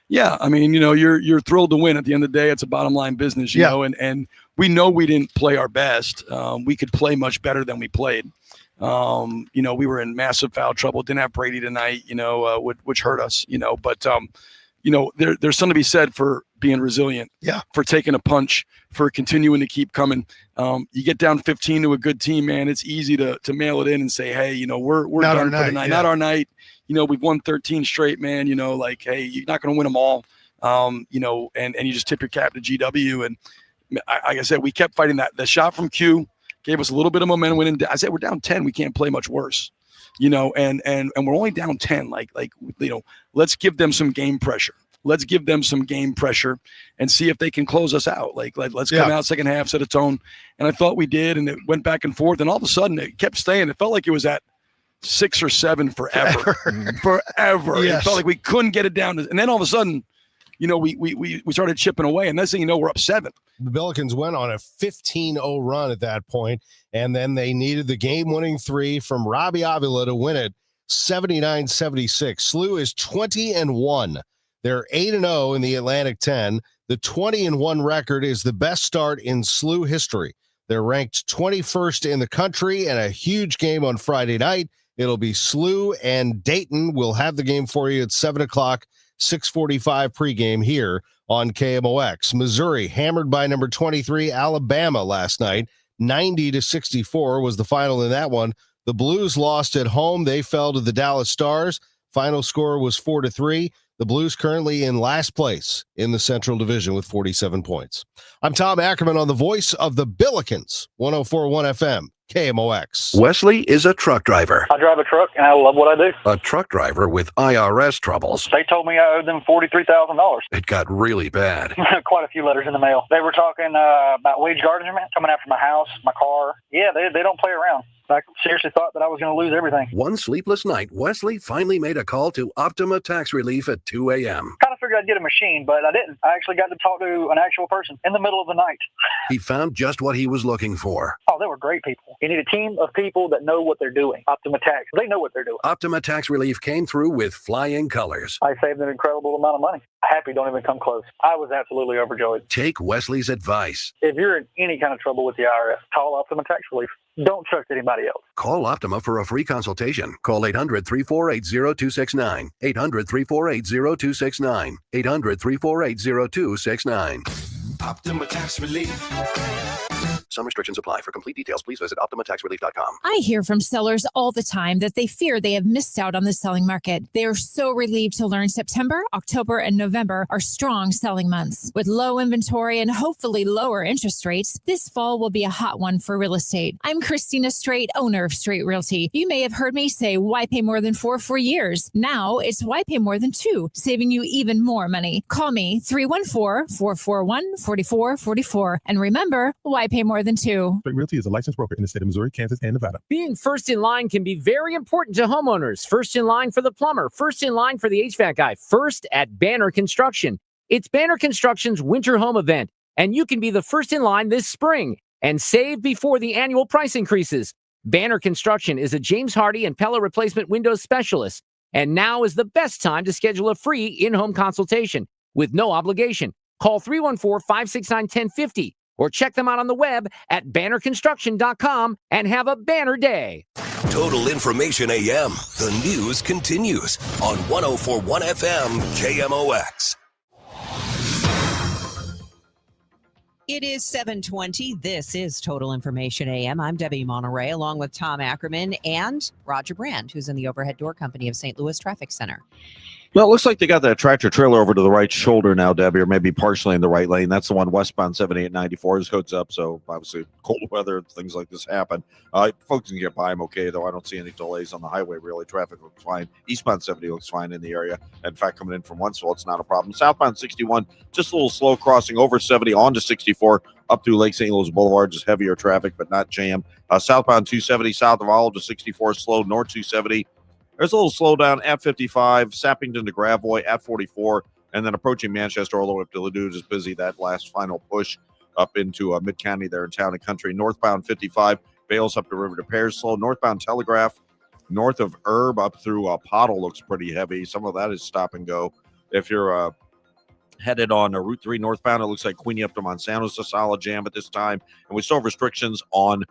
Yeah, I mean, you're thrilled to win. At the end of the day, it's a bottom line business, you know, and we know we didn't play our best. We could play much better than we played. We were in massive foul trouble. Didn't have Brady tonight, which hurt us, but there's something to be said for being resilient, for taking a punch, for continuing to keep coming. You get down 15 to a good team, man. It's easy to mail it in and say, hey, we're not done our for the night. Yeah. Not our night. We've won 13 straight, man. Hey, you're not going to win them all. And you just tip your cap to GW. And like I said, we kept fighting that. The shot from Q gave us a little bit of momentum. I said, we're down 10. We can't play much worse, and we're only down 10. Let's give them some game pressure. Let's give them some game pressure and see if they can close us out. Let's come out second half, set a tone. And I thought we did, and it went back and forth. And all of a sudden, it kept staying. It felt like it was at 6 or 7 forever. Forever. Yes. It felt like we couldn't get it down. And then all of a sudden, we started chipping away. And next thing you know, we're up 7. The Billikens went on a 15-0 run at that point, and then they needed the game-winning three from Robbie Avila to win it, 79-76. SLU is 20-1. They're 8-0 in the Atlantic 10. The 20-1 record is the best start in SLU history. They're ranked 21st in the country, and a huge game on Friday night. It'll be SLU and Dayton. We'll have the game for you at 7 o'clock, 6:45 pregame here on KMOX. Missouri hammered by number 23 Alabama last night. 90-64 was the final in that one. The Blues lost at home. They fell to the Dallas Stars. Final score was 4-3. The Blues currently in last place in the Central Division with 47 points. I'm Tom Ackerman on the voice of the Billikens, 104.1 FM, KMOX. Wesley is a truck driver. I drive a truck, and I love what I do. A truck driver with IRS troubles. They told me I owed them $43,000. It got really bad. Quite a few letters in the mail. They were talking about wage garnishment, coming after my house, my car. Yeah, they don't play around. I seriously thought that I was going to lose everything. One sleepless night, Wesley finally made a call to Optima Tax Relief at 2 a.m. Kind of figured I'd get a machine, but I didn't. I actually got to talk to an actual person in the middle of the night. He found just what he was looking for. Oh, they were great people. You need a team of people that know what they're doing. Optima Tax, they know what they're doing. Optima Tax Relief came through with flying colors. I saved an incredible amount of money. Happy don't even come close. I was absolutely overjoyed. Take Wesley's advice. If you're in any kind of trouble with the IRS, call Optima Tax Relief. Don't trust anybody else. Call Optima for a free consultation. Call 800-348-0269. 800-348-0269. 800-348-0269. Optima Tax Relief. Some restrictions apply. For complete details, please visit OptimaTaxRelief.com. I hear from sellers all the time that they fear they have missed out on the selling market. They are so relieved to learn September, October, and November are strong selling months. With low inventory and hopefully lower interest rates, this fall will be a hot one for real estate. I'm Christina Straight, owner of Straight Realty. You may have heard me say, why pay more than 4 for years? Now it's why pay more than 2, saving you even more money. Call me 314-441-4444. And remember, why pay more than 2? Straight Realty is a licensed broker in the state of Missouri, Kansas, and Nevada. Being first in line can be very important to homeowners. First in line for the plumber, first in line for the HVAC guy, first at Banner Construction. It's Banner Construction's winter home event, and you can be the first in line this spring and save before the annual price increases. Banner Construction is a James Hardy and Pella replacement windows specialist, and now is the best time to schedule a free in-home consultation with no obligation. Call 314-569-1050 or check them out on the web at bannerconstruction.com and have a banner day. Total Information AM. The news continues on 104.1 FM KMOX. It is 7:20. This is Total Information AM. I'm Debbie Monterrey, along with Tom Ackerman and Roger Brand, who's in the Overhead Door Company of St. Louis Traffic Center. Well, it looks like they got that tractor trailer over to the right shoulder now, Debbie, or maybe partially in the right lane. That's the one westbound 7894. His hood's up, so obviously cold weather, things like this happen. Folks can get by them okay, though. I don't see any delays on the highway, really. Traffic looks fine. Eastbound 70 looks fine in the area. In fact, coming in from Wentzville, it's not a problem. Southbound 61, just a little slow crossing over 70 onto 64 up through Lake St. Louis Boulevard, just heavier traffic, but not jammed. Southbound 270 south of Olive to 64, slow north 270. There's a little slowdown at 55, Sappington to Gravois at 44, and then approaching Manchester all the way up to Ladue is busy. That last final push up into Mid-County there in Town and Country. Northbound 55, Bales up to River to Pears, slow. Northbound Telegraph, north of Herb up through Pottle looks pretty heavy. Some of that is stop and go. If you're headed on Route 3 northbound, it looks like Queenie up to Monsanto's a solid jam at this time. And we still have restrictions on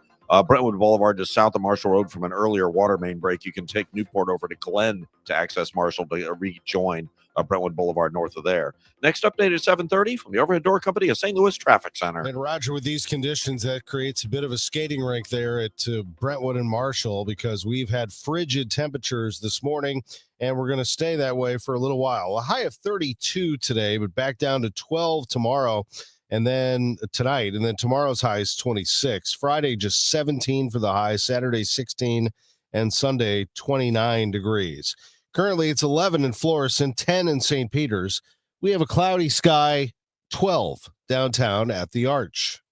Brentwood Boulevard just south of Marshall Road from an earlier water main break. You can take Newport over to Glen to access Marshall to rejoin Brentwood Boulevard north of there. Next update at 7:30 from the Overhead Door Company of St. Louis Traffic Center. And Roger, with these conditions, that creates a bit of a skating rink there at Brentwood and Marshall, because we've had frigid temperatures this morning, and we're going to stay that way for a little while. A high of 32 today, but back down to 12 tomorrow. And then tonight, and then tomorrow's high is 26. Friday, just 17 for the high. Saturday, 16, and Sunday, 29 degrees. Currently, it's 11 in Florissant, 10 in St. Peters. We have a cloudy sky, 12 downtown at the Arch.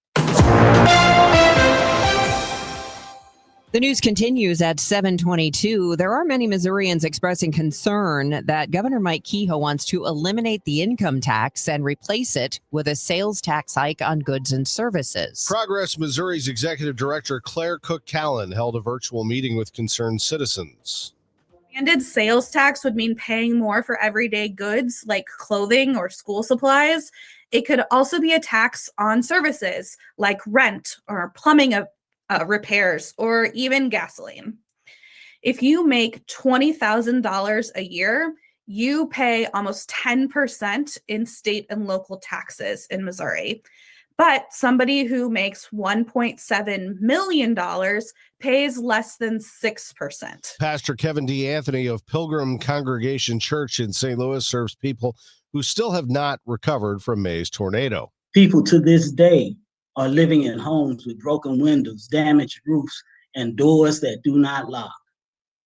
The news continues at 7:22. There are many Missourians expressing concern that Governor Mike Kehoe wants to eliminate the income tax and replace it with a sales tax hike on goods and services. Progress Missouri's executive director, Claire Cook-Callan, held a virtual meeting with concerned citizens. Expanded sales tax would mean paying more for everyday goods like clothing or school supplies. It could also be a tax on services like rent or plumbing repairs, or even gasoline. If you make $20,000 a year, you pay almost 10% in state and local taxes in Missouri. But somebody who makes $1.7 million pays less than 6%. Pastor Kevin D. Anthony of Pilgrim Congregation Church in St. Louis serves people who still have not recovered from May's tornado. People to this day are living in homes with broken windows, damaged roofs, and doors that do not lock.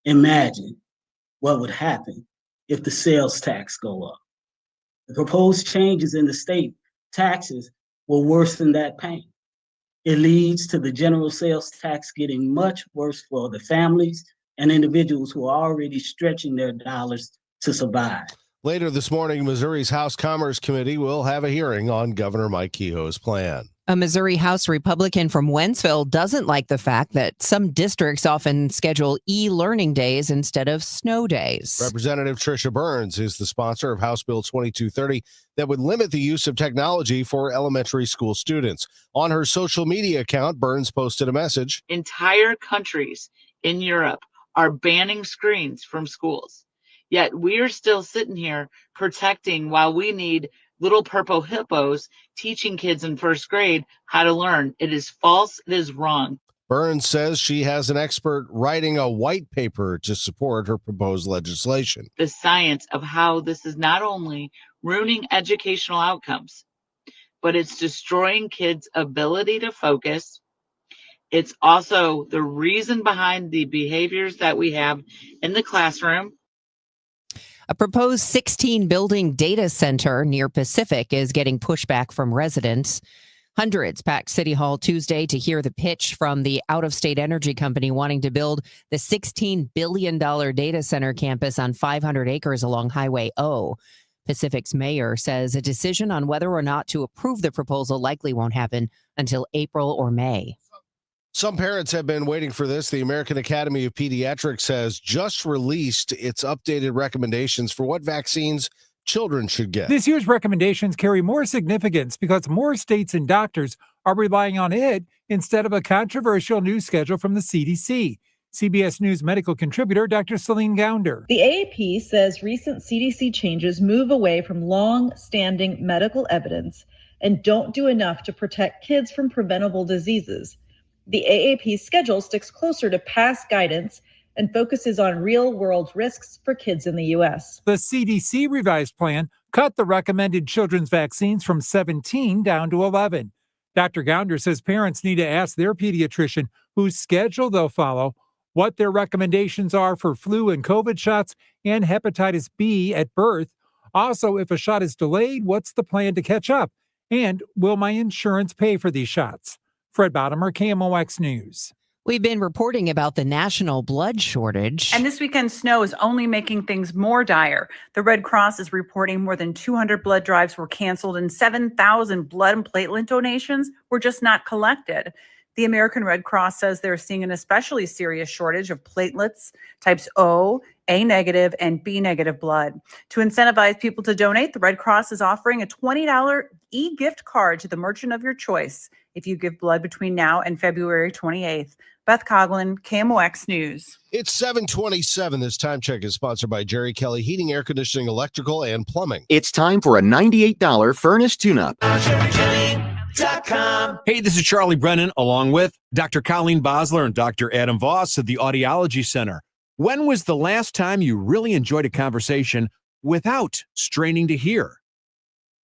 Imagine what would happen if the sales tax go up. The proposed changes in the state taxes will worsen that pain. It leads to the general sales tax getting much worse for the families and individuals who are already stretching their dollars to survive. Later this morning, Missouri's House Commerce Committee will have a hearing on Governor Mike Kehoe's plan. A Missouri House Republican from Wentzville doesn't like the fact that some districts often schedule e-learning days instead of snow days. Representative Tricia Burns is the sponsor of House Bill 2230 that would limit the use of technology for elementary school students. On her social media account, Burns posted a message. Entire countries in Europe are banning screens from schools. Yet we're still sitting here protecting while we need little purple hippos teaching kids in first grade how to learn. It is false. It is wrong. Burns says she has an expert writing a white paper to support her proposed legislation. The science of how this is not only ruining educational outcomes, but it's destroying kids' ability to focus. It's also the reason behind the behaviors that we have in the classroom. A proposed 16-building data center near Pacific is getting pushback from residents. Hundreds packed City Hall Tuesday to hear the pitch from the out-of-state energy company wanting to build the $16 billion data center campus on 500 acres along Highway O. Pacific's mayor says a decision on whether or not to approve the proposal likely won't happen until April or May. Some parents have been waiting for this. The American Academy of Pediatrics has just released its updated recommendations for what vaccines children should get. This year's recommendations carry more significance because more states and doctors are relying on it instead of a controversial new schedule from the CDC. CBS News medical contributor Dr. Celine Gounder. The AAP says recent CDC changes move away from long-standing medical evidence and don't do enough to protect kids from preventable diseases. The AAP schedule sticks closer to past guidance and focuses on real-world risks for kids in the U.S. The CDC revised plan cut the recommended children's vaccines from 17 down to 11. Dr. Gounder says parents need to ask their pediatrician whose schedule they'll follow, what their recommendations are for flu and COVID shots and hepatitis B at birth. Also, if a shot is delayed, what's the plan to catch up? And will my insurance pay for these shots? Fred Bottomer, KMOX News. We've been reporting about the national blood shortage. And this weekend's snow is only making things more dire. The Red Cross is reporting more than 200 blood drives were canceled and 7,000 blood and platelet donations were just not collected. The American Red Cross says they're seeing an especially serious shortage of platelets, types O, A negative, and B negative blood. To incentivize people to donate, the Red Cross is offering a $20 e-gift card to the merchant of your choice if you give blood between now and February 28th. Beth Coughlin, KMOX News. It's 7:27. This time check is sponsored by Jerry Kelly Heating, Air Conditioning, Electrical, and Plumbing. It's time for a $98 furnace tune-up. Hey, this is Charlie Brennan, along with Dr. Colleen Bosler and Dr. Adam Voss at the Audiology Center. When was the last time you really enjoyed a conversation without straining to hear?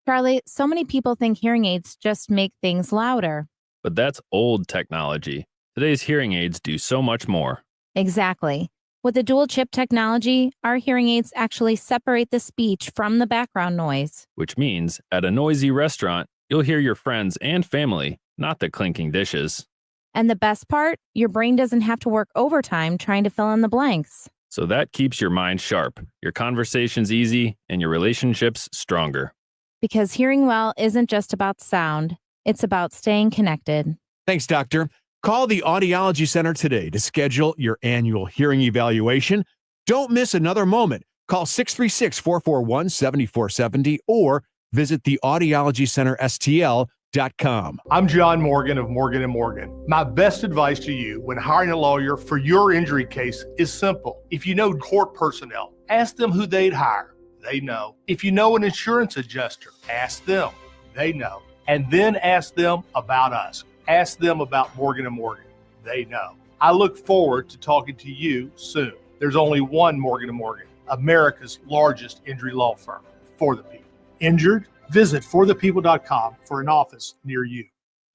Charlie, so many people think hearing aids just make things louder. But that's old technology. Today's hearing aids do so much more. Exactly. With the dual chip technology, our hearing aids actually separate the speech from the background noise. Which means at a noisy restaurant, you'll hear your friends and family, not the clinking dishes. And the best part, your brain doesn't have to work overtime trying to fill in the blanks. So that keeps your mind sharp, your conversations easy, and your relationships stronger. Because hearing well isn't just about sound, it's about staying connected. Thanks, Doctor. Call the Audiology Center today to schedule your annual hearing evaluation. Don't miss another moment. Call 636-441-7470 or visit the audiologycenterstl.com. I'm John Morgan of Morgan & Morgan. My best advice to you when hiring a lawyer for your injury case is simple. If you know court personnel, ask them who they'd hire. They know. If you know an insurance adjuster, ask them. They know. and then ask them about us. Ask them about Morgan & Morgan. They know. I look forward to talking to you soon. There's only one Morgan & Morgan, America's largest injury law firm, for the people. Injured? Visit forthepeople.com for an office near you.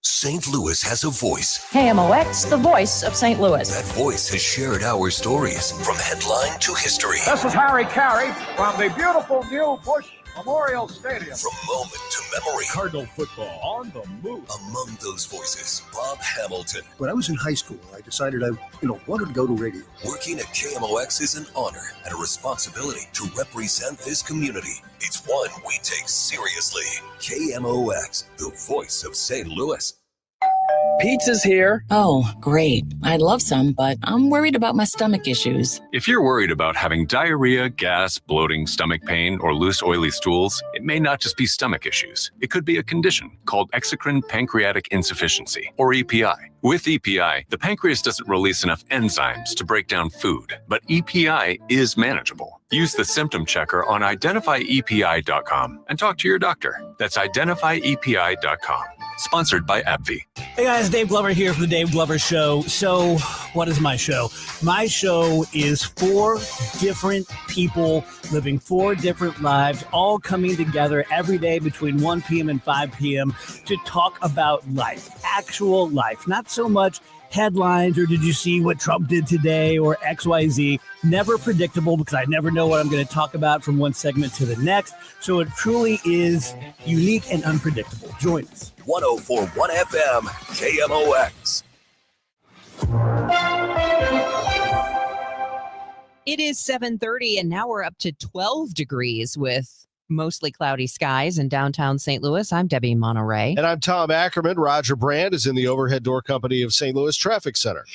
St. Louis has a voice. KMOX, the voice of St. Louis. That voice has shared our stories from headline to history. This is Harry Carey from the beautiful new Busch Memorial Stadium. From moment to memory. Cardinal football on the move. Among those voices, Bob Hamilton. When I was in high school, I decided I wanted to go to radio. Working at KMOX is an honor and a responsibility to represent this community. It's one we take seriously. KMOX, the voice of St. Louis. Pizza's here. Oh, great. I'd love some, but I'm worried about my stomach issues. If you're worried about having diarrhea, gas, bloating, stomach pain, or loose, oily stools, it may not just be stomach issues. It could be a condition called exocrine pancreatic insufficiency, or EPI. With EPI, the pancreas doesn't release enough enzymes to break down food, but EPI is manageable. Use the symptom checker on identifyepi.com and talk to your doctor. That's identifyepi.com. Sponsored by AbbVie. Hey guys, Dave Glover here for the Dave Glover Show. So, what is my show? My show is 4 different people living 4 different lives, all coming together every day between 1 p.m. and 5 p.m. to talk about life, actual life, not so much headlines or did you see what Trump did today or XYZ. Never predictable because I never know what I'm going to talk about from one segment to the next. So it truly is unique and unpredictable. Join us. 104.1 FM, KMOX. It is 7:30 and now we're up to 12 degrees with mostly cloudy skies in downtown St. Louis. I'm Debbie Monterrey. And I'm Tom Ackerman. Roger Brand is in the Overhead Door Company of St. Louis Traffic Center.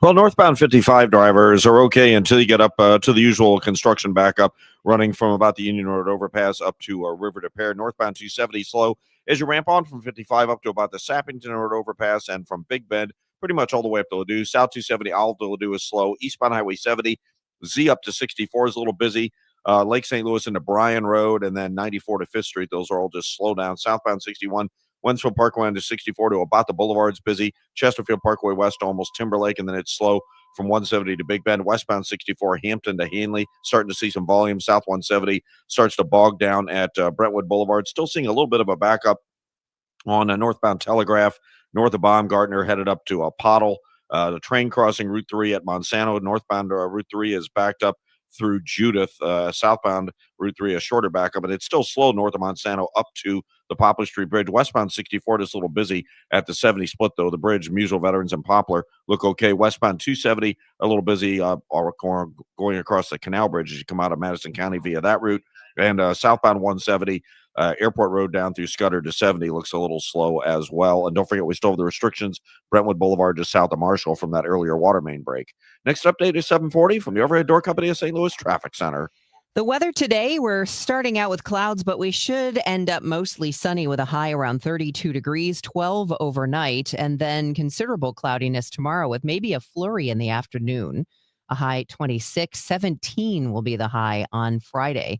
Well, northbound 55 drivers are okay until you get up to the usual construction backup running from about the Union Road overpass up to River to Pear. Northbound 270 slow as you ramp on from 55 up to about the Sappington Road overpass and from Big Bend pretty much all the way up to Ladue. South 270 Olive to Ladue is slow. Eastbound Highway 70 Z up to 64 is a little busy. Lake St. Louis into Bryan Road and then 94 to 5th Street. Those are all just slow down. Southbound 61, Wensfield Parkway into 64 to about the Boulevard's busy. Chesterfield Parkway west to almost Timberlake, and then it's slow from 170 to Big Bend. Westbound 64, Hampton to Hanley, starting to see some volume. South 170 starts to bog down at Brentwood Boulevard. Still seeing a little bit of a backup on northbound Telegraph, north of Baumgartner, headed up to Pottle. The train crossing Route 3 at Monsanto. Northbound Route 3 is backed up through Judith. Southbound Route 3 a shorter backup, but it's still slow north of Monsanto up to the Poplar Street Bridge. Westbound 64 just a little busy at the 70 split, though. The bridge, Musel Veterans and Poplar look okay. Westbound 270 a little busy going across the Canal Bridge as you come out of Madison County via that route. And southbound 170 Airport Road down through Scudder to 70 looks a little slow as well. And don't forget, we still have the restrictions. Brentwood Boulevard just south of Marshall from that earlier water main break. Next update is 740 from the Overhead Door Company of St. Louis Traffic Center. The weather today, we're starting out with clouds, but we should end up mostly sunny with a high around 32 degrees, 12 overnight, and then considerable cloudiness tomorrow with maybe a flurry in the afternoon. A high 26, 17 will be the high on Friday.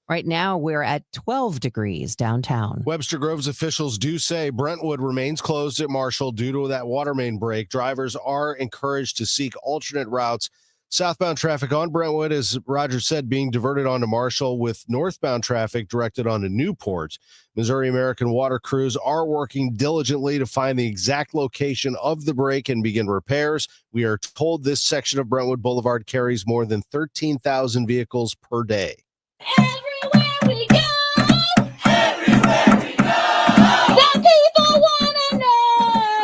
Right now, we're at 12 degrees downtown. Webster Groves officials do say Brentwood remains closed at Marshall due to that water main break. Drivers are encouraged to seek alternate routes. Southbound traffic on Brentwood, as Roger said, being diverted onto Marshall, with northbound traffic directed onto Newport. Missouri American water crews are working diligently to find the exact location of the break and begin repairs. We are told this section of Brentwood Boulevard carries more than 13,000 vehicles per day.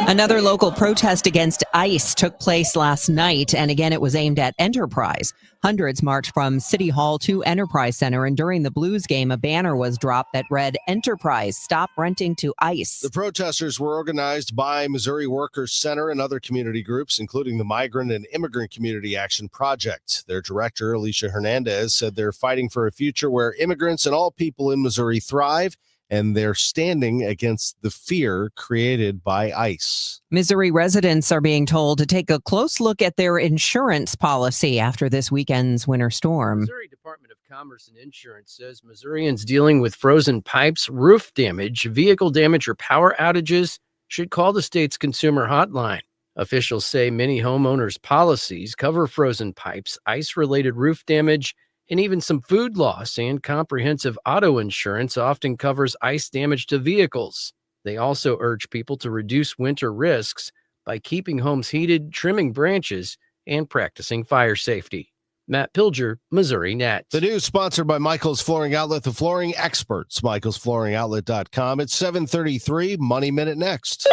Another local protest against ICE took place last night, and again, it was aimed at Enterprise. Hundreds marched from City Hall to Enterprise Center, and during the Blues game, a banner was dropped that read, "Enterprise, stop renting to ICE." The protesters were organized by Missouri Workers Center and other community groups, including the Migrant and Immigrant Community Action Project. Their director, Alicia Hernandez, said they're fighting for a future where immigrants and all people in Missouri thrive and they're standing against the fear created by ICE. Missouri residents are being told to take a close look at their insurance policy after this weekend's winter storm. Missouri Department of Commerce and Insurance says Missourians dealing with frozen pipes, roof damage, vehicle damage, or power outages should call the state's consumer hotline. Officials say many homeowners' policies cover frozen pipes, ice-related roof damage, and even some food loss, and comprehensive auto insurance often covers ice damage to vehicles. They also urge people to reduce winter risks by keeping homes heated, trimming branches, and practicing fire safety. Matt Pilger, Missouri Net. The news sponsored by Michael's Flooring Outlet, the flooring experts, michaelsflooringoutlet.com. It's 7:33, Money Minute next.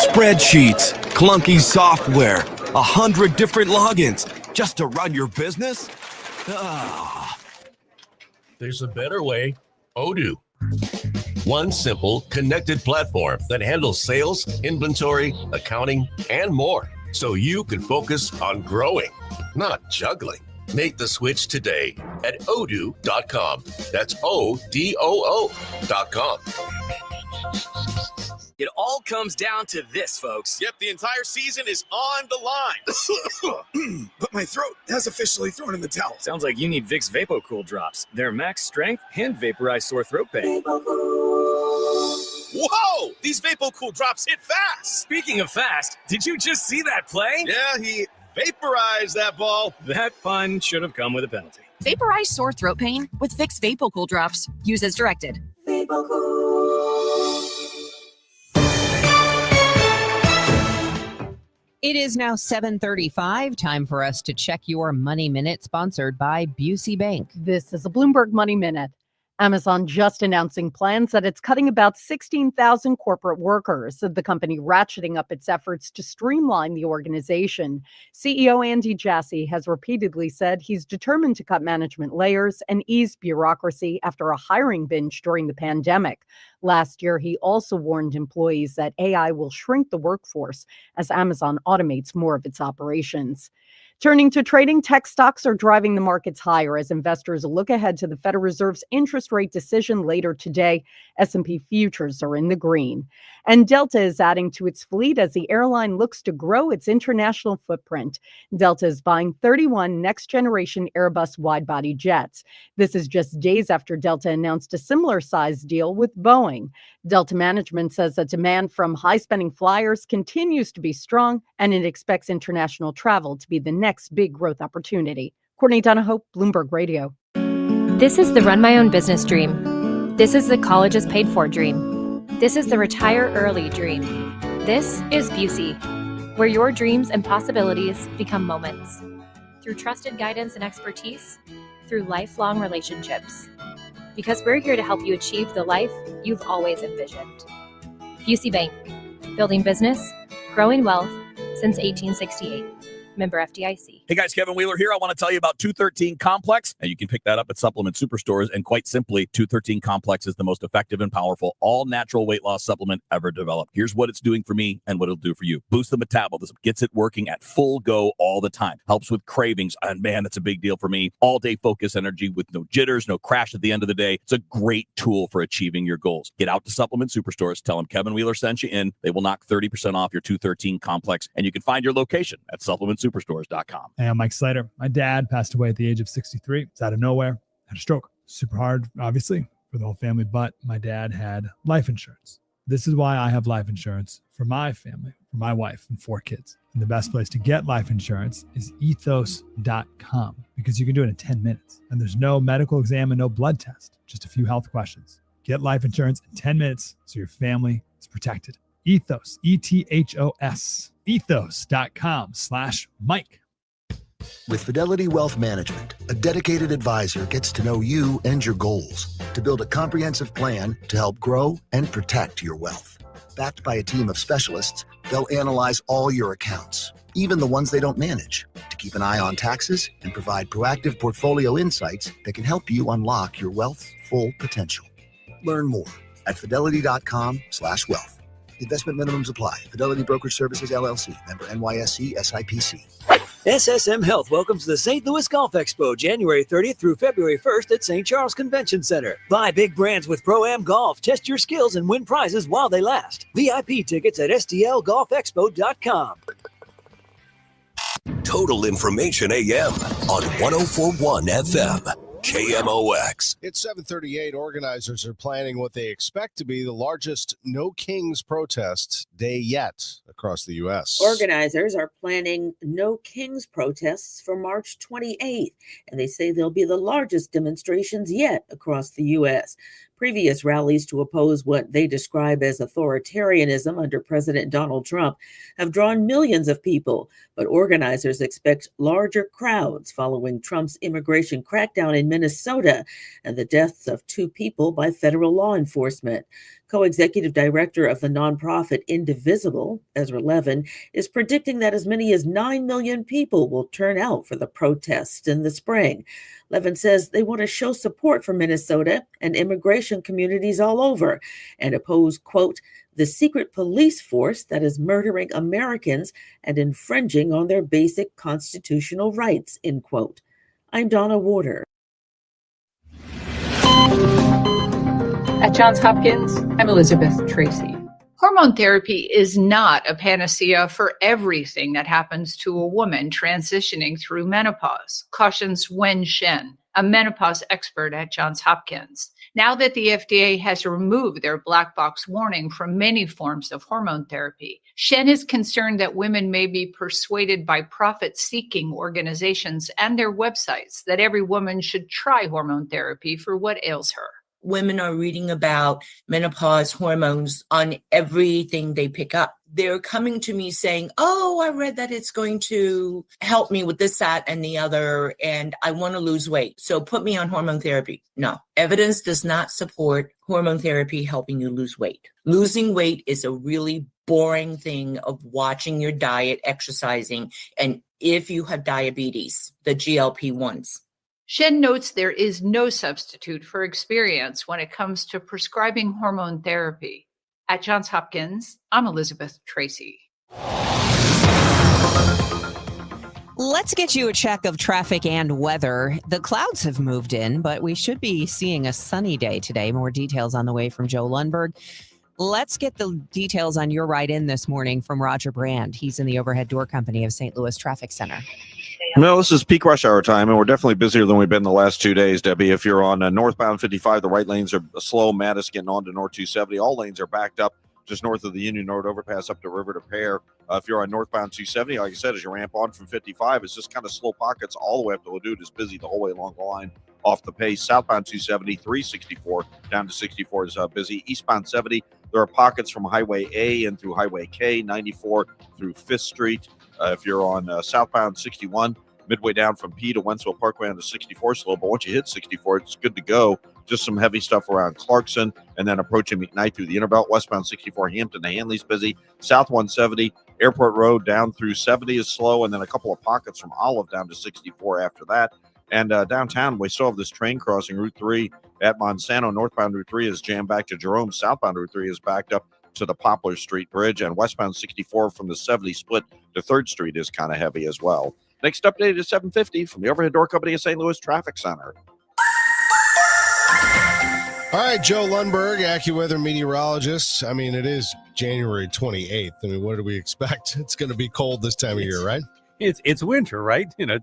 Spreadsheets, clunky software, 100 different logins just to run your business? There's a better way. Odoo. One simple, connected platform that handles sales, inventory, accounting, and more, so you can focus on growing, not juggling. Make the switch today at odoo.com. That's ODOO.com. It all comes down to this, folks. Yep, the entire season is on the line. But my throat has officially thrown in the towel. Sounds like you need Vicks VapoCool drops. They're max strength and vaporize sore throat pain. Whoa! These VapoCool drops hit fast. Speaking of fast, did you just see that play? Yeah, he vaporized that ball. That pun should have come with a penalty. Vaporize sore throat pain with Vicks VapoCool drops. Use as directed. It is now 7:35. Time for us to check your Money Minute, sponsored by Busey Bank. This is a Bloomberg Money Minute. Amazon just announcing plans that it's cutting about 16,000 corporate workers, the company ratcheting up its efforts to streamline the organization. CEO Andy Jassy has repeatedly said he's determined to cut management layers and ease bureaucracy after a hiring binge during the pandemic. Last year, he also warned employees that AI will shrink the workforce as Amazon automates more of its operations. Turning to trading, tech stocks are driving the markets higher as investors look ahead to the Federal Reserve's interest rate decision later today. S&P futures are in the green. And Delta is adding to its fleet as the airline looks to grow its international footprint. Delta is buying 31 next-generation Airbus wide-body jets. This is just days after Delta announced a similar-sized deal with Boeing. Delta management says that demand from high-spending flyers continues to be strong, and it expects international travel to be the next big growth opportunity. Courtney Donahoe, Bloomberg Radio. This is the run my own business dream. This is the colleges paid for dream. This is the retire early dream. This is Busey, where your dreams and possibilities become moments. Through trusted guidance and expertise, through lifelong relationships. Because we're here to help you achieve the life you've always envisioned. Busey Bank, building business, growing wealth since 1868. Member FDIC. Hey guys, Kevin Wheeler here. I want to tell you about 213 Complex, and you can pick that up at supplement superstores. And quite simply, 213 Complex is the most effective and powerful all-natural weight loss supplement ever developed. Here's what it's doing for me and what it'll do for you. Boost the metabolism, gets it working at full go all the time. Helps with cravings, and man, that's a big deal for me. All-day focus energy with no jitters, no crash at the end of the day. It's a great tool for achieving your goals. Get out to supplement superstores. Tell them Kevin Wheeler sent you in. They will knock 30% off your 213 Complex, and you can find your location at supplementsuperstores.com. Hey, I'm Mike Slater. My dad passed away at the age of 63. It's out of nowhere. Had a stroke. Super hard, obviously, for the whole family, but my dad had life insurance. This is why I have life insurance for my family, for my wife and 4 kids. And the best place to get life insurance is ethos.com because you can do it in 10 minutes. And there's no medical exam and no blood test, just a few health questions. Get life insurance in 10 minutes so your family is protected. Ethos, ETHOS, ethos.com/Mike. With Fidelity Wealth Management, a dedicated advisor gets to know you and your goals to build a comprehensive plan to help grow and protect your wealth. Backed by a team of specialists, they'll analyze all your accounts, even the ones they don't manage, to keep an eye on taxes and provide proactive portfolio insights that can help you unlock your wealth's full potential. Learn more at fidelity.com/wealth. Investment minimums apply. Fidelity Brokerage Services, LLC. Member NYSE SIPC. SSM Health welcomes the St. Louis Golf Expo January 30th through February 1st at St. Charles Convention Center. Buy big brands with Pro-Am Golf, test your skills, and win prizes while they last. VIP tickets at stlgolfexpo.com. Total Information AM on 104.1 FM. KMOX. It's 7:38. Organizers are planning what they expect to be the largest No Kings protest day yet across the U.S. Organizers are planning No Kings protests for March 28th, and they say they'll be the largest demonstrations yet across the U.S. Previous rallies to oppose what they describe as authoritarianism under President Donald Trump have drawn millions of people, but organizers expect larger crowds following Trump's immigration crackdown in Minnesota and the deaths of 2 people by federal law enforcement. Co-executive director of the nonprofit Indivisible, Ezra Levin, is predicting that as many as 9 million people will turn out for the protests in the spring. Levin says they want to show support for Minnesota and immigration communities all over and oppose, quote, the secret police force that is murdering Americans and infringing on their basic constitutional rights, end quote. I'm Donna Warder. At Johns Hopkins, I'm Elizabeth Tracy. Hormone therapy is not a panacea for everything that happens to a woman transitioning through menopause, cautions Wen Shen, a menopause expert at Johns Hopkins. Now that the FDA has removed their black box warning from many forms of hormone therapy, Shen is concerned that women may be persuaded by profit-seeking organizations and their websites that every woman should try hormone therapy for what ails her. Women are reading about menopause hormones on everything they pick up. They're coming to me saying, oh, I read that it's going to help me with this, that, and the other, and I want to lose weight. So put me on hormone therapy. No, evidence does not support hormone therapy helping you lose weight. Losing weight is a really boring thing of watching your diet, exercising, and if you have diabetes, the GLP-1s. Shen notes there is no substitute for experience when it comes to prescribing hormone therapy. At Johns Hopkins, I'm Elizabeth Tracy. Let's get you a check of traffic and weather. The clouds have moved in, but we should be seeing a sunny day today. More details on the way from Joe Lundberg. Let's get the details on your ride in this morning from Roger Brand. He's in the Overhead Door Company of St. Louis Traffic Center. No, this is peak rush hour time, and we're definitely busier than we've been the last 2 days, Debbie. If you're on northbound 55, the right lanes are slow. Mattis getting on to North 270. All lanes are backed up just north of the Union Road overpass up to River to Pear. If you're on northbound 270, like I said, as you ramp on from 55, it's just kind of slow pockets all the way up to Ladue. Is busy the whole way along the line off the pace. Southbound 270, 364 down to 64 is busy. Eastbound 70, there are pockets from Highway A and through Highway K, 94 through 5th Street. If you're on southbound 61, midway down from P to Wentzville Parkway on the 64 slow, but once you hit 64, it's good to go. Just some heavy stuff around Clarkson, and then approaching McKnight through the Interbelt. Westbound 64, Hampton to Hanley's busy. South 170, Airport Road down through 70 is slow, and then a couple of pockets from Olive down to 64 after that. And downtown, we still have this train crossing Route 3 at Monsanto. Northbound Route 3 is jammed back to Jerome. Southbound Route 3 is backed up to the Poplar Street Bridge, and westbound 64 from the 70 split to 3rd Street is kind of heavy as well. Next update is 7:50 from the Overhead Door Company of St. Louis Traffic Center. All right, Joe Lundberg, AccuWeather meteorologist. I mean, it is January 28th. I mean, what do we expect? It's going to be cold this time of year, right? It's winter, right? You know,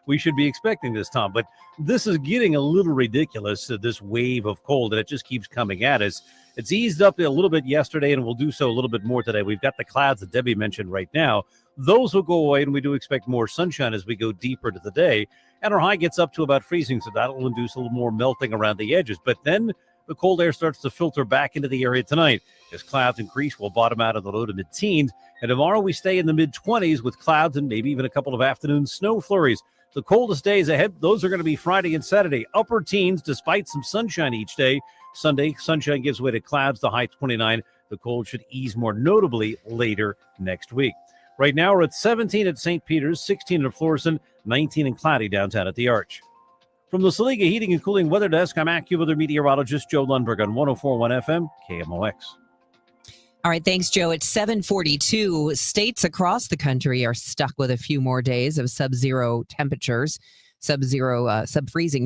we should be expecting this, Tom. But this is getting a little ridiculous, this wave of cold, and it just keeps coming at us. It's eased up a little bit yesterday, and we'll do so a little bit more today. We've got the clouds that Debbie mentioned right now. Those will go away, and we do expect more sunshine as we go deeper into the day. And our high gets up to about freezing, so that'll induce a little more melting around the edges. But then the cold air starts to filter back into the area tonight. As clouds increase, we'll bottom out in the low to mid-teens. And tomorrow we stay in the mid-20s with clouds and maybe even a couple of afternoon snow flurries. The coldest days ahead, those are going to be Friday and Saturday. Upper teens despite some sunshine each day. Sunday, sunshine gives way to clouds, the high 29. The cold should ease more notably later next week. Right now we're at 17 at St. Peter's, 16 at Florissant, 19 and cloudy downtown at the Arch. From the Saliga Heating and Cooling Weather Desk, I'm AccuWeather meteorologist Joe Lundberg on 104.1 FM, KMOX. All right, thanks, Joe. It's 7:42. States across the country are stuck with a few more days of sub-freezing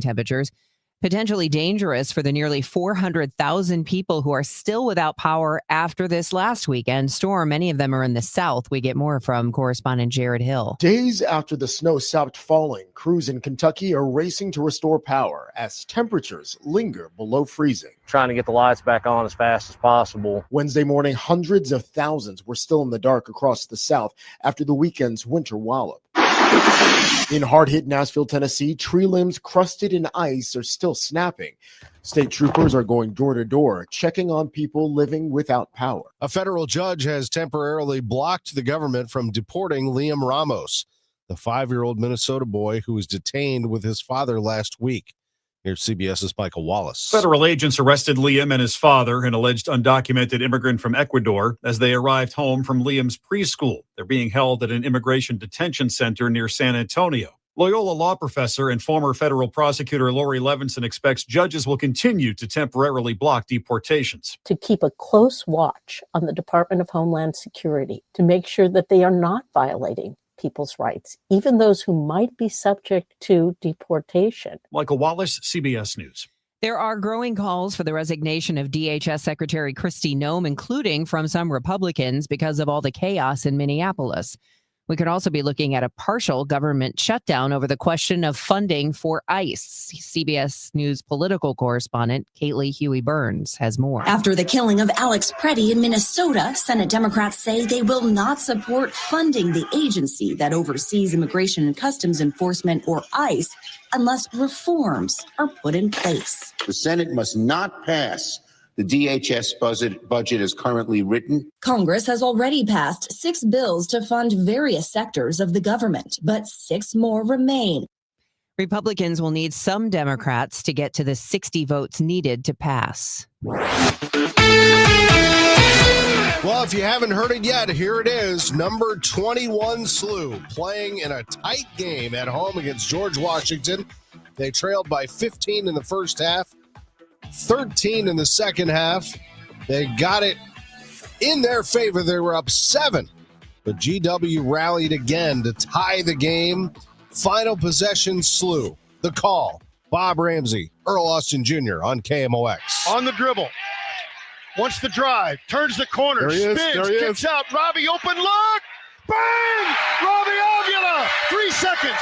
temperatures. Potentially dangerous for the nearly 400,000 people who are still without power after this last weekend storm. Many of them are in the south. We get more from correspondent Jared Hill. Days after the snow stopped falling, crews in Kentucky are racing to restore power as temperatures linger below freezing. Trying to get the lights back on as fast as possible. Wednesday morning, hundreds of thousands were still in the dark across the south after the weekend's winter wallop. In hard-hit Nashville, Tennessee, tree limbs crusted in ice are still snapping. State troopers are going door to door, checking on people living without power. A federal judge has temporarily blocked the government from deporting Liam Ramos, the 5-year-old Minnesota boy who was detained with his father last week. Here's CBS's Michael Wallace. Federal agents arrested Liam and his father, an alleged undocumented immigrant from Ecuador, as they arrived home from Liam's preschool. They're being held at an immigration detention center near San Antonio. Loyola law professor and former federal prosecutor Lori Levinson expects judges will continue to temporarily block deportations. To keep a close watch on the Department of Homeland Security to make sure that they are not violating people's rights, even those who might be subject to deportation. Michael Wallace, CBS News. There are growing calls for the resignation of DHS Secretary Kristi Noem, including from some Republicans, because of all the chaos in Minneapolis. We could also be looking at a partial government shutdown over the question of funding for ICE. CBS News political correspondent Kaylee Huey-Burns has more. After the killing of Alex Preddy in Minnesota, Senate Democrats say they will not support funding the agency that oversees Immigration and Customs Enforcement, or ICE, unless reforms are put in place. The Senate must not pass the DHS budget is currently written. Congress has already passed 6 bills to fund various sectors of the government, but 6 more remain. Republicans will need some Democrats to get to the 60 votes needed to pass. Well, if you haven't heard it yet, here it is. Number 21 SLU playing in a tight game at home against George Washington. They trailed by 15 in the first half. 13 in the second half. They got it in their favor. They were up 7, but GW rallied again to tie the game. Final possession, SLU. The call, Bob Ramsey, Earl Austin Jr. on KMOX. On the dribble, wants the drive, turns the corner, spins, kicks out. Robbie, open look, bang! Robbie Avila, 3 seconds.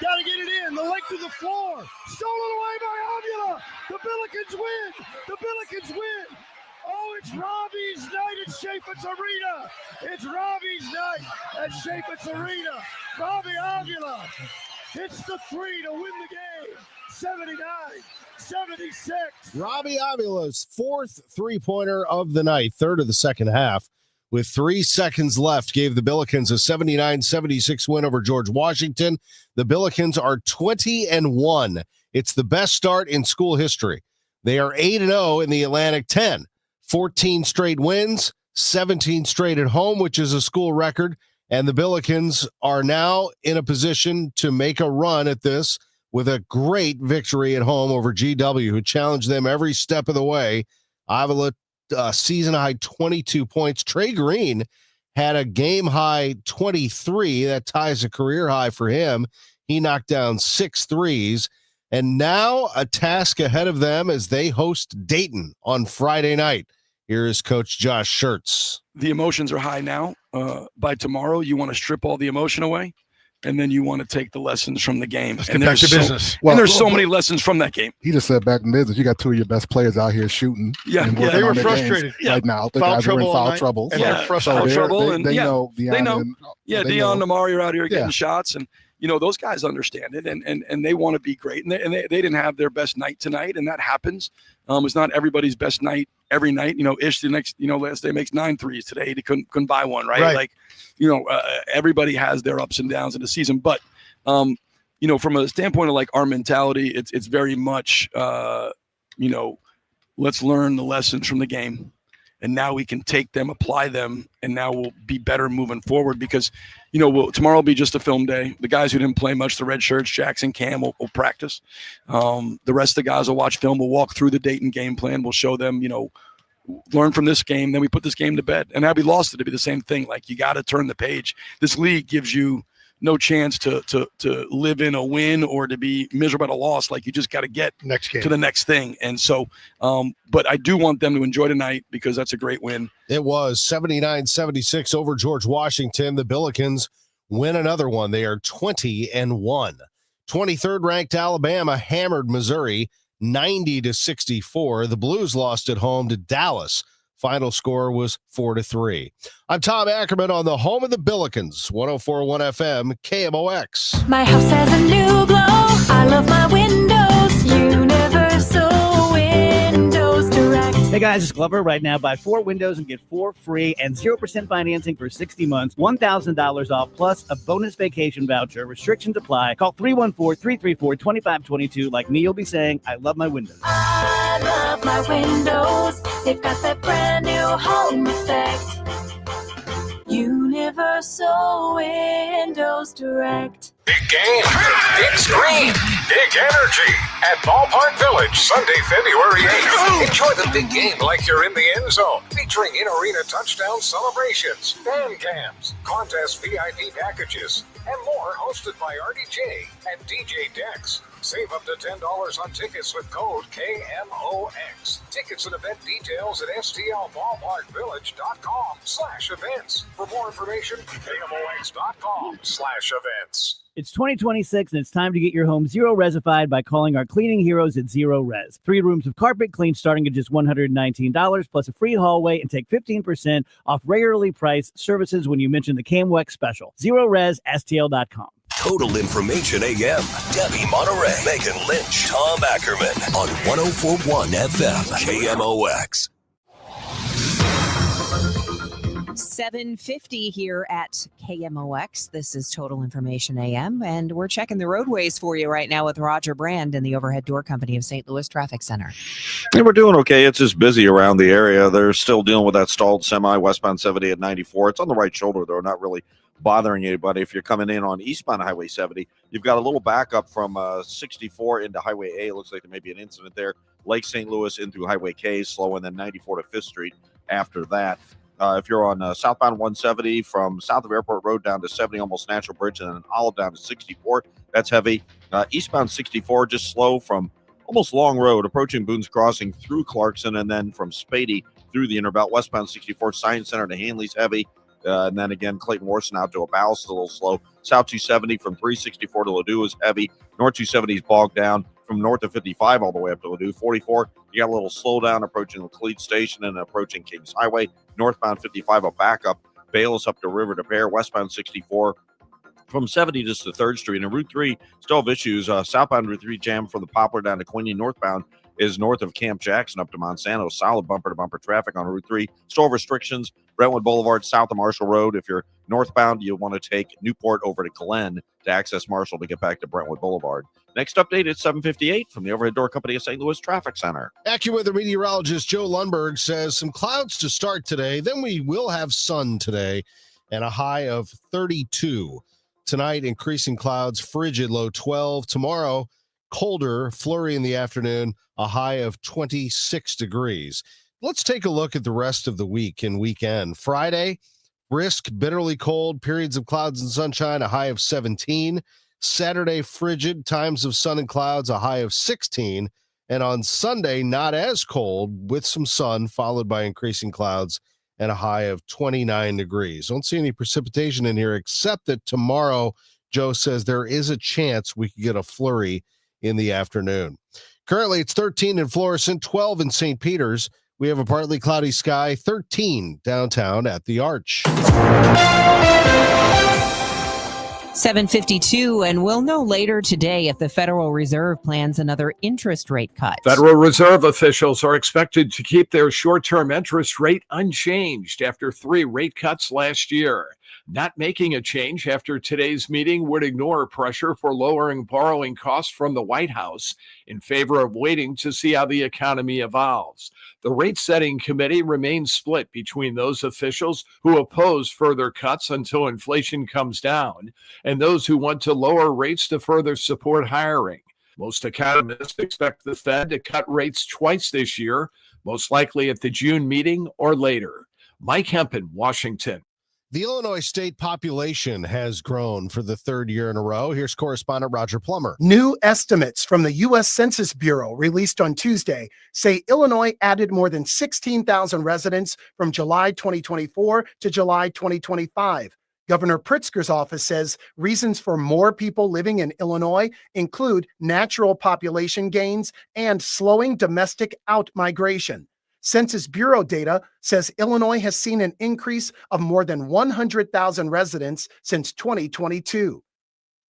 Got to get it in, the length of the floor. Stolen away by Avila. The Billikens win. The Billikens win. Oh, it's Robbie's night at Chaffetz Arena. It's Robbie's night at Chaffetz Arena. Robbie Avila hits the 3 to win the game. 79-76. Robbie Avila's 4th three-pointer of the night, 3rd of the second half. With 3 seconds left, gave the Billikens a 79-76 win over George Washington. The Billikens are 20-1. It's the best start in school history. They are 8-0 in the Atlantic 10. 14 straight wins, 17 straight at home, which is a school record. And the Billikens are now in a position to make a run at this with a great victory at home over GW, who challenged them every step of the way. Avila season high 22 points. Trey Green had a game high 23. That ties a career high for him. He knocked down 6 threes. And now a task ahead of them as they host Dayton on Friday night. Here is Coach Josh Schertz. The emotions are high now. By tomorrow, you want to strip all the emotion away. And then you want to take the lessons from the game. Let's get back to business. And there's so many lessons from that game. He just said back in business. You got 2 of your best players out here shooting. Yeah, they were frustrated right now. The guys are in foul trouble. Foul trouble. They know. They know. Dion and Amari are out here getting shots, and those guys understand it, and they want to be great. And they didn't have their best night tonight, and that happens. It's not everybody's best night every night. Ish the next last day makes 9 threes today. He couldn't buy one, right? Like, everybody has their ups and downs in the season, but from a standpoint of like our mentality, it's very much let's learn the lessons from the game, and now we can take them, apply them, and now we'll be better moving forward because tomorrow will be just a film day. The guys who didn't play much, the red shirts, Jackson, Cam, will practice. The rest of the guys will watch film. We'll walk through the Dayton game plan. We'll show them learn from this game, then we put this game to bed. And had we lost it, it'd be the same thing. Like, you got to turn the page. This league gives you no chance to live in a win or to be miserable at a loss. Like, you just got to get next game to the next thing. And so, but I do want them to enjoy tonight because that's a great win. It was 79-76 over George Washington. The Billikens win another one. They are 20-1. 23rd ranked Alabama hammered Missouri 90-64. The Blues lost at home to Dallas. Final score was 4-3. I'm Tom Ackerman on the home of the Billikens, 104.1 FM, KMOX. My house has a new glow. I love my windows. Universal Windows Direct. Hey guys, it's Glover. Right now, buy 4 windows and get 4 free and 0% financing for 60 months, $1,000 off, plus a bonus vacation voucher. Restrictions apply. Call 314-334-2522. Like me, you'll be saying, I love my windows. I love my windows. They've got that brand new home effect. Universal Windows Direct. Big game, big screen, big energy at Ballpark Village, Sunday, February 8th. Enjoy the big game like you're in the end zone, featuring in-arena touchdown celebrations, fan cams, contest VIP packages, and more, hosted by RDJ and DJ Dex. Save up to $10 on tickets with code KMOX. Tickets and event details at stlballparkvillage.com/events. For more information, KMOX.com/events. It's 2026 and it's time to get your home zero resified by calling our cleaning heroes at Zero Res. 3 rooms of carpet clean starting at just $119 plus a free hallway, and take 15% off regularly priced services when you mention the KMOX special. ZeroResSTL.com. Total Information AM. Debbie Monterrey, Megan Lynch, Tom Ackerman on 104.1 FM KMOX. 7:50 here at KMOX. This is Total Information AM, and we're checking the roadways for you right now with Roger Brand in the Overhead Door Company of St. Louis Traffic Center. Yeah, we're doing okay. It's just busy around the area. They're still dealing with that stalled semi westbound 70 at 94. It's on the right shoulder, though, not really bothering anybody. If you're coming in on eastbound Highway 70, you've got a little backup from 64 into Highway A. It looks like there may be an incident there. Lake St. Louis into Highway K, slow, and then 94 to 5th Street after that. If you're on southbound 170 from south of Airport Road down to 70, almost Natural Bridge, and then Olive down to 64, that's heavy. Eastbound 64, just slow from almost Long Road, approaching Boone's Crossing through Clarkson, and then from Spady through the Interbelt. Westbound 64, Science Center to Hanley's heavy. And then again, Clayton Warson out to a Ballast, a little slow. South 270 from 364 to Ladue is heavy. North 270 is bogged down from north of 55 all the way up to Ladue. 44, you got a little slowdown approaching the Cleat Station and approaching Kings Highway. Northbound 55, a backup. Bayless up to River to Pear. Westbound 64 from 70 just to 3rd Street. And Route 3 still have issues. Southbound Route 3 jam from the Poplar down to Queenie. Northbound is north of Camp Jackson up to Monsanto. Solid bumper-to-bumper traffic on Route 3. Still restrictions. Brentwood Boulevard south of Marshall Road. If you're northbound, you'll want to take Newport over to Glen to access Marshall to get back to Brentwood Boulevard. Next update is 7:58 from the Overhead Door Company of St. Louis Traffic Center. AccuWeather meteorologist Joe Lundberg says some clouds to start today. Then we will have sun today and a high of 32. Tonight, increasing clouds, frigid, low 12. Tomorrow, colder, flurry in the afternoon, a high of 26 degrees. Let's take a look at the rest of the week and weekend. Friday, brisk, bitterly cold, periods of clouds and sunshine, a high of 17. Saturday, frigid, times of sun and clouds, a high of 16. And on Sunday, not as cold, with some sun, followed by increasing clouds and a high of 29 degrees. Don't see any precipitation in here, except that tomorrow, Joe says there is a chance we could get a flurry in the afternoon. Currently, it's 13 in Florissant, 12 in St. Peter's. We have a partly cloudy sky, 13 downtown at the Arch. 7:52, and we'll know later today if the Federal Reserve plans another interest rate cut. Federal Reserve officials are expected to keep their short-term interest rate unchanged after 3 rate cuts last year. Not making a change after today's meeting would ignore pressure for lowering borrowing costs from the White House in favor of waiting to see how the economy evolves. The rate-setting committee remains split between those officials who oppose further cuts until inflation comes down and those who want to lower rates to further support hiring. Most economists expect the Fed to cut rates twice this year, most likely at the June meeting or later. Mike Hempen, Washington. The Illinois state population has grown for the third year in a row. Here's correspondent Roger Plummer. New estimates from the U.S. Census Bureau released on Tuesday say Illinois added more than 16,000 residents from July 2024 to July 2025. Governor Pritzker's office says reasons for more people living in Illinois include natural population gains and slowing domestic out-migration. Census Bureau data says Illinois has seen an increase of more than 100,000 residents since 2022.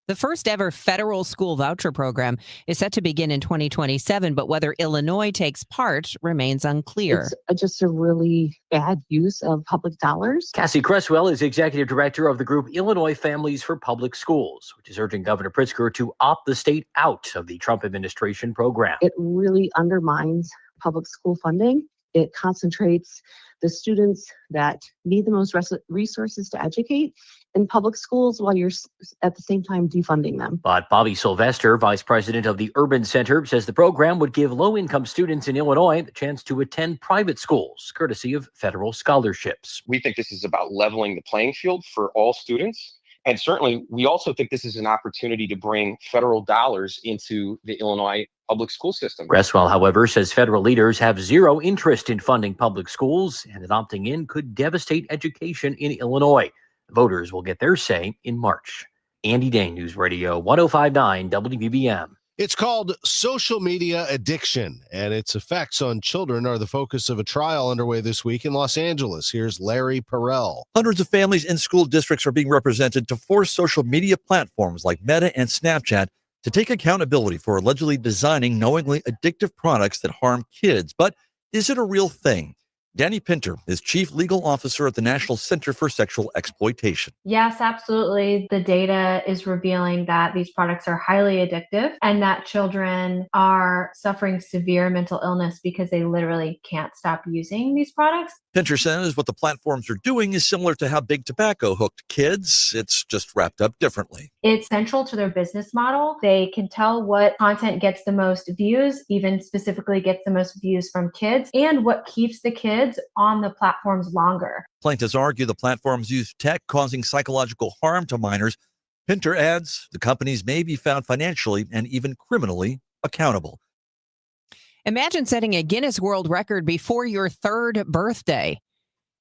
The first ever federal school voucher program is set to begin in 2027, but whether Illinois takes part remains unclear. It's just a really bad use of public dollars. Cassie Cresswell is executive director of the group Illinois Families for Public Schools, which is urging Governor Pritzker to opt the state out of the Trump administration program. It really undermines public school funding. It concentrates the students that need the most resources to educate in public schools while you're at the same time defunding them. But Bobby Sylvester, vice president of the Urban Center, says the program would give low-income students in Illinois the chance to attend private schools, courtesy of federal scholarships. We think this is about leveling the playing field for all students. And certainly, we also think this is an opportunity to bring federal dollars into the Illinois public school system. Cresswell, however, says federal leaders have zero interest in funding public schools and that opting in could devastate education in Illinois. Voters will get their say in March. Andy Day, News Radio 105.9 WBBM. It's called social media addiction, and its effects on children are the focus of a trial underway this week in Los Angeles. Here's Larry Perrell. Hundreds of families in school districts are being represented to force social media platforms like Meta and Snapchat to take accountability for allegedly designing knowingly addictive products that harm kids. But is it a real thing? Danny Pinter is Chief Legal Officer at the National Center for Sexual Exploitation. Yes, absolutely. The data is revealing that these products are highly addictive and that children are suffering severe mental illness because they literally can't stop using these products. Pinter says what the platforms are doing is similar to how big tobacco hooked kids. It's just wrapped up differently. It's central to their business model. They can tell what content gets the most views, even specifically gets the most views from kids, and what keeps the kids on the platforms longer. Plaintiffs argue the platforms use tech causing psychological harm to minors. Pinter adds the companies may be found financially and even criminally accountable. Imagine setting a Guinness World Record before your third birthday.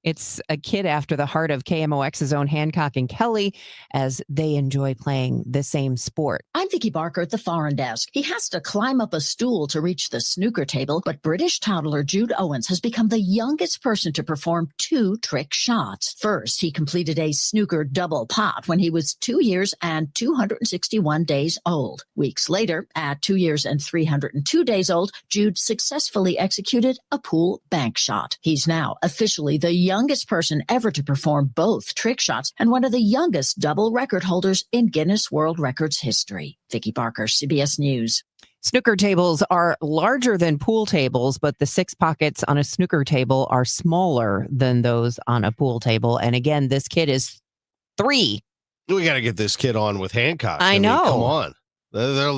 It's a kid after the heart of KMOX's own Hancock and Kelly as they enjoy playing the same sport. I'm Vicki Barker at the Foreign Desk. He has to climb up a stool to reach the snooker table, but British toddler Jude Owens has become the youngest person to perform 2 trick shots. First, he completed a snooker double pot when he was 2 years and 261 days old. Weeks later, at 2 years and 302 days old, Jude successfully executed a pool bank shot. He's now officially the youngest person ever to perform both trick shots and one of the youngest double record holders in Guinness World Records history. Vicki Barker, CBS News. Snooker tables are larger than pool tables, but the 6 pockets on a snooker table are smaller than those on a pool table. And again, this kid is 3. We got to get this kid on with Hancock. I know. Come on.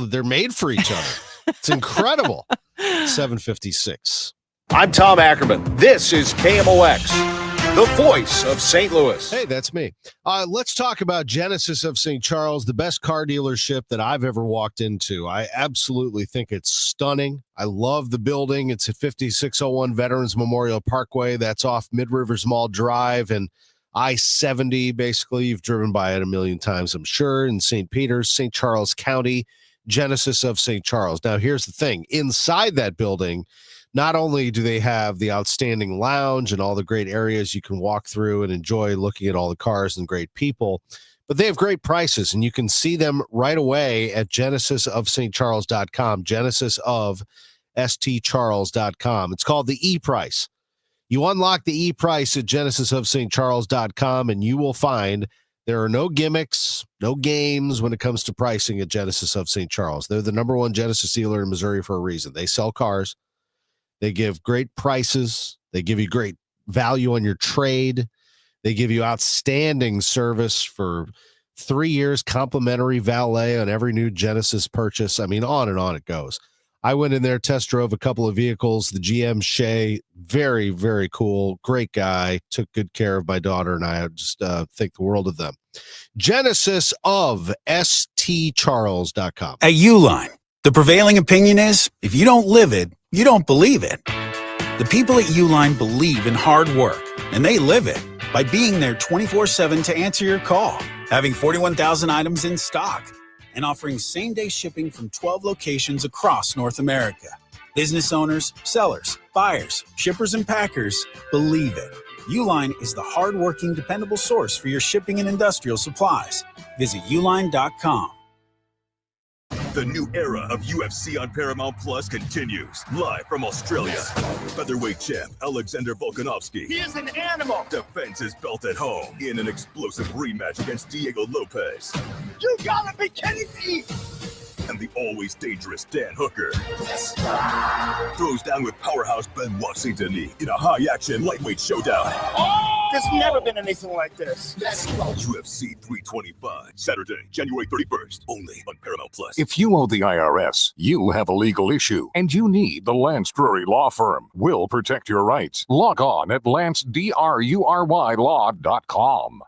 They're made for each other. It's incredible. 7:56. I'm Tom Ackerman. This is KMOX, the voice of St. Louis. Hey, that's me. Let's talk about Genesis of St. Charles, the best car dealership that I've ever walked into. I absolutely think it's stunning. I love the building. It's at 5601 Veterans Memorial Parkway. That's off Mid-Rivers Mall Drive and I-70. Basically, you've driven by it a million times, I'm sure, in St. Peters, St. Charles County, Genesis of St. Charles. Now, here's the thing. Inside that building, not only do they have the outstanding lounge and all the great areas you can walk through and enjoy looking at all the cars and great people, but they have great prices, and you can see them right away at genesisofstcharles.com, genesisofstcharles.com. It's called the E-Price. You unlock the E-Price at genesisofstcharles.com, and you will find there are no gimmicks, no games when it comes to pricing at Genesis of St. Charles. They're the number one Genesis dealer in Missouri for a reason. They sell cars. They give great prices. They give you great value on your trade. They give you outstanding service for 3 years, complimentary valet on every new Genesis purchase. I mean, on and on it goes. I went in there, test drove a couple of vehicles. The GM Shay, very, very cool. Great guy. Took good care of my daughter, and I just think the world of them. Genesis of stcharles.com. At Uline, the prevailing opinion is if you don't live it, you don't believe it. The people at Uline believe in hard work, and they live it by being there 24/7 to answer your call, having 41,000 items in stock, and offering same-day shipping from 12 locations across North America. Business owners, sellers, buyers, shippers, and packers believe it. Uline is the hard-working, dependable source for your shipping and industrial supplies. Visit uline.com. The new era of UFC on Paramount Plus continues. Live from Australia, featherweight champ Alexander Volkanovski. He is an animal. Defends his belt at home in an explosive rematch against Diego Lopez. You gotta be kidding me. And the always dangerous Dan Hooker throws down with powerhouse Benoit Saint-Denis in a high-action lightweight showdown. There's never been anything like this. UFC 325, Saturday, January 31st, only on Paramount Plus. If you owe the IRS, you have a legal issue, and you need the Lance Drury Law Firm. We'll protect your rights. Log on at lancedrurylaw.com.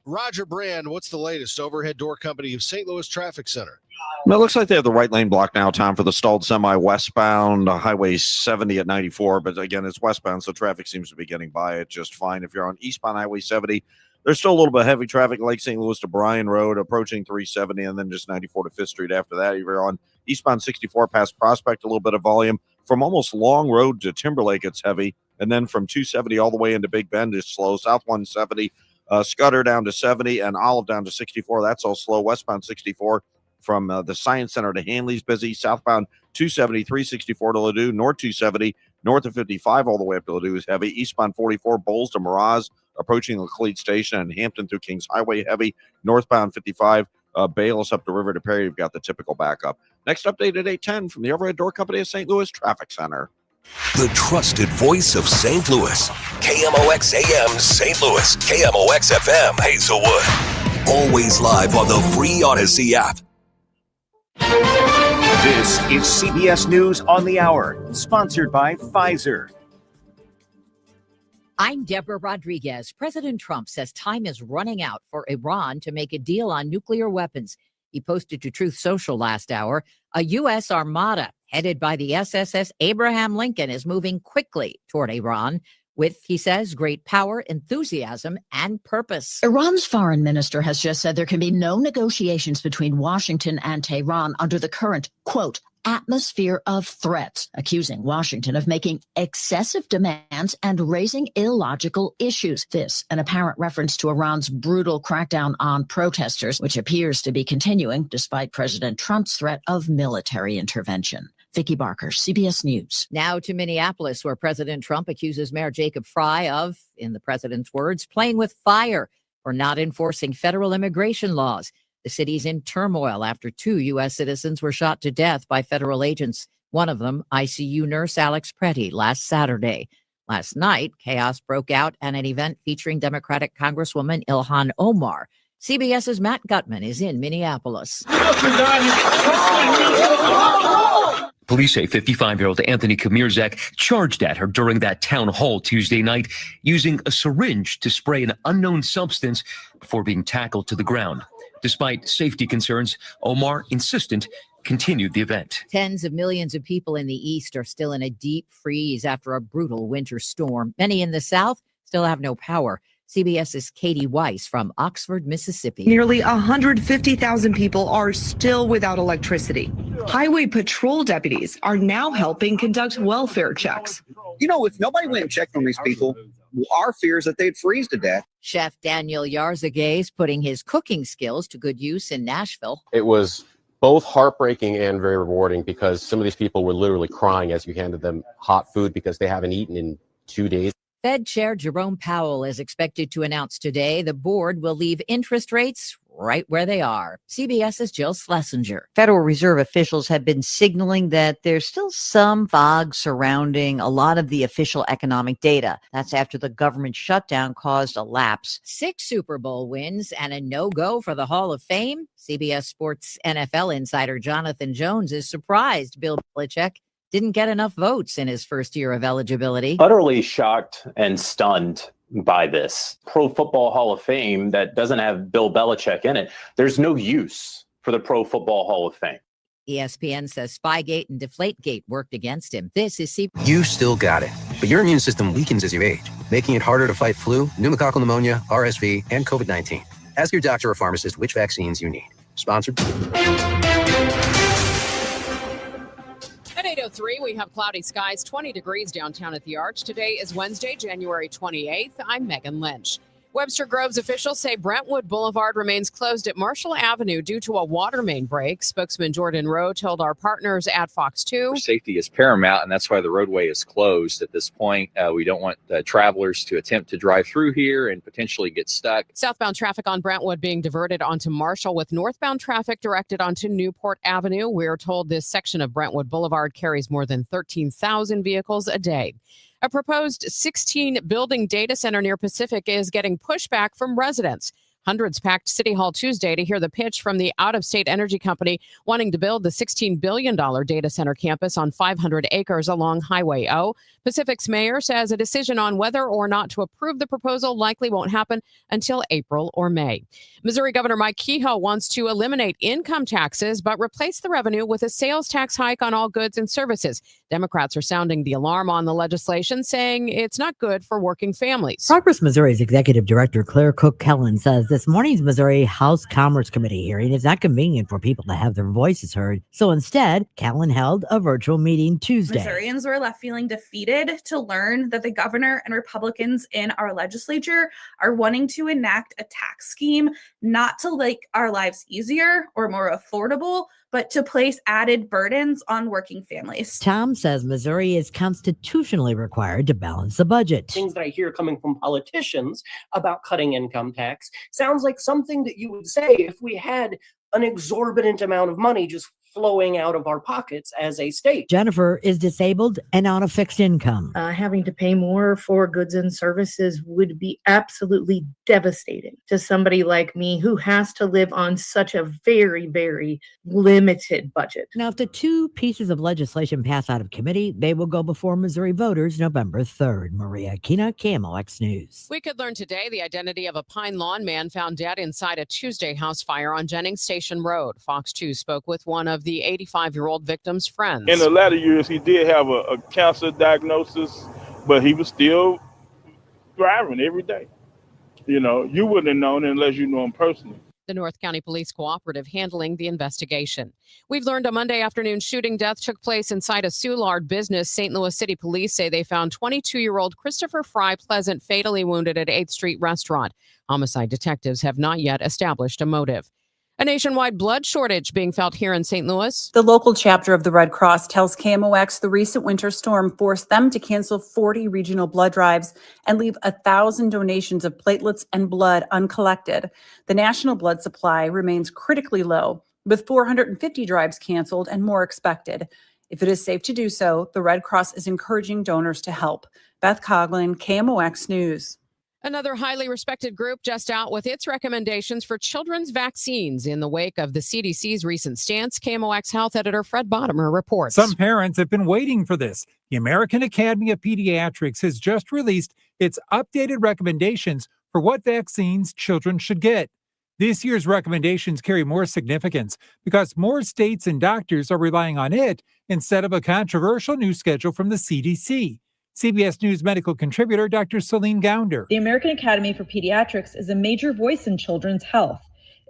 Roger Brand, what's the latest? Overhead Door Company of St. Louis Traffic Center. Well, it looks like they have the right lane blocked now, Tom, for the stalled semi westbound Highway 70 at 94. But again, it's westbound, so traffic seems to be getting by it just fine. If you're on eastbound Highway 70, there's still a little bit of heavy traffic, Lake St. Louis to Bryan Road, approaching 370, and then just 94 to 5th Street after that. If you're on eastbound 64 past Prospect, a little bit of volume. From almost Long Road to Timberlake, it's heavy. And then from 270 all the way into Big Bend, it's slow. South 170. Scudder down to 70 and Olive down to 64. That's all slow. Westbound 64 from the Science Center to Hanley's busy. Southbound 270, 364 to Ladue. North 270, north of 55 all the way up to Ladue is heavy. Eastbound 44, Bowles to Miraz, approaching Laclede Station and Hampton through Kings Highway heavy. Northbound 55, Bayless up the river to Perry. You've got the typical backup. Next update at 8:10 from the Overhead Door Company of St. Louis Traffic Center. The trusted voice of St. Louis. KMOX AM St. Louis. KMOX FM Hazelwood. Always live on the free Odyssey app. This is CBS News on the Hour, sponsored by Pfizer. I'm Deborah Rodriguez. President Trump says time is running out for Iran to make a deal on nuclear weapons. He posted to Truth Social last hour. A U.S. armada headed by the SSS Abraham Lincoln is moving quickly toward Iran with, he says, great power, enthusiasm, and purpose. Iran's foreign minister has just said there can be no negotiations between Washington and Tehran under the current, quote, atmosphere of threats, accusing Washington of making excessive demands and raising illogical issues. This, an apparent reference to Iran's brutal crackdown on protesters, which appears to be continuing despite President Trump's threat of military intervention. Vicki Barker, CBS News. Now to Minneapolis, where President Trump accuses Mayor Jacob Fry of, in the president's words, playing with fire for not enforcing federal immigration laws. The city's in turmoil after 2 U.S. citizens were shot to death by federal agents. One of them, ICU nurse Alex Pretty, last Saturday. Last night, chaos broke out at an event featuring Democratic Congresswoman Ilhan Omar. CBS's Matt Gutman is in Minneapolis. Police say 55-year-old Anthony Kamirzak charged at her during that town hall Tuesday night, using a syringe to spray an unknown substance before being tackled to the ground. Despite safety concerns, Omar, insistent, continued the event. Tens of millions of people in the East are still in a deep freeze after a brutal winter storm. Many in the South still have no power. CBS's Katie Weiss from Oxford, Mississippi. Nearly 150,000 people are still without electricity. Highway patrol deputies are now helping conduct welfare checks. You know, if nobody went and checked on these people, our fear is that they'd freeze to death. Chef Daniel Yarzagay is putting his cooking skills to good use in Nashville. It was both heartbreaking and very rewarding because some of these people were literally crying as you handed them hot food because they haven't eaten in 2 days. Fed Chair Jerome Powell is expected to announce today the board will leave interest rates right where they are. CBS's Jill Schlesinger. Federal Reserve officials have been signaling that there's still some fog surrounding a lot of the official economic data. That's after the government shutdown caused a lapse. 6 Super Bowl wins and a no-go for the Hall of Fame. CBS Sports NFL insider Jonathan Jones is surprised Bill Belichick didn't get enough votes in his first year of eligibility. Utterly shocked and stunned by this. Pro Football Hall of Fame that doesn't have Bill Belichick in it, there's no use for the Pro Football Hall of Fame. ESPN says Spygate and Deflategate worked against him. This is You still got it, but your immune system weakens as you age, making it harder to fight flu, pneumococcal pneumonia, RSV, and COVID-19. Ask your doctor or pharmacist which vaccines you need. Sponsored. At 8:03, we have cloudy skies, 20 degrees downtown at the Arch. Today is Wednesday, January 28th. I'm Megan Lynch. Webster Grove's officials say Brentwood Boulevard remains closed at Marshall Avenue due to a water main break. Spokesman Jordan Rowe told our partners at Fox 2. Safety is paramount, and that's why the roadway is closed at this point. We don't want travelers to attempt to drive through here and potentially get stuck. Southbound traffic on Brentwood being diverted onto Marshall, with northbound traffic directed onto Newport Avenue. We're told this section of Brentwood Boulevard carries more than 13,000 vehicles a day. A proposed 16-building data center near Pacific is getting pushback from residents. Hundreds packed City Hall Tuesday to hear the pitch from the out-of-state energy company wanting to build the $16 billion data center campus on 500 acres along Highway O. Pacific's mayor says a decision on whether or not to approve the proposal likely won't happen until April or May. Missouri Governor Mike Kehoe wants to eliminate income taxes but replace the revenue with a sales tax hike on all goods and services. Democrats are sounding the alarm on the legislation, saying it's not good for working families. Progress Missouri's Executive Director Claire Cook-Kellen says this morning's Missouri House Commerce Committee hearing is not convenient for people to have their voices heard. So instead, Kellen held a virtual meeting Tuesday. Missourians were left feeling defeated to learn that the governor and Republicans in our legislature are wanting to enact a tax scheme not to make our lives easier or more affordable, but to place added burdens on working families. Tom says Missouri is constitutionally required to balance the budget. Things that I hear coming from politicians about cutting income tax sounds like something that you would say if we had an exorbitant amount of money just flowing out of our pockets as a state. Jennifer is disabled and on a fixed income. Having to pay more for goods and services would be absolutely devastating to somebody like me who has to live on such a very, very limited budget. Now, if the two pieces of legislation pass out of committee, they will go before Missouri voters November 3rd. Maria Kina, KMOX News. We could learn today the identity of a Pine Lawn man found dead inside a Tuesday house fire on Jennings Station Road. Fox 2 spoke with one of the 85-year-old victim's friends. In the latter years, he did have a cancer diagnosis, but he was still thriving every day. You know, you wouldn't have known unless you knew him personally. The North County Police Cooperative handling the investigation. We've learned a Monday afternoon shooting death took place inside a Soulard business. St. Louis City Police say they found 22-year-old Christopher Fry Pleasant fatally wounded at 8th Street restaurant. Homicide detectives have not yet established a motive. A nationwide blood shortage being felt here in St. Louis. The local chapter of the Red Cross tells KMOX the recent winter storm forced them to cancel 40 regional blood drives and leave 1,000 donations of platelets and blood uncollected. The national blood supply remains critically low, with 450 drives canceled and more expected. If it is safe to do so, the Red Cross is encouraging donors to help. Beth Coughlin, KMOX News. Another highly respected group just out with its recommendations for children's vaccines in the wake of the CDC's recent stance. KMOX Health editor Fred Bottomer reports. Some parents have been waiting for this. The American Academy of Pediatrics has just released its updated recommendations for what vaccines children should get. This year's recommendations carry more significance because more states and doctors are relying on it instead of a controversial new schedule from the CDC. CBS News medical contributor Dr. Celine Gounder. The American Academy for Pediatrics is a major voice in children's health.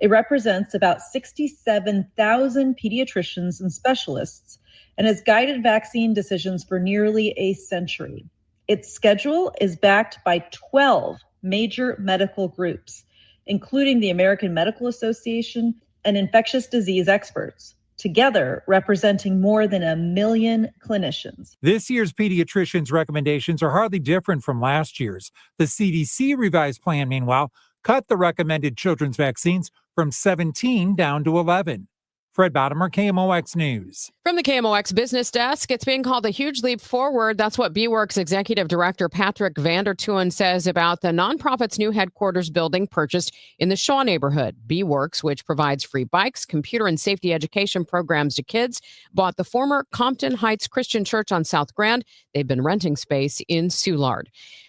It represents about 67,000 pediatricians and specialists and has guided vaccine decisions for nearly a century. Its schedule is backed by 12 major medical groups, including the American Medical Association and infectious disease experts, together representing more than 1 million clinicians. This year's pediatricians' recommendations are hardly different from last year's. The CDC revised plan, meanwhile, cut the recommended children's vaccines from 17 down to 11. Fred Bottomer, KMOX News. From the KMOX business desk, it's being called a huge leap forward. That's what B-Works Executive Director Patrick Vandertooen says about the nonprofit's new headquarters building purchased in the Shaw neighborhood. B-Works, which provides free bikes, computer, and safety education programs to kids, bought the former Compton Heights Christian Church on South Grand. They've been renting space in Soulard.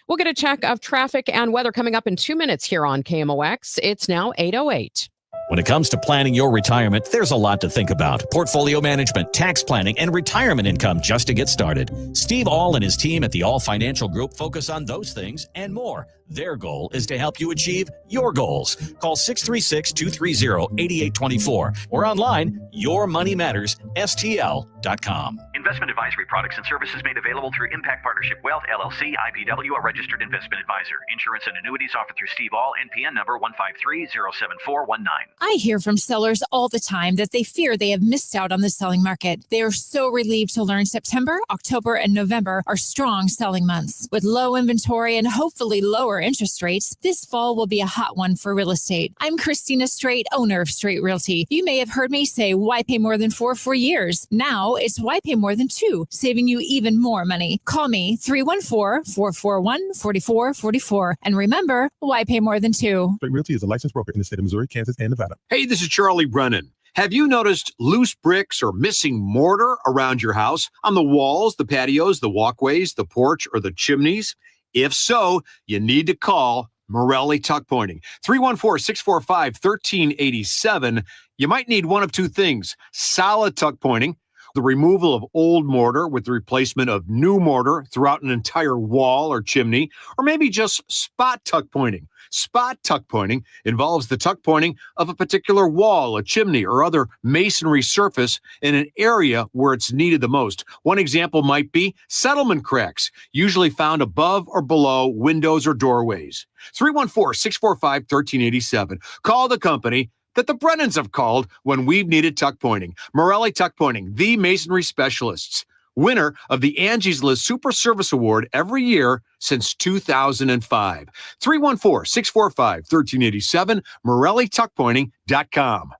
We'll get a check of traffic and weather coming up in 2 minutes here on KMOX. It's now 8:08. When it comes to planning your retirement, there's a lot to think about. Portfolio management, tax planning, and retirement income just to get started. Steve All and his team at the All Financial Group focus on those things and more. Their goal is to help you achieve your goals. Call 636-230-8824 or online, yourmoneymattersstl.com. Investment advisory products and services made available through Impact Partnership Wealth, LLC, IPW, a registered investment advisor. Insurance and annuities offered through Steve All, NPN number 153-07419. I hear from sellers all the time that they fear they have missed out on the selling market. They are so relieved to learn September, October, and November are strong selling months. With low inventory and hopefully lower interest rates, this fall will be a hot one for real estate. I'm Christina Straight, owner of Straight Realty. You may have heard me say, why pay more than four for years? Now it's why pay more than two, saving you even more money. Call me 314-441-4444. And remember, why pay more than two? Straight Realty is a licensed broker in the state of Missouri, Kansas, and Nevada. Hey, this is Charlie Brennan. Have you noticed loose bricks or missing mortar around your house, on the walls, the patios, the walkways, the porch, or the chimneys? If so, you need to call Morelli Tuck Pointing. 314-645-1387. You might need one of two things: solid tuck pointing, the removal of old mortar with the replacement of new mortar throughout an entire wall or chimney, or maybe just spot tuck pointing. Spot tuck pointing involves the tuck pointing of a particular wall, a chimney, or other masonry surface in an area where it's needed the most. One example might be settlement cracks, usually found above or below windows or doorways. 314-645-1387. Call the company that the Brennans have called when we've needed tuck pointing. Morelli Tuck Pointing, the masonry specialists. Winner of the Angie's List Super Service Award every year since 2005. 314-645-1387, MorelliTuckPointing.com.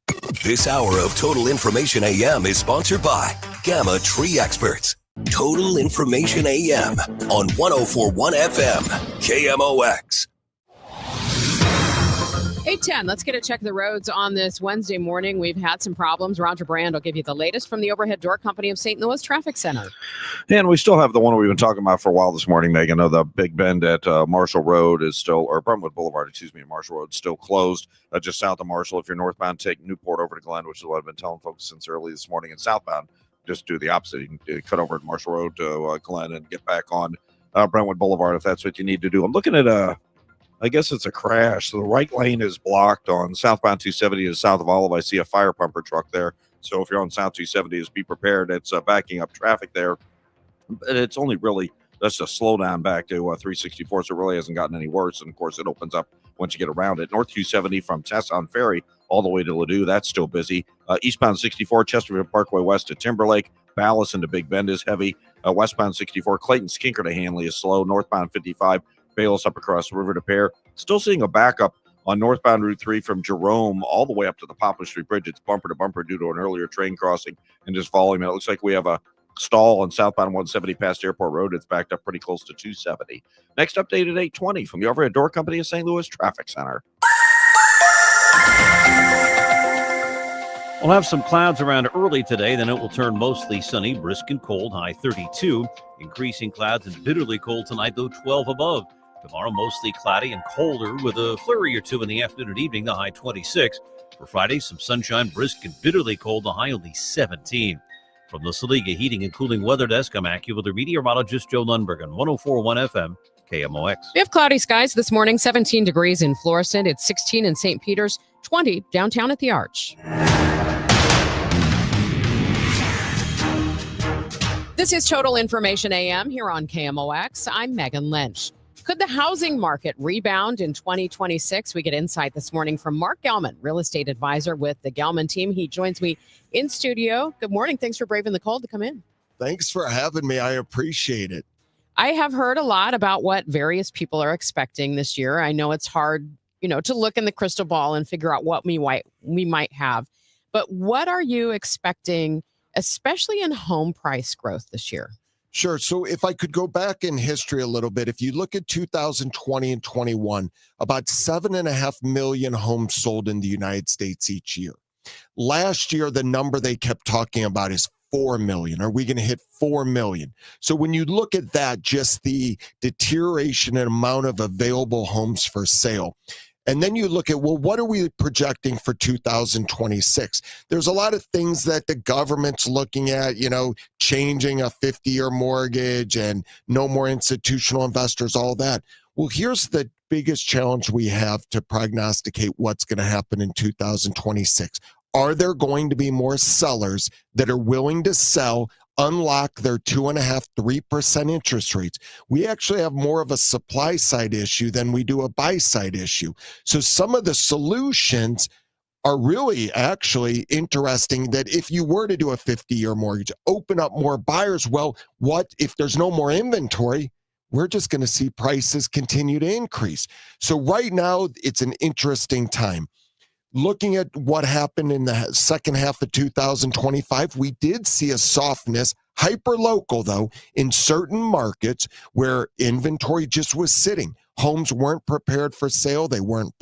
This hour of Total Information AM is sponsored by Gamma Tree Experts. Total Information AM on 104.1 FM, KMOX. 8:10. Let's get a check of the roads on this Wednesday morning. We've had some problems. Roger Brand will give you the latest from the Overhead Door Company of St. Louis Traffic Center. And we still have the one we've been talking about for a while this morning, Megan. The Big Bend at Marshall Road is still, or Brentwood Boulevard, Marshall Road is still closed. Just south of Marshall, if you're northbound, take Newport over to Glen, which is what I've been telling folks since early this morning. And southbound, just do the opposite. You can cut over at Marshall Road to Glen and get back on Brentwood Boulevard if that's what you need to do. I'm looking at I guess it's a crash. So the right lane is blocked on southbound 270 to south of Olive. I see a fire pumper truck there. So if you're on South 270, just be prepared. It's backing up traffic there. But it's only really just a slowdown back to 364. So it really hasn't gotten any worse. And, of course, it opens up once you get around it. North 270 from Tesson Ferry all the way to Ladue. That's still busy. Eastbound 64, Chesterfield Parkway west to Timberlake. Ballas into Big Bend is heavy. Westbound 64, Clayton Skinker to Hanley is slow. Northbound 55. Bayless up across the river to Pear. Still seeing a backup on northbound Route 3 from Jerome all the way up to the Poplar Street Bridge. It's bumper to bumper due to an earlier train crossing and just volume. It looks like we have a stall on southbound 170 past Airport Road. It's backed up pretty close to 270. Next update at 8:20 from the Overhead Door Company of St. Louis Traffic Center. We'll have some clouds around early today, then it will turn mostly sunny, brisk and cold, high 32. Increasing clouds and bitterly cold tonight, though 12 above. Tomorrow, mostly cloudy and colder with a flurry or two in the afternoon and evening, the high 26. For Friday, some sunshine, brisk and bitterly cold, the high only 17. From the Saliga Heating and Cooling Weather Desk, I'm AccuWeather meteorologist Joe Lundberg on 104.1 FM, KMOX. We have cloudy skies this morning, 17 degrees in Florissant. It's 16 in St. Peters, 20 downtown at the Arch. This is Total Information AM here on KMOX. I'm Megan Lynch. Could the housing market rebound in 2026? We get insight this morning from Mark Gelman, real estate advisor with the Gelman team. He joins me in studio. Good morning. Thanks for braving the cold to come in. Thanks for having me. I appreciate it. I have heard a lot about what various people are expecting this year. I know it's hard to look in the crystal ball and figure out what we might have. But what are you expecting, especially in home price growth this year? Sure. So if I could go back in history a little bit, if you look at 2020 and 21, about 7.5 million homes sold in the United States each year. Last year, the number they kept talking about is 4 million. Are we going to hit 4 million? So when you look at that, just the deterioration in amount of available homes for sale, and then you look at, well, what are we projecting for 2026? There's a lot of things that the government's looking at, changing a 50-year mortgage and no more institutional investors, all that. Well, here's the biggest challenge we have to prognosticate what's going to happen in 2026. Are there going to be more sellers that are willing to sell, unlock their 2.5%, 3% interest rates? We actually have more of a supply side issue than we do a buy side issue. So some of the solutions are really actually interesting, that if you were to do a 50-year mortgage, open up more buyers. Well, what if there's no more inventory? We're just going to see prices continue to increase. So right now, it's an interesting time. Looking at what happened in the second half of 2025, we did see a softness, hyper local though, in certain markets where inventory just was sitting. Homes weren't prepared for sale. They weren't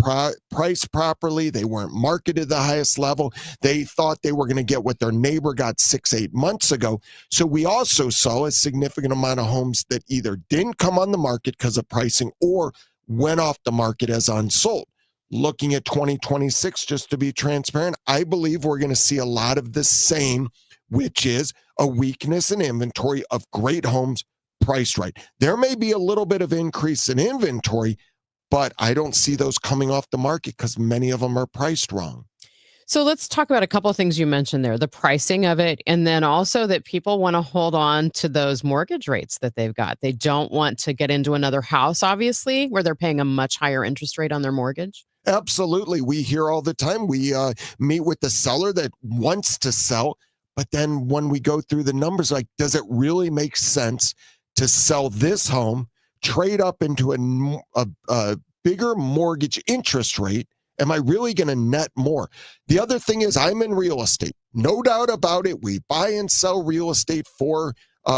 priced properly. They weren't marketed at the highest level. They thought they were going to get what their neighbor got 6-8 months ago. So we also saw a significant amount of homes that either didn't come on the market because of pricing or went off the market as unsold. Looking at 2026, just to be transparent, I believe we're going to see a lot of the same, which is a weakness in inventory of great homes priced right. There may be a little bit of increase in inventory, but I don't see those coming off the market because many of them are priced wrong. So let's talk about a couple of things you mentioned there, the pricing of it, and then also that people want to hold on to those mortgage rates that they've got. They don't want to get into another house, obviously, where they're paying a much higher interest rate on their mortgage. Absolutely. We hear all the time. We meet with the seller that wants to sell, but then when we go through the numbers, like, does it really make sense to sell this home, trade up into a bigger mortgage interest rate? Am I really going to net more? The other thing is, I'm in real estate. No doubt about it. We buy and sell real estate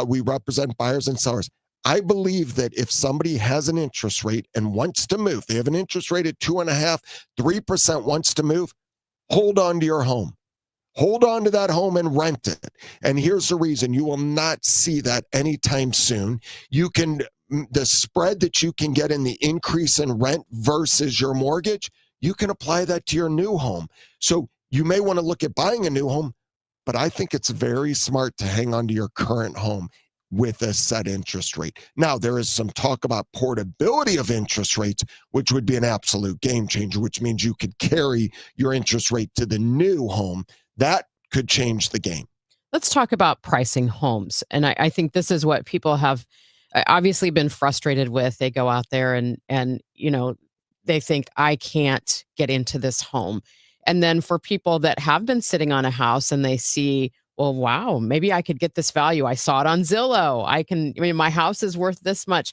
we represent buyers and sellers. I believe that if somebody has an interest rate and wants to move, they have an interest rate at 2.5%, 3% wants to move, hold on to your home. Hold on to that home and rent it. And here's the reason: you will not see that anytime soon. The spread that you can get in the increase in rent versus your mortgage, you can apply that to your new home. So you may want to look at buying a new home, but I think it's very smart to hang on to your current home with a set interest rate. Now, there is some talk about portability of interest rates, which would be an absolute game changer, which means you could carry your interest rate to the new home. That could change the game. Let's talk about pricing homes. And I think this is what people have obviously been frustrated with. They go out there and they think, I can't get into this home. And then for people that have been sitting on a house and they see, well, wow, maybe I could get this value. I saw it on Zillow. My house is worth this much.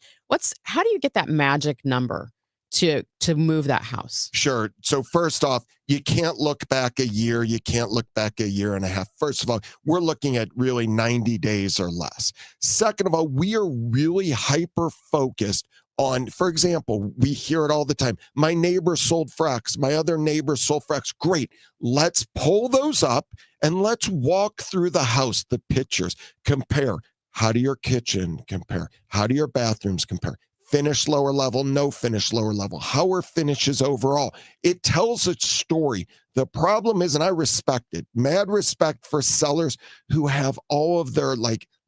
How do you get that magic number to move that house? Sure. So first off, you can't look back a year. You can't look back a year and a half. First of all, we're looking at really 90 days or less. Second of all, we are really hyper focused on, for example, we hear it all the time. My neighbor sold for X. My other neighbor sold for X. Great. Let's pull those up and let's walk through the house, the pictures, compare. How do your kitchen compare? How do your bathrooms compare? Finish lower level, no finish lower level. How are finishes overall? It tells its story. The problem is, and I respect it, mad respect for sellers who have all of their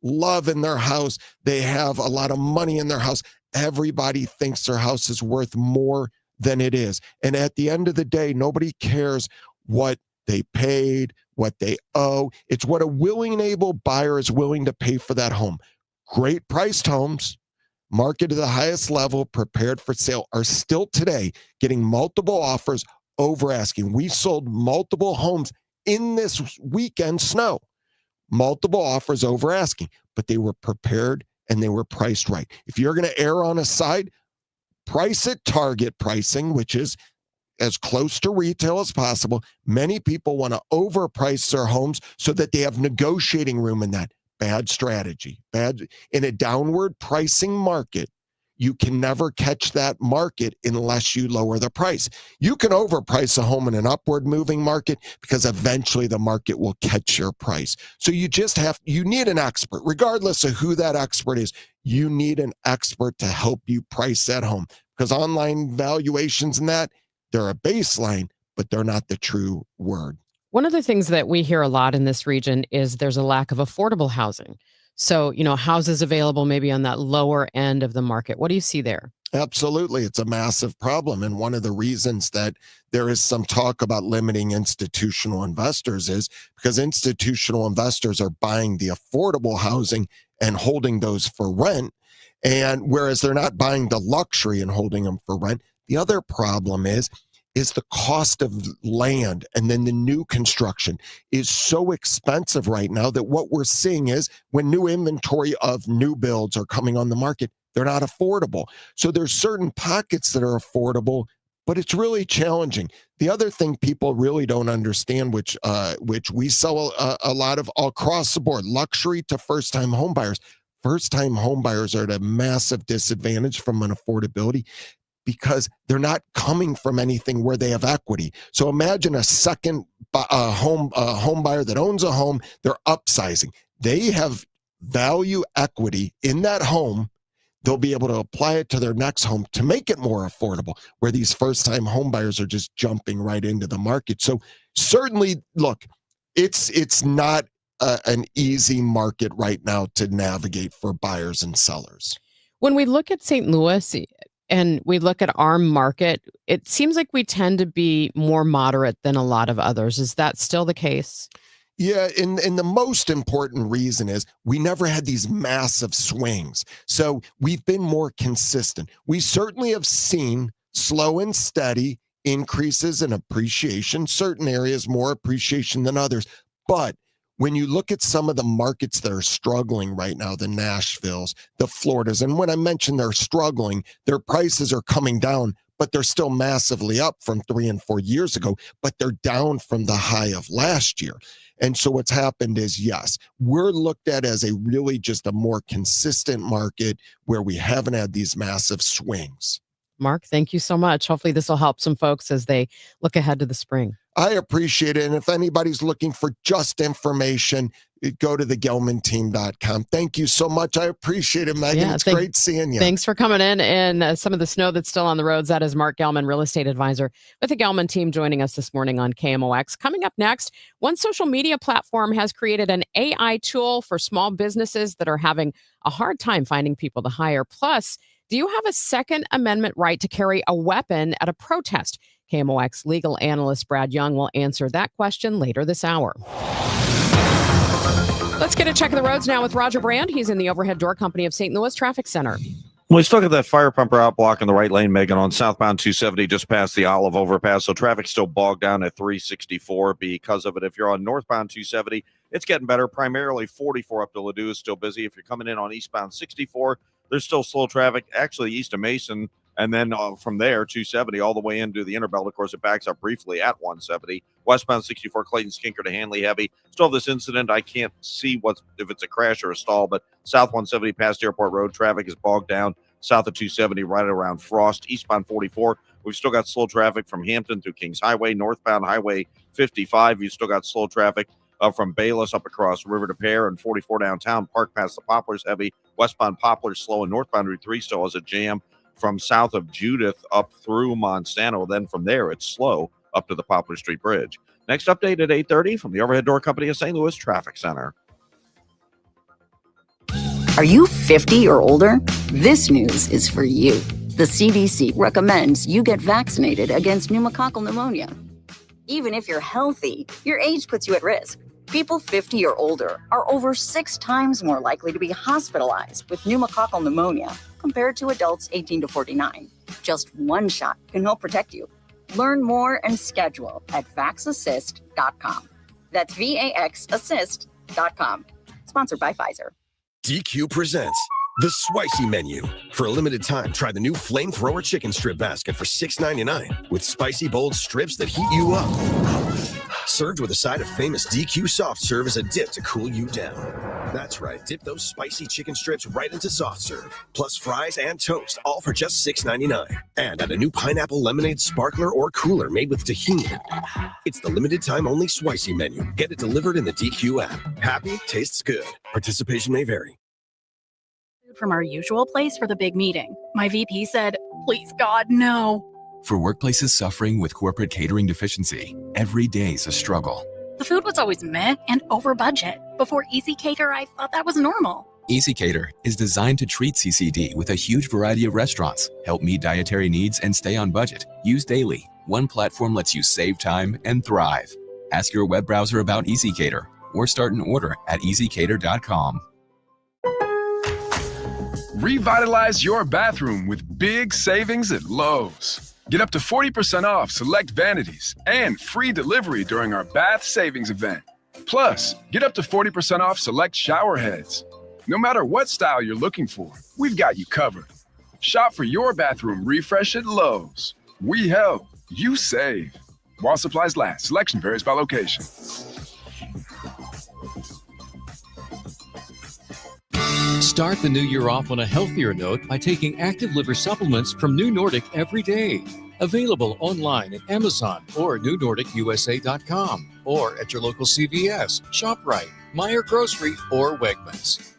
love in their house. They have a lot of money in their house. Everybody thinks their house is worth more than it is. And at the end of the day, nobody cares what they paid, what they owe. It's what a willing and able buyer is willing to pay for that home. Great priced homes, marketed to the highest level, prepared for sale, are still today getting multiple offers over asking. We sold multiple homes in this weekend snow, multiple offers over asking, but they were prepared and they were priced right. If you're going to err on a side, price at target pricing, which is as close to retail as possible. Many people want to overprice their homes so that they have negotiating room in that. Bad strategy. Bad. In a downward pricing market, you can never catch that market unless you lower the price. You can overprice a home in an upward moving market because eventually the market will catch your price. So you need an expert, regardless of who that expert is. You need an expert to help you price that home, because online valuations and that, they're a baseline, but they're not the true word. One of the things that we hear a lot in this region is there's a lack of affordable housing. So, houses available maybe on that lower end of the market. What do you see there? Absolutely. It's a massive problem. And one of the reasons that there is some talk about limiting institutional investors is because institutional investors are buying the affordable housing and holding those for rent. And whereas they're not buying the luxury and holding them for rent, the other problem is the cost of land, and then the new construction is so expensive right now that what we're seeing is when new inventory of new builds are coming on the market, they're not affordable. So there's certain pockets that are affordable, but it's really challenging. The other thing people really don't understand, which we sell a lot of across the board, luxury to first-time home buyers. First-time home buyers are at a massive disadvantage from an affordability, because they're not coming from anything where they have equity. So imagine a second home buyer that owns a home, they're upsizing. They have value equity in that home. They'll be able to apply it to their next home to make it more affordable, where these first-time home buyers are just jumping right into the market. So certainly, look, it's not an easy market right now to navigate for buyers and sellers. When we look at St. Louis, and we look at our market, it seems like we tend to be more moderate than a lot of others. Is that still the case? Yeah, and the most important reason is we never had these massive swings. So we've been more consistent. We certainly have seen slow and steady increases in appreciation, certain areas more appreciation than others. But when you look at some of the markets that are struggling right now, the Nashvilles, the Floridas, and when I mention they're struggling, their prices are coming down, but they're still massively up from 3 and 4 years ago, but they're down from the high of last year. And so what's happened is, yes, we're looked at as a really just a more consistent market where we haven't had these massive swings. Mark, thank you so much. Hopefully this will help some folks as they look ahead to the spring. I appreciate it. And if anybody's looking for just information, go to thegelmanteam.com. Thank you so much. I appreciate it, Megan. It's great seeing you. Thanks for coming in. And some of the snow that's still on the roads, that is Mark Gelman, real estate advisor with the Gelman team, joining us this morning on KMOX. Coming up next, one social media platform has created an AI tool for small businesses that are having a hard time finding people to hire. Plus, do you have a Second Amendment right to carry a weapon at a protest? KMOX legal analyst Brad Young will answer that question later this hour. Let's get a check of the roads now with Roger Brand. He's in the Overhead Door Company of St. Louis Traffic Center. We still got that fire pumper out blocking the right lane, Megan, on southbound 270 just past the Olive overpass. So traffic's still bogged down at 364 because of it. If you're on northbound 270, it's getting better. Primarily 44 up to Ladue is still busy. If you're coming in on eastbound 64, there's still slow traffic, actually east of Mason. And then from there, 270 all the way into the Interbelt. Of course, it backs up briefly at 170. Westbound 64, Clayton Skinker to Hanley heavy. Still have this incident. I can't see if it's a crash or a stall, but south 170 past Airport Road, traffic is bogged down. South of 270 right around Frost. Eastbound 44, we've still got slow traffic from Hampton through Kings Highway. Northbound Highway 55, you've still got slow traffic from Bayless up across River to Pear, and 44 downtown. Park past the Poplars heavy. Westbound Poplars slow, and northbound Route 3 still has a jam from south of Judith up through Monsanto. Then from there, it's slow up to the Poplar Street Bridge. Next update at 8:30 from the Overhead Door Company of St. Louis Traffic Center. Are you 50 or older? This news is for you. The CDC recommends you get vaccinated against pneumococcal pneumonia. Even if you're healthy, your age puts you at risk. People 50 or older are over 6 times more likely to be hospitalized with pneumococcal pneumonia compared to adults 18 to 49. Just one shot can help protect you. Learn more and schedule at vaxassist.com. That's VAXassist.com. Sponsored by Pfizer. DQ presents The Spicy Menu. For a limited time, try the new Flamethrower Chicken Strip Basket for $6.99 with spicy, bold strips that heat you up. Served with a side of famous DQ soft serve as a dip to cool you down. That's right, dip those spicy chicken strips right into soft serve, plus fries and toast, all for just $6.99. And add a new pineapple lemonade sparkler or cooler made with tahini. It's the limited time only Spicy Menu. Get it delivered in the DQ app. Happy, tastes good. Participation may vary. From our usual place for the big meeting. My VP said, please God, no. For workplaces suffering with corporate catering deficiency, every day's a struggle. The food was always meh and over budget. Before Easy Cater, I thought that was normal. Easy Cater is designed to treat CCD with a huge variety of restaurants, help meet dietary needs and stay on budget. Use daily. One platform lets you save time and thrive. Ask your web browser about Easy Cater or start an order at easycater.com. Revitalize your bathroom with big savings at Lowe's. Get up to 40% off select vanities and free delivery during our bath savings event. Plus, get up to 40% off select shower heads. No matter what style you're looking for, we've got you covered. Shop for your bathroom refresh at Lowe's. We help, you save. While supplies last, selection varies by location. Start the new year off on a healthier note by taking active liver supplements from New Nordic every day. Available online at Amazon or newnordicusa.com or at your local CVS, ShopRite, Meijer Grocery, or Wegmans.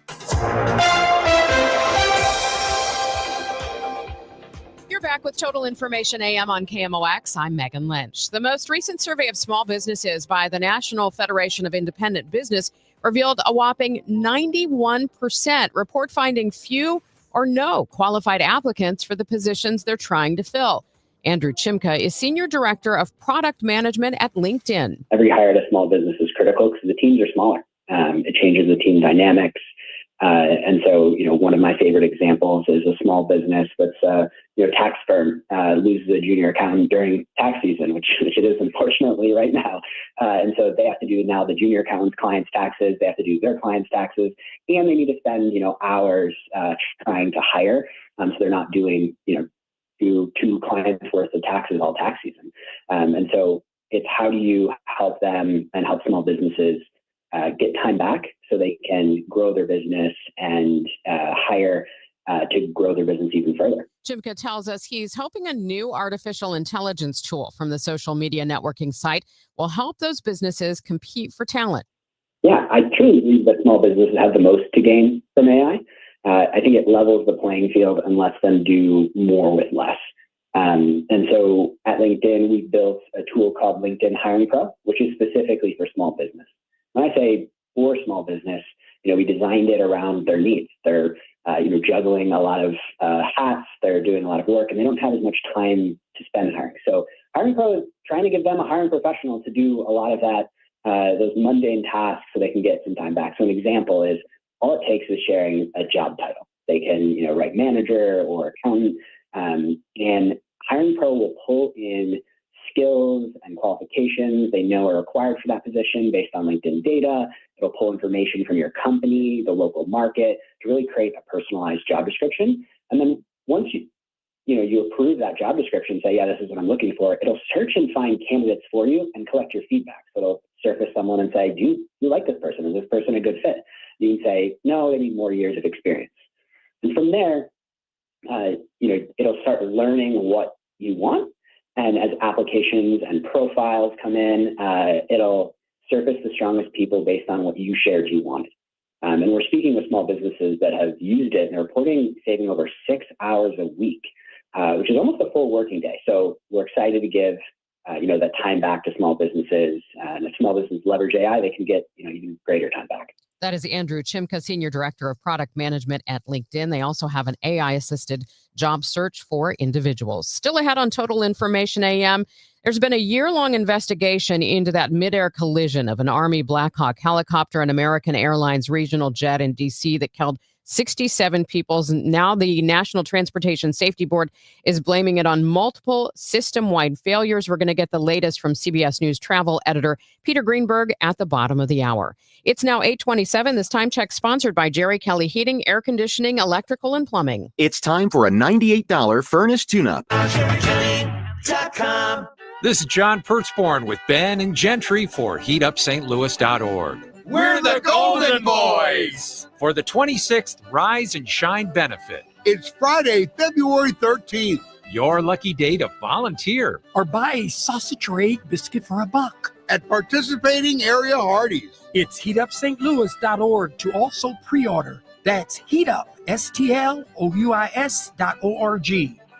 You're back with Total Information AM on KMOX. I'm Megan Lynch. The most recent survey of small businesses by the National Federation of Independent Business revealed a whopping 91% report finding few or no qualified applicants for the positions they're trying to fill. Andrew Chimka is Senior Director of Product Management at LinkedIn. Every hire at a small business is critical because the teams are smaller. It changes the team dynamics. And so, one of my favorite examples is a small business that's tax firm loses a junior accountant during tax season, which it is unfortunately right now. And so they have to do now the junior accountant's clients' taxes. They have to do their clients' taxes, and they need to spend hours trying to hire. So they're not doing do 2 clients worth of taxes all tax season. And so it's how do you help them and help small businesses get time back so they can grow their business and hire to grow their business even further. Chimka tells us he's hoping a new artificial intelligence tool from the social media networking site will help those businesses compete for talent. Yeah, I truly believe that small businesses have the most to gain from AI. I think it levels the playing field and lets them do more with less. And so at LinkedIn, we built a tool called LinkedIn Hiring Pro, which is specifically for small business. When I say for small business, we designed it around their needs. They're, juggling a lot of hats. They're doing a lot of work, and they don't have as much time to spend hiring. So Hiring Pro is trying to give them a hiring professional to do a lot of that, those mundane tasks, so they can get some time back. So an example is all it takes is sharing a job title. They can, write manager or accountant, and Hiring Pro will pull in skills and qualifications they know are required for that position based on LinkedIn data. It'll pull information from your company, the local market, to really create a personalized job description. And then once you approve that job description, say, yeah, this is what I'm looking for, it'll search and find candidates for you and collect your feedback. So it'll surface someone and say, do you like this person? Is this person a good fit? You can say, no, they need more years of experience. And from there, it'll start learning what you want. And as applications and profiles come in, it'll surface the strongest people based on what you shared you wanted. And we're speaking with small businesses that have used it, and they're reporting saving over 6 hours a week, which is almost a full working day. So we're excited to give that time back to small businesses. And if small businesses leverage AI, they can get even greater time back. That is Andrew Chimka, Senior Director of Product Management at LinkedIn. They also have an AI-assisted job search for individuals. Still ahead on Total Information AM, there's been a year-long investigation into that midair collision of an Army Black Hawk helicopter and American Airlines regional jet in D.C. that killed 67 people. Now the National Transportation Safety Board is blaming it on multiple system-wide failures. We're going to get the latest from CBS News travel editor Peter Greenberg at the bottom of the hour. It's now 8:27. This time check sponsored by Jerry Kelly Heating, Air Conditioning, Electrical, and Plumbing. It's time for a $98 furnace tune-up. This is John Pertzborn with Ben and Gentry for heatupstlouis.org. We're the Golden Boys! For the 26th Rise and Shine benefit. It's Friday, February 13th. Your lucky day to volunteer. Or buy a sausage or egg biscuit for $1 at participating area Hardee's. It's heatupstlouis.org to also pre-order. That's heatup, STLOUIS.org.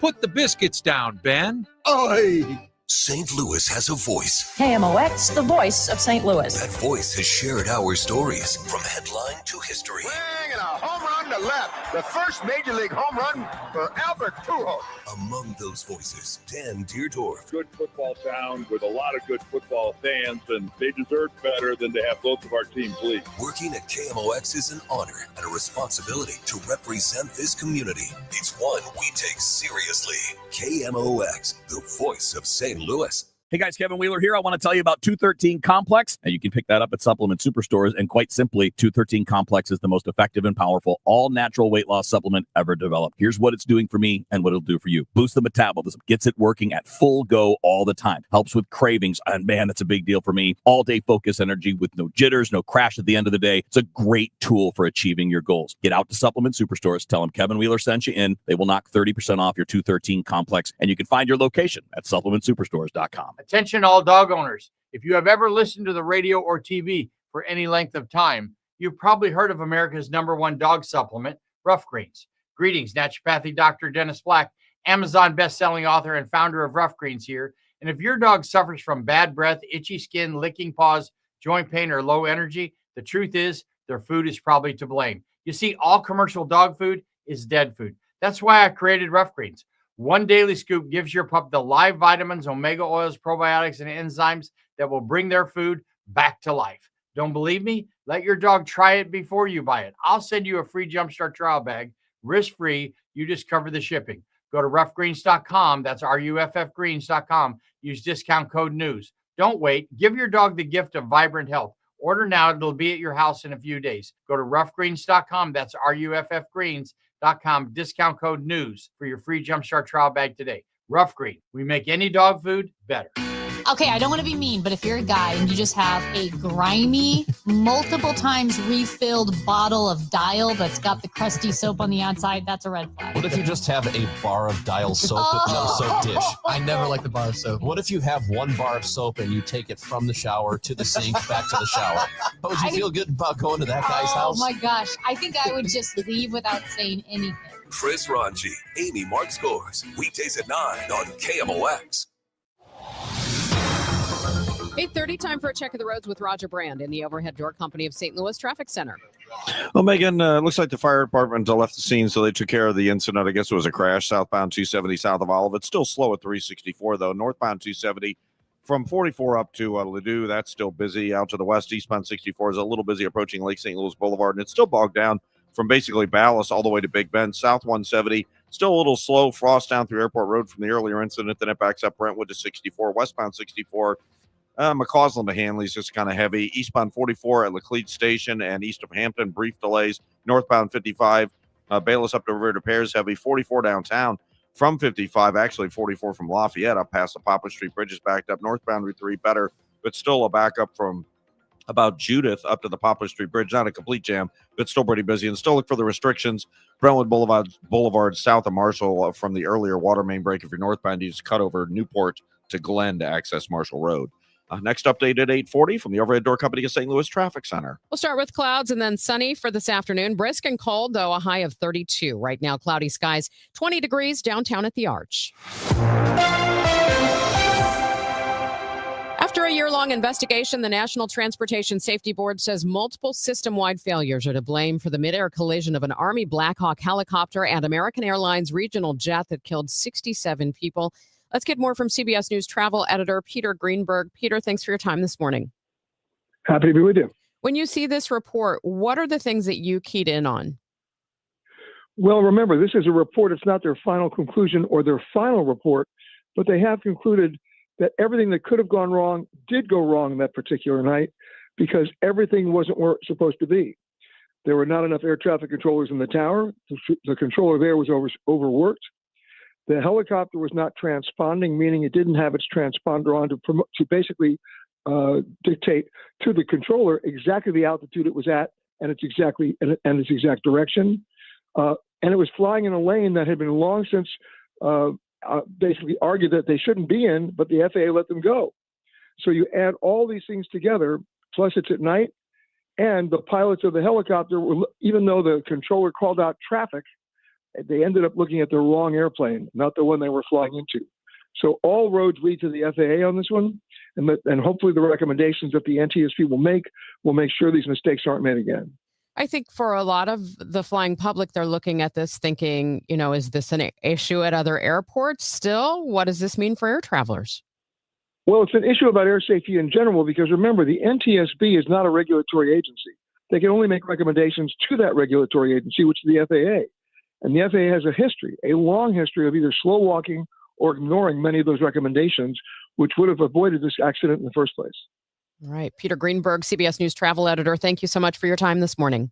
Put the biscuits down, Ben. Oi! St. Louis has a voice. KMOX, the voice of St. Louis. That voice has shared our stories from headline to history. Swing and a home run to left. The first major league home run for Albert Pujols. Among those voices, Dan Deerdorf. Good football town with a lot of good football fans, and they deserve better than to have both of our teams lead. Working at KMOX is an honor and a responsibility to represent this community. It's one we take seriously. KMOX, the voice of St. Louis. Hey guys, Kevin Wheeler here. I want to tell you about 213 Complex, and you can pick that up at supplement superstores. And quite simply, 213 Complex is the most effective and powerful all-natural weight loss supplement ever developed. Here's what it's doing for me and what it'll do for you. Boosts the metabolism, gets it working at full go all the time, helps with cravings, and man, that's a big deal for me. All-day focus energy with no jitters, no crash at the end of the day. It's a great tool for achieving your goals. Get out to supplement superstores. Tell them Kevin Wheeler sent you in. They will knock 30% off your 213 Complex, and you can find your location at supplementsuperstores.com. Attention all dog owners. If you have ever listened to the radio or TV for any length of time, you've probably heard of America's #1 dog supplement, Rough Greens. Greetings, naturopathic Dr. Dennis Black, Amazon best-selling author and founder of Rough Greens here. And if your dog suffers from bad breath, itchy skin, licking paws, joint pain, or low energy, the truth is their food is probably to blame. You see, all commercial dog food is dead food. That's why I created Rough Greens. One daily scoop gives your pup the live vitamins, omega oils, probiotics, and enzymes that will bring their food back to life. Don't believe me? Let your dog try it before you buy it. I'll send you a free Jumpstart trial bag, risk-free. You just cover the shipping. Go to roughgreens.com. That's RUFFgreens.com. Use discount code NEWS. Don't wait. Give your dog the gift of vibrant health. Order now. It'll be at your house in a few days. Go to roughgreens.com. That's RUFFgreens.com. Discount code NEWS for your free Jumpstart trial bag today. Rough Green. We make any dog food better. Okay, I don't want to be mean, but if you're a guy and you just have a grimy, multiple times refilled bottle of Dial that's got the crusty soap on the outside, that's a red flag. What if you just have a bar of Dial soap with no soap dish? I never like the bar of soap. What if you have one bar of soap and you take it from the shower to the sink, back to the shower? How would you feel good about going to that guy's house? Oh my gosh, I think I would just leave without saying anything. Chris Ranji, Amy Mark Scores, weekdays at 9 on KMOX. 8:30, time for a check of the roads with Roger Brand in the Overhead Door Company of St. Louis Traffic Center. Well, Megan, looks like the fire department left the scene, so they took care of the incident. I guess it was a crash southbound 270 south of Olive. It's still slow at 364, though. Northbound 270 from 44 up to Ladue, that's still busy. Out to the west, eastbound 64 is a little busy approaching Lake St. Louis Boulevard, and it's still bogged down from basically Ballas all the way to Big Bend. South 170, still a little slow. Frost down through Airport Road from the earlier incident. Then it backs up Brentwood to 64. Westbound 64, McCausland to Hanley's just kind of heavy. Eastbound 44 at Laclede Station and east of Hampton, brief delays. Northbound 55, Bayless up to River de Pears, heavy. 44 downtown from 55, actually 44 from Lafayette up past the Poplar Street Bridge is backed up. Northbound Route 3 better, but still a backup from about Judith up to the Poplar Street Bridge. Not a complete jam, but still pretty busy. And still look for the restrictions. Brentwood Boulevard south of Marshall from the earlier water main break. If you're northbound, you just cut over Newport to Glen to access Marshall Road. Next update at 8:40 from the Overhead Door Company of St. Louis Traffic Center. We'll start with clouds and then sunny for this afternoon. Brisk and cold, though, a high of 32. Right now, cloudy skies, 20 degrees downtown at the Arch. After a year-long investigation, the National Transportation Safety Board says multiple system-wide failures are to blame for the mid-air collision of an Army Black Hawk helicopter and American Airlines regional jet that killed 67 people. Let's get more from CBS News travel editor Peter Greenberg. Peter, thanks for your time this morning. Happy to be with you. When you see this report, what are the things that you keyed in on? Well, remember, this is a report. It's not their final conclusion or their final report, but they have concluded that everything that could have gone wrong did go wrong that particular night because everything wasn't where it's supposed to be. There were not enough air traffic controllers in the tower. The controller there was overworked. The helicopter was not transponding, meaning it didn't have its transponder on to basically dictate to the controller exactly the altitude it was at and its exact direction. And it was flying in a lane that had been long since basically argued that they shouldn't be in, but the FAA let them go. So you add all these things together, plus it's at night, and the pilots of the helicopter, even though the controller called out traffic, they ended up looking at the wrong airplane, not the one they were flying into. So all roads lead to the FAA on this one, and hopefully the recommendations that the NTSB will make sure these mistakes aren't made again. I think for a lot of the flying public, they're looking at this thinking, is this an issue at other airports still? What does this mean for air travelers? Well, it's an issue about air safety in general, because remember, the NTSB is not a regulatory agency. They can only make recommendations to that regulatory agency, which is the FAA. And the FAA has a long history of either slow walking or ignoring many of those recommendations, which would have avoided this accident in the first place. All right. Peter Greenberg, CBS News travel editor. Thank you so much for your time this morning.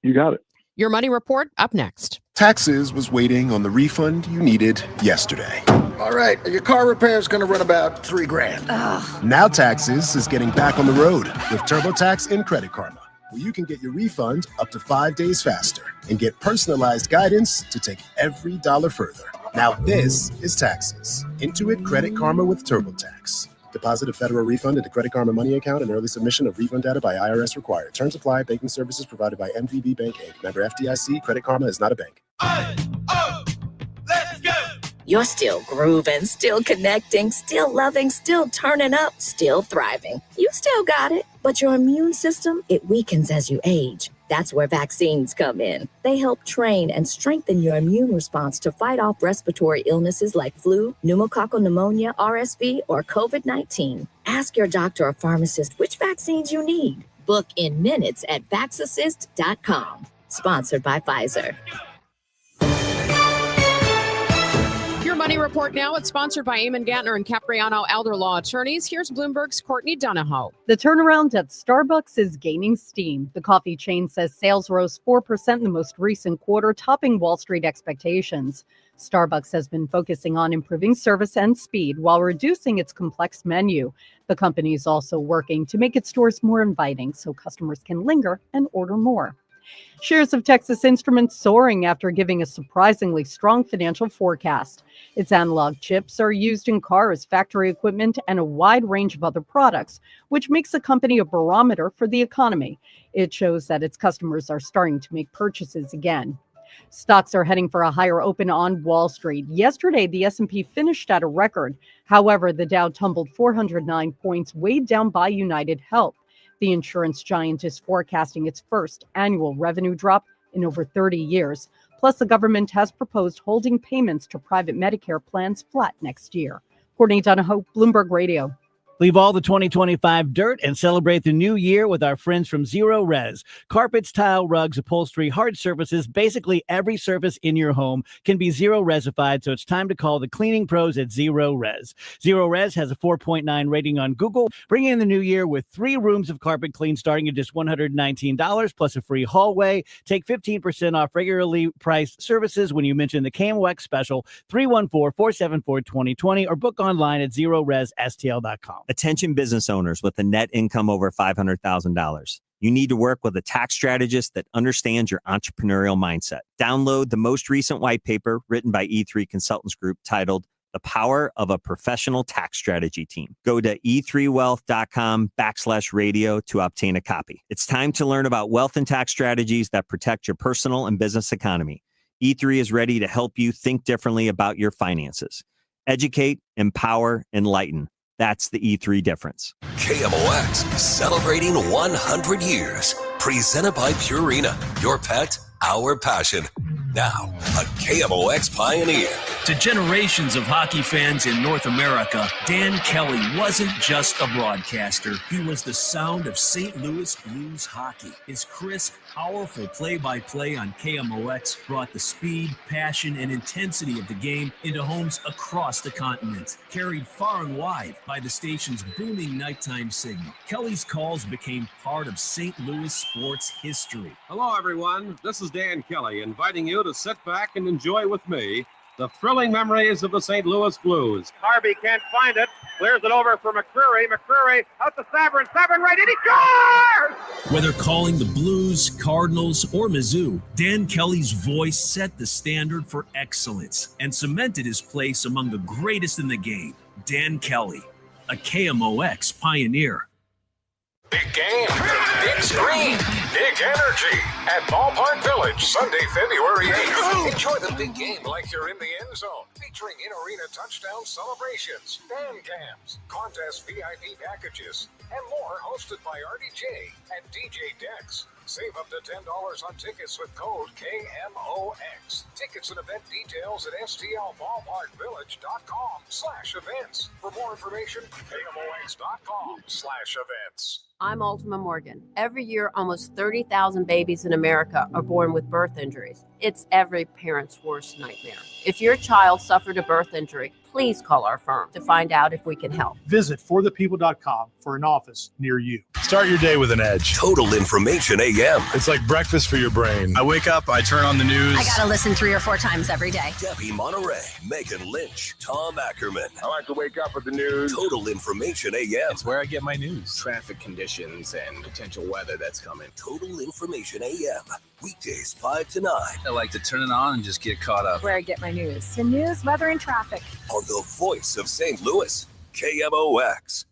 You got it. Your money report up next. Taxes was waiting on the refund you needed yesterday. All right, your car repair is going to run about $3,000. Ugh. Now Taxes is getting back on the road with TurboTax and Credit Karma, where you can get your refund up to 5 days faster and get personalized guidance to take every dollar further. Now this is Taxes. Intuit Credit Karma with TurboTax. Deposit a federal refund into Credit Karma Money account and early submission of refund data by IRS required. Terms apply. Banking services provided by MVB Bank, Inc. Member FDIC. Credit Karma is not a bank. Let's go! You're still grooving, still connecting, still loving, still turning up, still thriving. You still got it, but your immune system, it weakens as you age. That's where vaccines come in. They help train and strengthen your immune response to fight off respiratory illnesses like flu, pneumococcal pneumonia, RSV, or COVID-19. Ask your doctor or pharmacist which vaccines you need. Book in minutes at vaxassist.com. Sponsored by Pfizer. Your Money Report now. It's sponsored by Eamon Gantner and Capriano Elder Law Attorneys. Here's Bloomberg's Courtney Donahoe. The turnaround at Starbucks is gaining steam. The coffee chain says sales rose 4% in the most recent quarter, topping Wall Street expectations. Starbucks has been focusing on improving service and speed while reducing its complex menu. The company is also working to make its stores more inviting so customers can linger and order more. Shares of Texas Instruments soaring after giving a surprisingly strong financial forecast. Its analog chips are used in cars, factory equipment, and a wide range of other products, which makes the company a barometer for the economy. It shows that its customers are starting to make purchases again. Stocks are heading for a higher open on Wall Street. Yesterday, the S&P finished at a record. However, the Dow tumbled 409 points, weighed down by United Health. The insurance giant is forecasting its first annual revenue drop in over 30 years. Plus, the government has proposed holding payments to private Medicare plans flat next year. Courtney Donahoe, Bloomberg Radio. Leave all the 2025 dirt and celebrate the new year with our friends from Zero Res. Carpets, tile, rugs, upholstery, hard surfaces, basically every surface in your home can be Zero Resified, so it's time to call the cleaning pros at Zero Res. Zero Res has a 4.9 rating on Google. Bring in the new year with 3 rooms of carpet clean starting at just $119 plus a free hallway. Take 15% off regularly priced services when you mention the KMOX special 314-474-2020 or book online at ZeroResSTL.com. Attention business owners with a net income over $500,000. You need to work with a tax strategist that understands your entrepreneurial mindset. Download the most recent white paper written by E3 Consultants Group titled The Power of a Professional Tax Strategy Team. Go to e3wealth.com/radio to obtain a copy. It's time to learn about wealth and tax strategies that protect your personal and business economy. E3 is ready to help you think differently about your finances. Educate, empower, enlighten. That's the E3 difference. KMOX, celebrating 100 years. Presented by Purina, your pet, our passion. Now, a KMOX pioneer. To generations of hockey fans in North America, Dan Kelly wasn't just a broadcaster. He was the sound of St. Louis Blues hockey. His crisp, powerful play-by-play on KMOX brought the speed, passion, and intensity of the game into homes across the continent. Carried far and wide by the station's booming nighttime signal, Kelly's calls became part of St. Louis sports history. Hello, everyone. This is Dan Kelly, inviting you to sit back and enjoy with me the thrilling memories of the St. Louis Blues. Harvey can't find it. Clears it over for McCreary. McCreary out to Sabrin. Sabrin right in. He scores! Whether calling the Blues, Cardinals, or Mizzou, Dan Kelly's voice set the standard for excellence and cemented his place among the greatest in the game. Dan Kelly, a KMOX pioneer. Big game, big screen, big energy at Ballpark Village, Sunday, February 8th. Enjoy the big game like you're in the end zone, featuring in-arena touchdown celebrations, fan cams, contest VIP packages, and more, hosted by RDJ and DJ Dex. Save up to $10 on tickets with code KMOX. Tickets and event details at stlballparkvillage.com/events. For more information, KMOX.com/events. I'm Ultima Morgan. Every year, almost 30,000 babies in America are born with birth injuries. It's every parent's worst nightmare. If your child suffered a birth injury, please call our firm to find out if we can help. Visit forthepeople.com for an office near you. Start your day with an edge. Total Information AM. It's like breakfast for your brain. I wake up, I turn on the news. I gotta listen 3 or 4 times every day. Debbie Monterrey, Megan Lynch, Tom Ackerman. I like to wake up with the news. Total Information AM. It's where I get my news. Traffic conditions and potential weather that's coming. Total Information AM. Weekdays 5 to 9. I like to turn it on and just get caught up. Where I get my news. The news, weather, and traffic. On the voice of St. Louis, KMOX.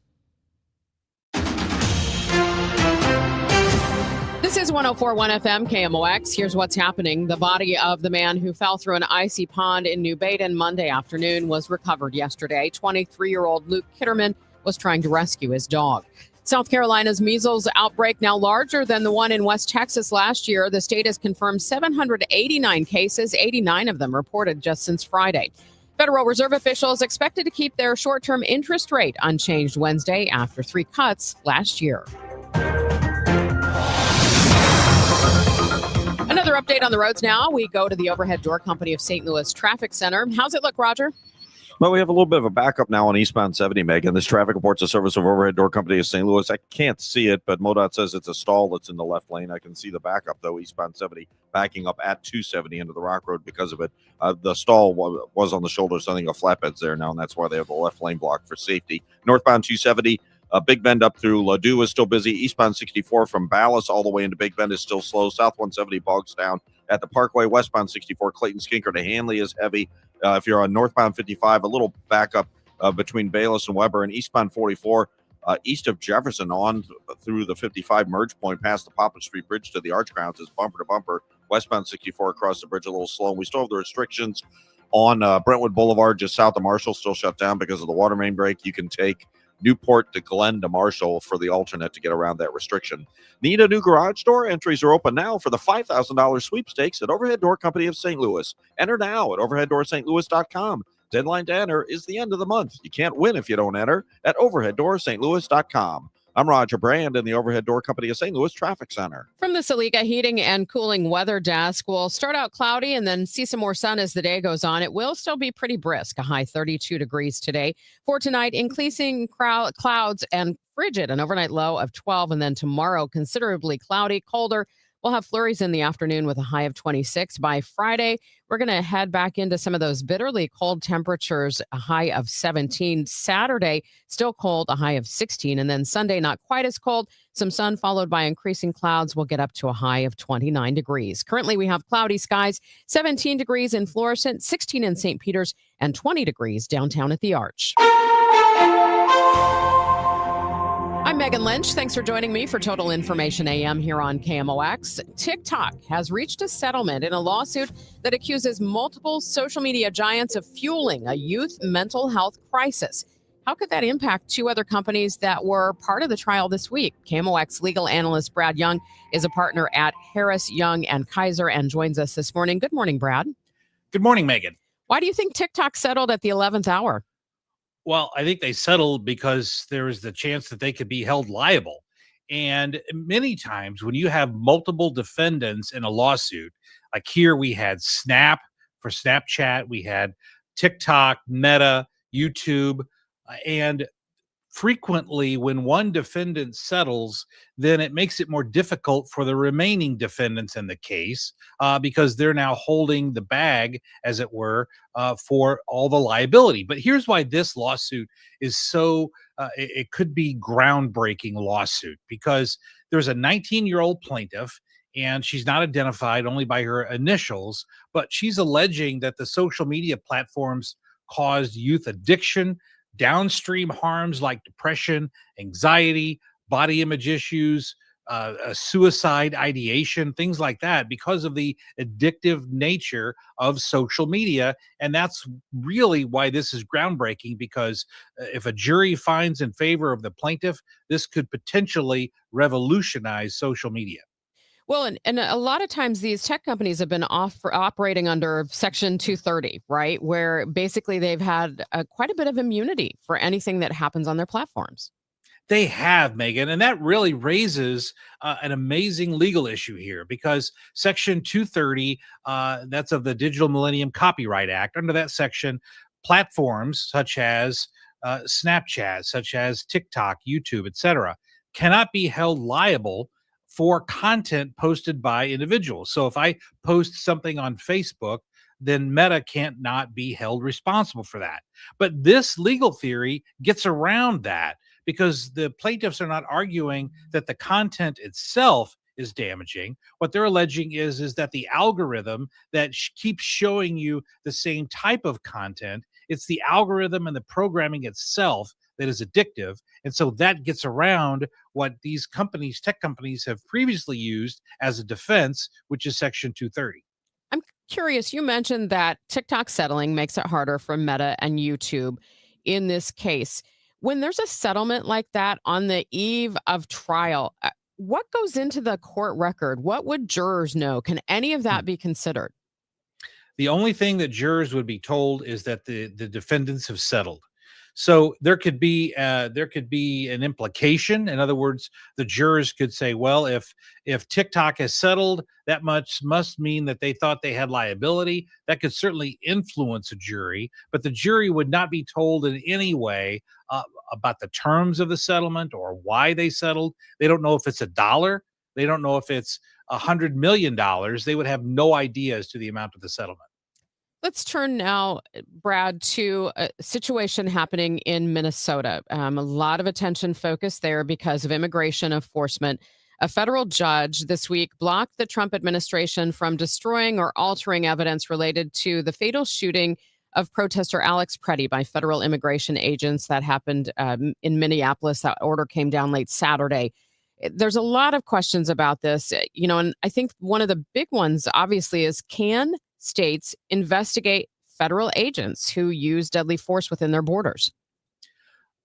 This is 104.1 FM KMOX. Here's what's happening. The body of the man who fell through an icy pond in New Baden Monday afternoon was recovered yesterday. 23-year-old Luke Kitterman was trying to rescue his dog. South Carolina's measles outbreak now larger than the one in West Texas last year. The state has confirmed 789 cases, 89 of them reported just since Friday. Federal Reserve officials expected to keep their short-term interest rate unchanged Wednesday after 3 cuts last year. Another update on the roads now. We go to the Overhead Door Company of St. Louis Traffic Center. How's it look, Roger? Well, we have a little bit of a backup now on eastbound 70, Megan. This traffic reports a service of Overhead Door Company of St. Louis. I can't see it, but MoDOT says it's a stall that's in the left lane. I can see the backup, though, eastbound 70, backing up at 270 into the Rock Road because of it. The stall was on the shoulder, so I think a flatbed's there now, and that's why they have the left lane blocked for safety. Northbound 270, Big Bend up through Ladue is still busy. Eastbound 64 from Ballas all the way into Big Bend is still slow. South 170 bogs down at the Parkway. Westbound 64 Clayton Skinker to Hanley is heavy. If you're on northbound 55, a little backup between Bayless and Weber, and eastbound 44 east of Jefferson on through the 55 merge point past the Poplar Street Bridge to the Arch Grounds is bumper to bumper. Westbound 64 across the bridge a little slow. And we still have the restrictions on Brentwood Boulevard just south of Marshall, still shut down because of the water main break. You can take Newport to Glen to Marshall for the alternate to get around that restriction. Need a new garage door? Entries are open now for the $5,000 sweepstakes at Overhead Door Company of St. Louis. Enter now at overheaddoorstlouis.com. Deadline to enter is the end of the month. You can't win if you don't enter at overheaddoorstlouis.com. I'm Roger Brand in the Overhead Door Company of St. Louis Traffic Center. From the Saliga Heating and Cooling Weather Desk, we'll start out cloudy and then see some more sun as the day goes on. It will still be pretty brisk, a high 32 degrees today. For tonight, increasing clouds and frigid, an overnight low of 12. And then tomorrow, considerably cloudy, colder. We'll have flurries in the afternoon with a high of 26. By Friday, we're going to head back into some of those bitterly cold temperatures, a high of 17. Saturday, still cold, a high of 16. And then Sunday, not quite as cold. Some sun followed by increasing clouds. We'll get up to a high of 29 degrees. Currently, we have cloudy skies, 17 degrees in Florissant, 16 in St. Peters, and 20 degrees downtown at the Arch. I'm Megan Lynch. Thanks for joining me for Total Information AM here on KMOX. TikTok has reached a settlement in a lawsuit that accuses multiple social media giants of fueling a youth mental health crisis. How could that impact 2 other companies that were part of the trial this week? KMOX legal analyst Brad Young is a partner at Harris, Young & Kaiser and joins us this morning. Good morning, Brad. Good morning, Megan. Why do you think TikTok settled at the 11th hour? Well, I think they settled because there was the chance that they could be held liable. And many times when you have multiple defendants in a lawsuit, like here we had Snap for Snapchat, we had TikTok, Meta, YouTube, and frequently when one defendant settles, then it makes it more difficult for the remaining defendants in the case because they're now holding the bag, as it were, for all the liability. But here's why this lawsuit is so, it could be groundbreaking lawsuit, because there's a 19-year-old plaintiff, and she's not identified, only by her initials, but she's alleging that the social media platforms caused youth addiction, downstream harms like depression, anxiety, body image issues, suicide ideation, things like that, because of the addictive nature of social media. And that's really why this is groundbreaking, because if a jury finds in favor of the plaintiff, this could potentially revolutionize social media. Well, and a lot of times these tech companies have been operating under Section 230, right? Where basically they've had quite a bit of immunity for anything that happens on their platforms. They have, Megan, and that really raises an amazing legal issue here, because Section 230, that's of the Digital Millennium Copyright Act. Under that section, platforms such as Snapchat, such as TikTok, YouTube, etc., cannot be held liable for content posted by individuals. So if I post something on Facebook, then Meta can't not be held responsible for that. But this legal theory gets around that, because the plaintiffs are not arguing that the content itself is damaging. What they're alleging is that the algorithm that keeps showing you the same type of content, it's the algorithm and the programming itself that is addictive. And so that gets around what these companies, tech companies, have previously used as a defense, which is Section 230. I'm curious, you mentioned that TikTok settling makes it harder for Meta and YouTube in this case. When there's a settlement like that on the eve of trial, what goes into the court record? What would jurors know? Can any of that be considered? The only thing that jurors would be told is that the defendants have settled. So there could be an implication. In other words, the jurors could say, well, if TikTok has settled, that much must mean that they thought they had liability. That could certainly influence a jury, but the jury would not be told in any way about the terms of the settlement or why they settled. They don't know if it's $1. They don't know if it's $100 million. They would have no idea as to the amount of the settlement. Let's turn now, Brad, to a situation happening in Minnesota. A lot of attention focused there because of immigration enforcement. A federal judge this week blocked the Trump administration from destroying or altering evidence related to the fatal shooting of protester Alex Preddy by federal immigration agents that happened in Minneapolis. That order came down late Saturday. There's a lot of questions about this, and I think one of the big ones, obviously, is can states investigate federal agents who use deadly force within their borders?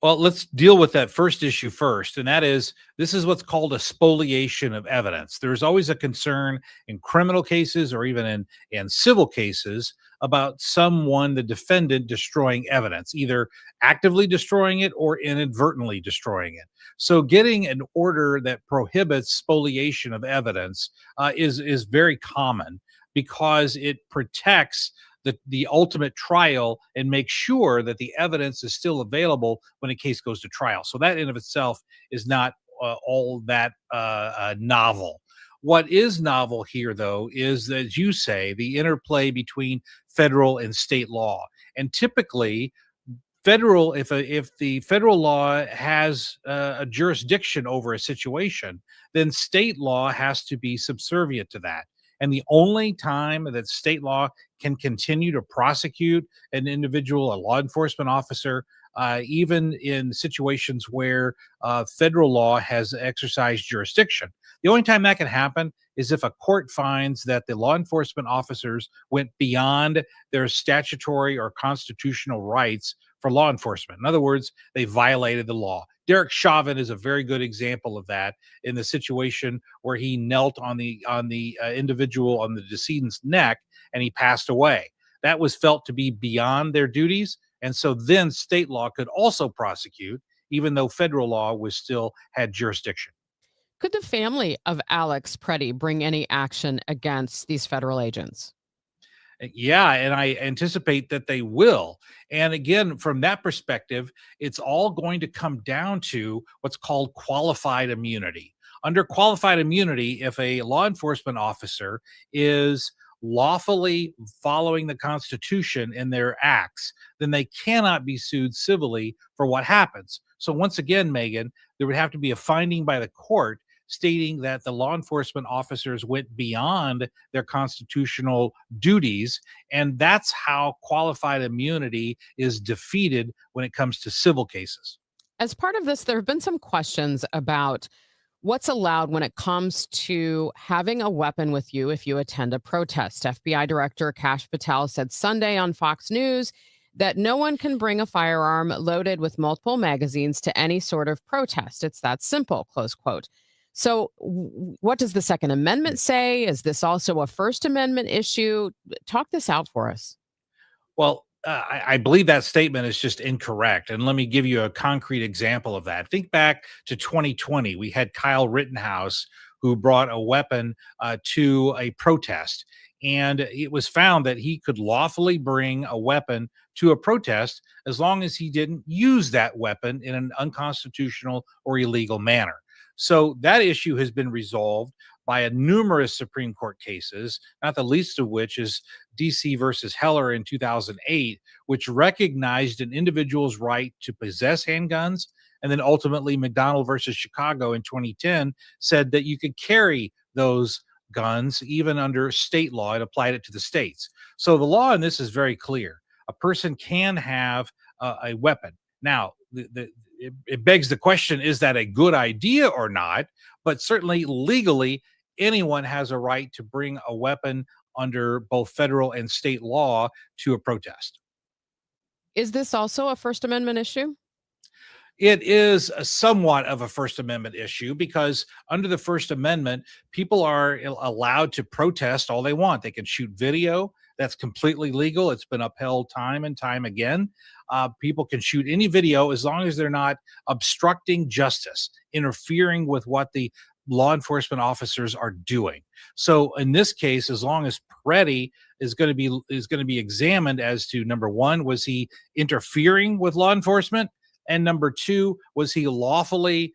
Well, let's deal with that first issue first, and that is, this is what's called a spoliation of evidence. There's always a concern in criminal cases or even in civil cases about someone, the defendant, destroying evidence, either actively destroying it or inadvertently destroying it. So getting an order that prohibits spoliation of evidence is very common, because it protects the ultimate trial and makes sure that the evidence is still available when a case goes to trial. So that in of itself is not all that novel. What is novel here, though, is, as you say, the interplay between federal and state law. And typically, if the federal law has a jurisdiction over a situation, then state law has to be subservient to that. And the only time that state law can continue to prosecute an individual, a law enforcement officer, even in situations where federal law has exercised jurisdiction, the only time that can happen is if a court finds that the law enforcement officers went beyond their statutory or constitutional rights for law enforcement. In other words, they violated the law. Derek Chauvin is a very good example of that, in the situation where he knelt on the individual, on the decedent's neck, and he passed away. that was felt to be beyond their duties. And so then state law could also prosecute, even though federal law was still had jurisdiction. Could the family of Alex Preddy bring any action against these federal agents? Yeah, and I anticipate that they will. And again, from that perspective, it's all going to come down to what's called qualified immunity. Under qualified immunity, if a law enforcement officer is lawfully following the Constitution in their acts, then they cannot be sued civilly for what happens. So once again, Megan, there would have to be a finding by the court stating that the law enforcement officers went beyond their constitutional duties. And that's how qualified immunity is defeated when it comes to civil cases. As part of this, there have been some questions about what's allowed when it comes to having a weapon with you if you attend a protest. FBI Director Kash Patel said Sunday on Fox News that no one can bring a firearm loaded with multiple magazines to any sort of protest. It's that simple, close quote. So what does the Second Amendment say? Is this also a First Amendment issue? Talk this out for us. Well, I believe that statement is just incorrect. And let me give you a concrete example of that. Think back to 2020. We had Kyle Rittenhouse, who brought a weapon to a protest. And it was found that he could lawfully bring a weapon to a protest as long as he didn't use that weapon in an unconstitutional or illegal manner. So that issue has been resolved by numerous Supreme Court cases, not the least of which is DC versus Heller in 2008, which recognized an individual's right to possess handguns. And then ultimately McDonald versus Chicago in 2010 said that you could carry those guns even under state law. It applied it to the states. So the law in this is very clear. A person can have a weapon. Now, it begs the question, is that a good idea or not? But certainly legally, anyone has a right to bring a weapon under both federal and state law to a protest. Is this also a First Amendment issue? It is somewhat of a First Amendment issue because under the First Amendment, people are allowed to protest all they want. They can shoot video. That's completely legal. It's been upheld time and time again. People can shoot any video as long as they're not obstructing justice, interfering with what the law enforcement officers are doing. So in this case, as long as Preddy is going to be examined as to, number one, was he interfering with law enforcement? And number two, was he lawfully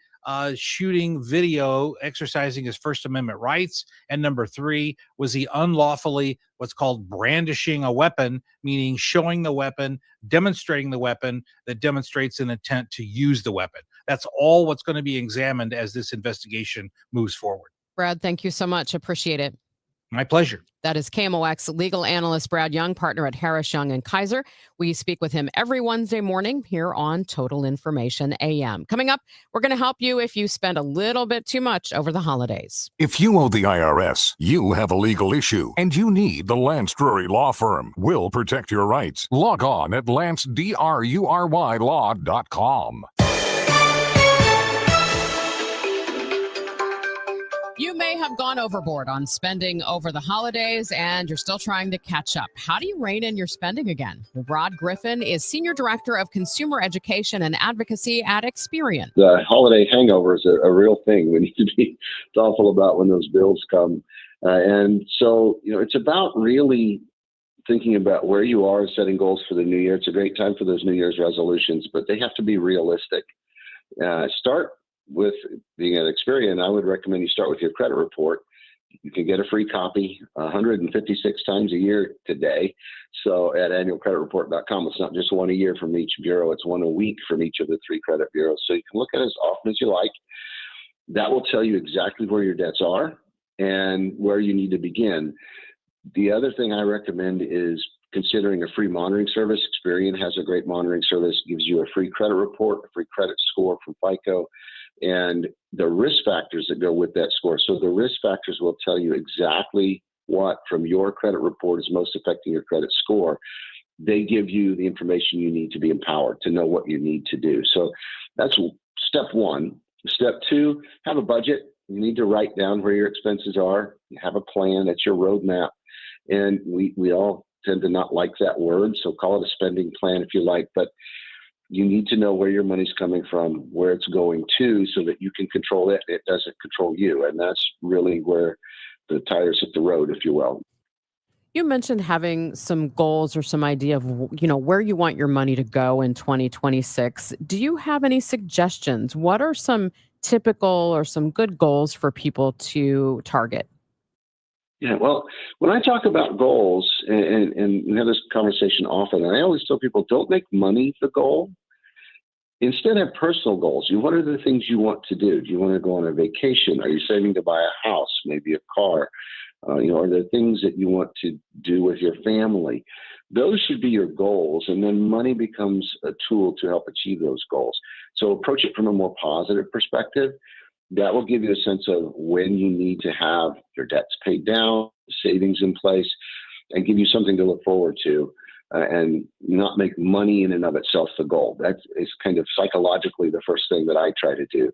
shooting video, exercising his First Amendment rights? And number three, was he unlawfully what's called brandishing a weapon, meaning showing the weapon, demonstrating the weapon that demonstrates an intent to use the weapon? That's all what's going to be examined as this investigation moves forward. Brad, thank you so much. Appreciate it. My pleasure. That is KMOX legal analyst Brad Young, partner at Harris, Young & Kaiser. We speak with him every Wednesday morning here on Total Information AM. Coming up, we're going to help you if you spend a little bit too much over the holidays. If you owe the IRS, you have a legal issue, and you need the Lance Drury Law Firm. We'll protect your rights. Log on at lancedrurylaw.com. You may have gone overboard on spending over the holidays and you're still trying to catch up. How do you rein in your spending again? Rod Griffin is Senior Director of Consumer Education and Advocacy at Experian. The holiday hangover is a real thing. We need to be thoughtful about when those bills come. And so, it's about really thinking about where you are, setting goals for the new year. It's a great time for those New Year's resolutions, but they have to be realistic. Start with being at Experian. I would recommend you start with your credit report. You can get a free copy 156 times a year today. So at annualcreditreport.com, it's not just one a year from each bureau, it's one a week from each of the three credit bureaus. So you can look at it as often as you like. That will tell you exactly where your debts are and where you need to begin. The other thing I recommend is considering a free monitoring service. Experian has a great monitoring service, gives you a free credit report, a free credit score from FICO, and the risk factors that go with that score. So the risk factors will tell you exactly what from your credit report is most affecting your credit score. They give you the information you need to be empowered to know what you need to do. So that's step one. Step two, have a budget. You need to write down where your expenses are. You have a plan. That's your roadmap. And we all tend to not like that word, so call it a spending plan if you like, but you need to know where your money's coming from, where it's going to, so that you can control it. It doesn't control you. And that's really where the tires hit the road, if you will. You mentioned having some goals or some idea of, where you want your money to go in 2026. Do you have any suggestions? What are some typical or some good goals for people to target? Yeah, well, when I talk about goals, and we have this conversation often, and I always tell people, don't make money the goal. Instead, have personal goals. What are the things you want to do? Do you want to go on a vacation? Are you saving to buy a house, maybe a car? Are there things that you want to do with your family? Those should be your goals, and then money becomes a tool to help achieve those goals. So approach it from a more positive perspective. That will give you a sense of when you need to have your debts paid down, savings in place, and give you something to look forward to, and not make money in and of itself the goal. That is kind of psychologically the first thing that I try to do.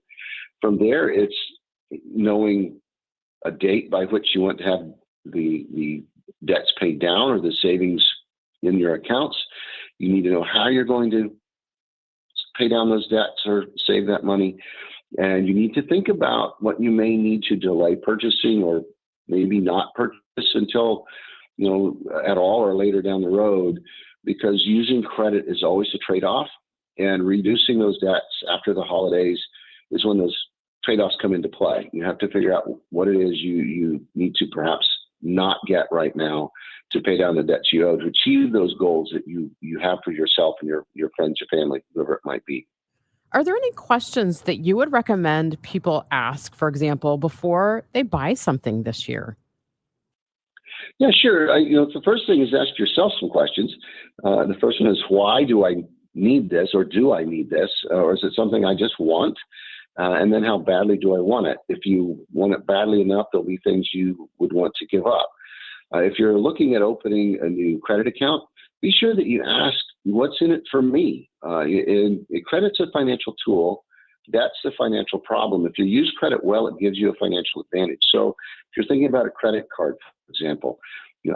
From there, it's knowing a date by which you want to have the debts paid down or the savings in your accounts. You need to know how you're going to pay down those debts or save that money. And you need to think about what you may need to delay purchasing or maybe not purchase until, at all or later down the road, because using credit is always a trade-off, and reducing those debts after the holidays is when those trade-offs come into play. You have to figure out what it is you need to perhaps not get right now to pay down the debts you owe to achieve those goals that you have for yourself and your friends, your family, whoever it might be. Are there any questions that you would recommend people ask, for example, before they buy something this year? Yeah, sure. The first thing is ask yourself some questions. The first one is, why do I need this, or do I need this, or is it something I just want? And then, how badly do I want it? If you want it badly enough, there'll be things you would want to give up. If you're looking at opening a new credit account, be sure that you ask, what's in it for me? Credit's a financial tool. That's the financial problem. If you use credit well, it gives you a financial advantage. So if you're thinking about a credit card, for example,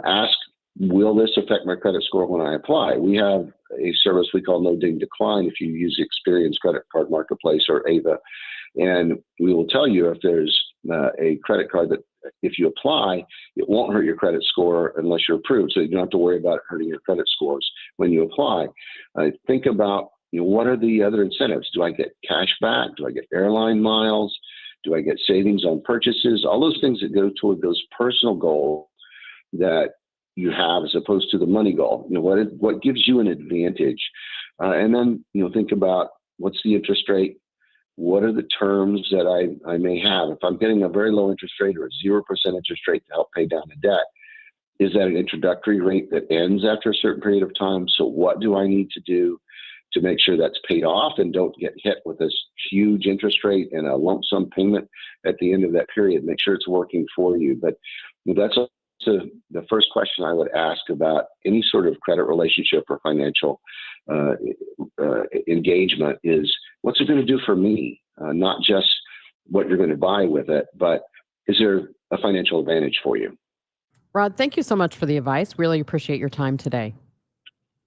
ask, will this affect my credit score when I apply? We have a service we call No Ding Decline if you use Experience Credit Card Marketplace or AVA. And we will tell you if there's a credit card that if you apply, it won't hurt your credit score unless you're approved. So you don't have to worry about it hurting your credit scores when you apply. Think about, what are the other incentives? Do I get cash back? Do I get airline miles? Do I get savings on purchases? All those things that go toward those personal goals that you have as opposed to the money goal. What gives you an advantage? And then, think about, what's the interest rate? What are the terms that I may have? If I'm getting a very low interest rate or a 0% interest rate to help pay down the debt, is that an introductory rate that ends after a certain period of time? So what do I need to do to make sure that's paid off and don't get hit with this huge interest rate and a lump sum payment at the end of that period? Make sure it's working for you. But that's the first question I would ask about any sort of credit relationship or financial engagement is, what's it going to do for me? Not just what you're going to buy with it, but is there a financial advantage for you? Rod, thank you so much for the advice. Really appreciate your time today.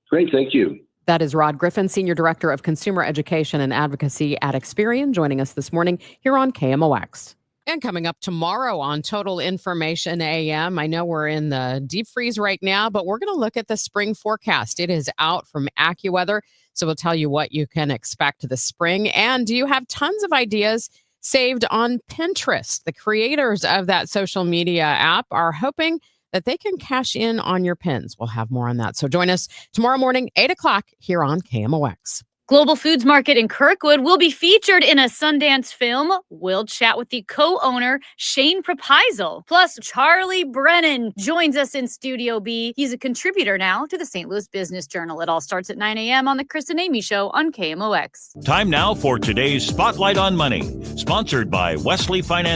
Great. Thank you. That is Rod Griffin, Senior Director of Consumer Education and Advocacy at Experian, joining us this morning here on KMOX. And coming up tomorrow on Total Information AM, I know we're in the deep freeze right now, but we're going to look at the spring forecast. It is out from AccuWeather, so we'll tell you what you can expect this spring. And do you have tons of ideas saved on Pinterest? The creators of that social media app are hoping that they can cash in on your pins. We'll have more on that. So join us tomorrow morning, 8 o'clock here on KMOX. Global Foods Market in Kirkwood will be featured in a Sundance film. We'll chat with the co-owner, Shane Propisal. Plus, Charlie Brennan joins us in Studio B. He's a contributor now to the St. Louis Business Journal. It all starts at 9 a.m. on the Chris and Amy Show on KMOX. Time now for today's Spotlight on Money, sponsored by Wesley Finance.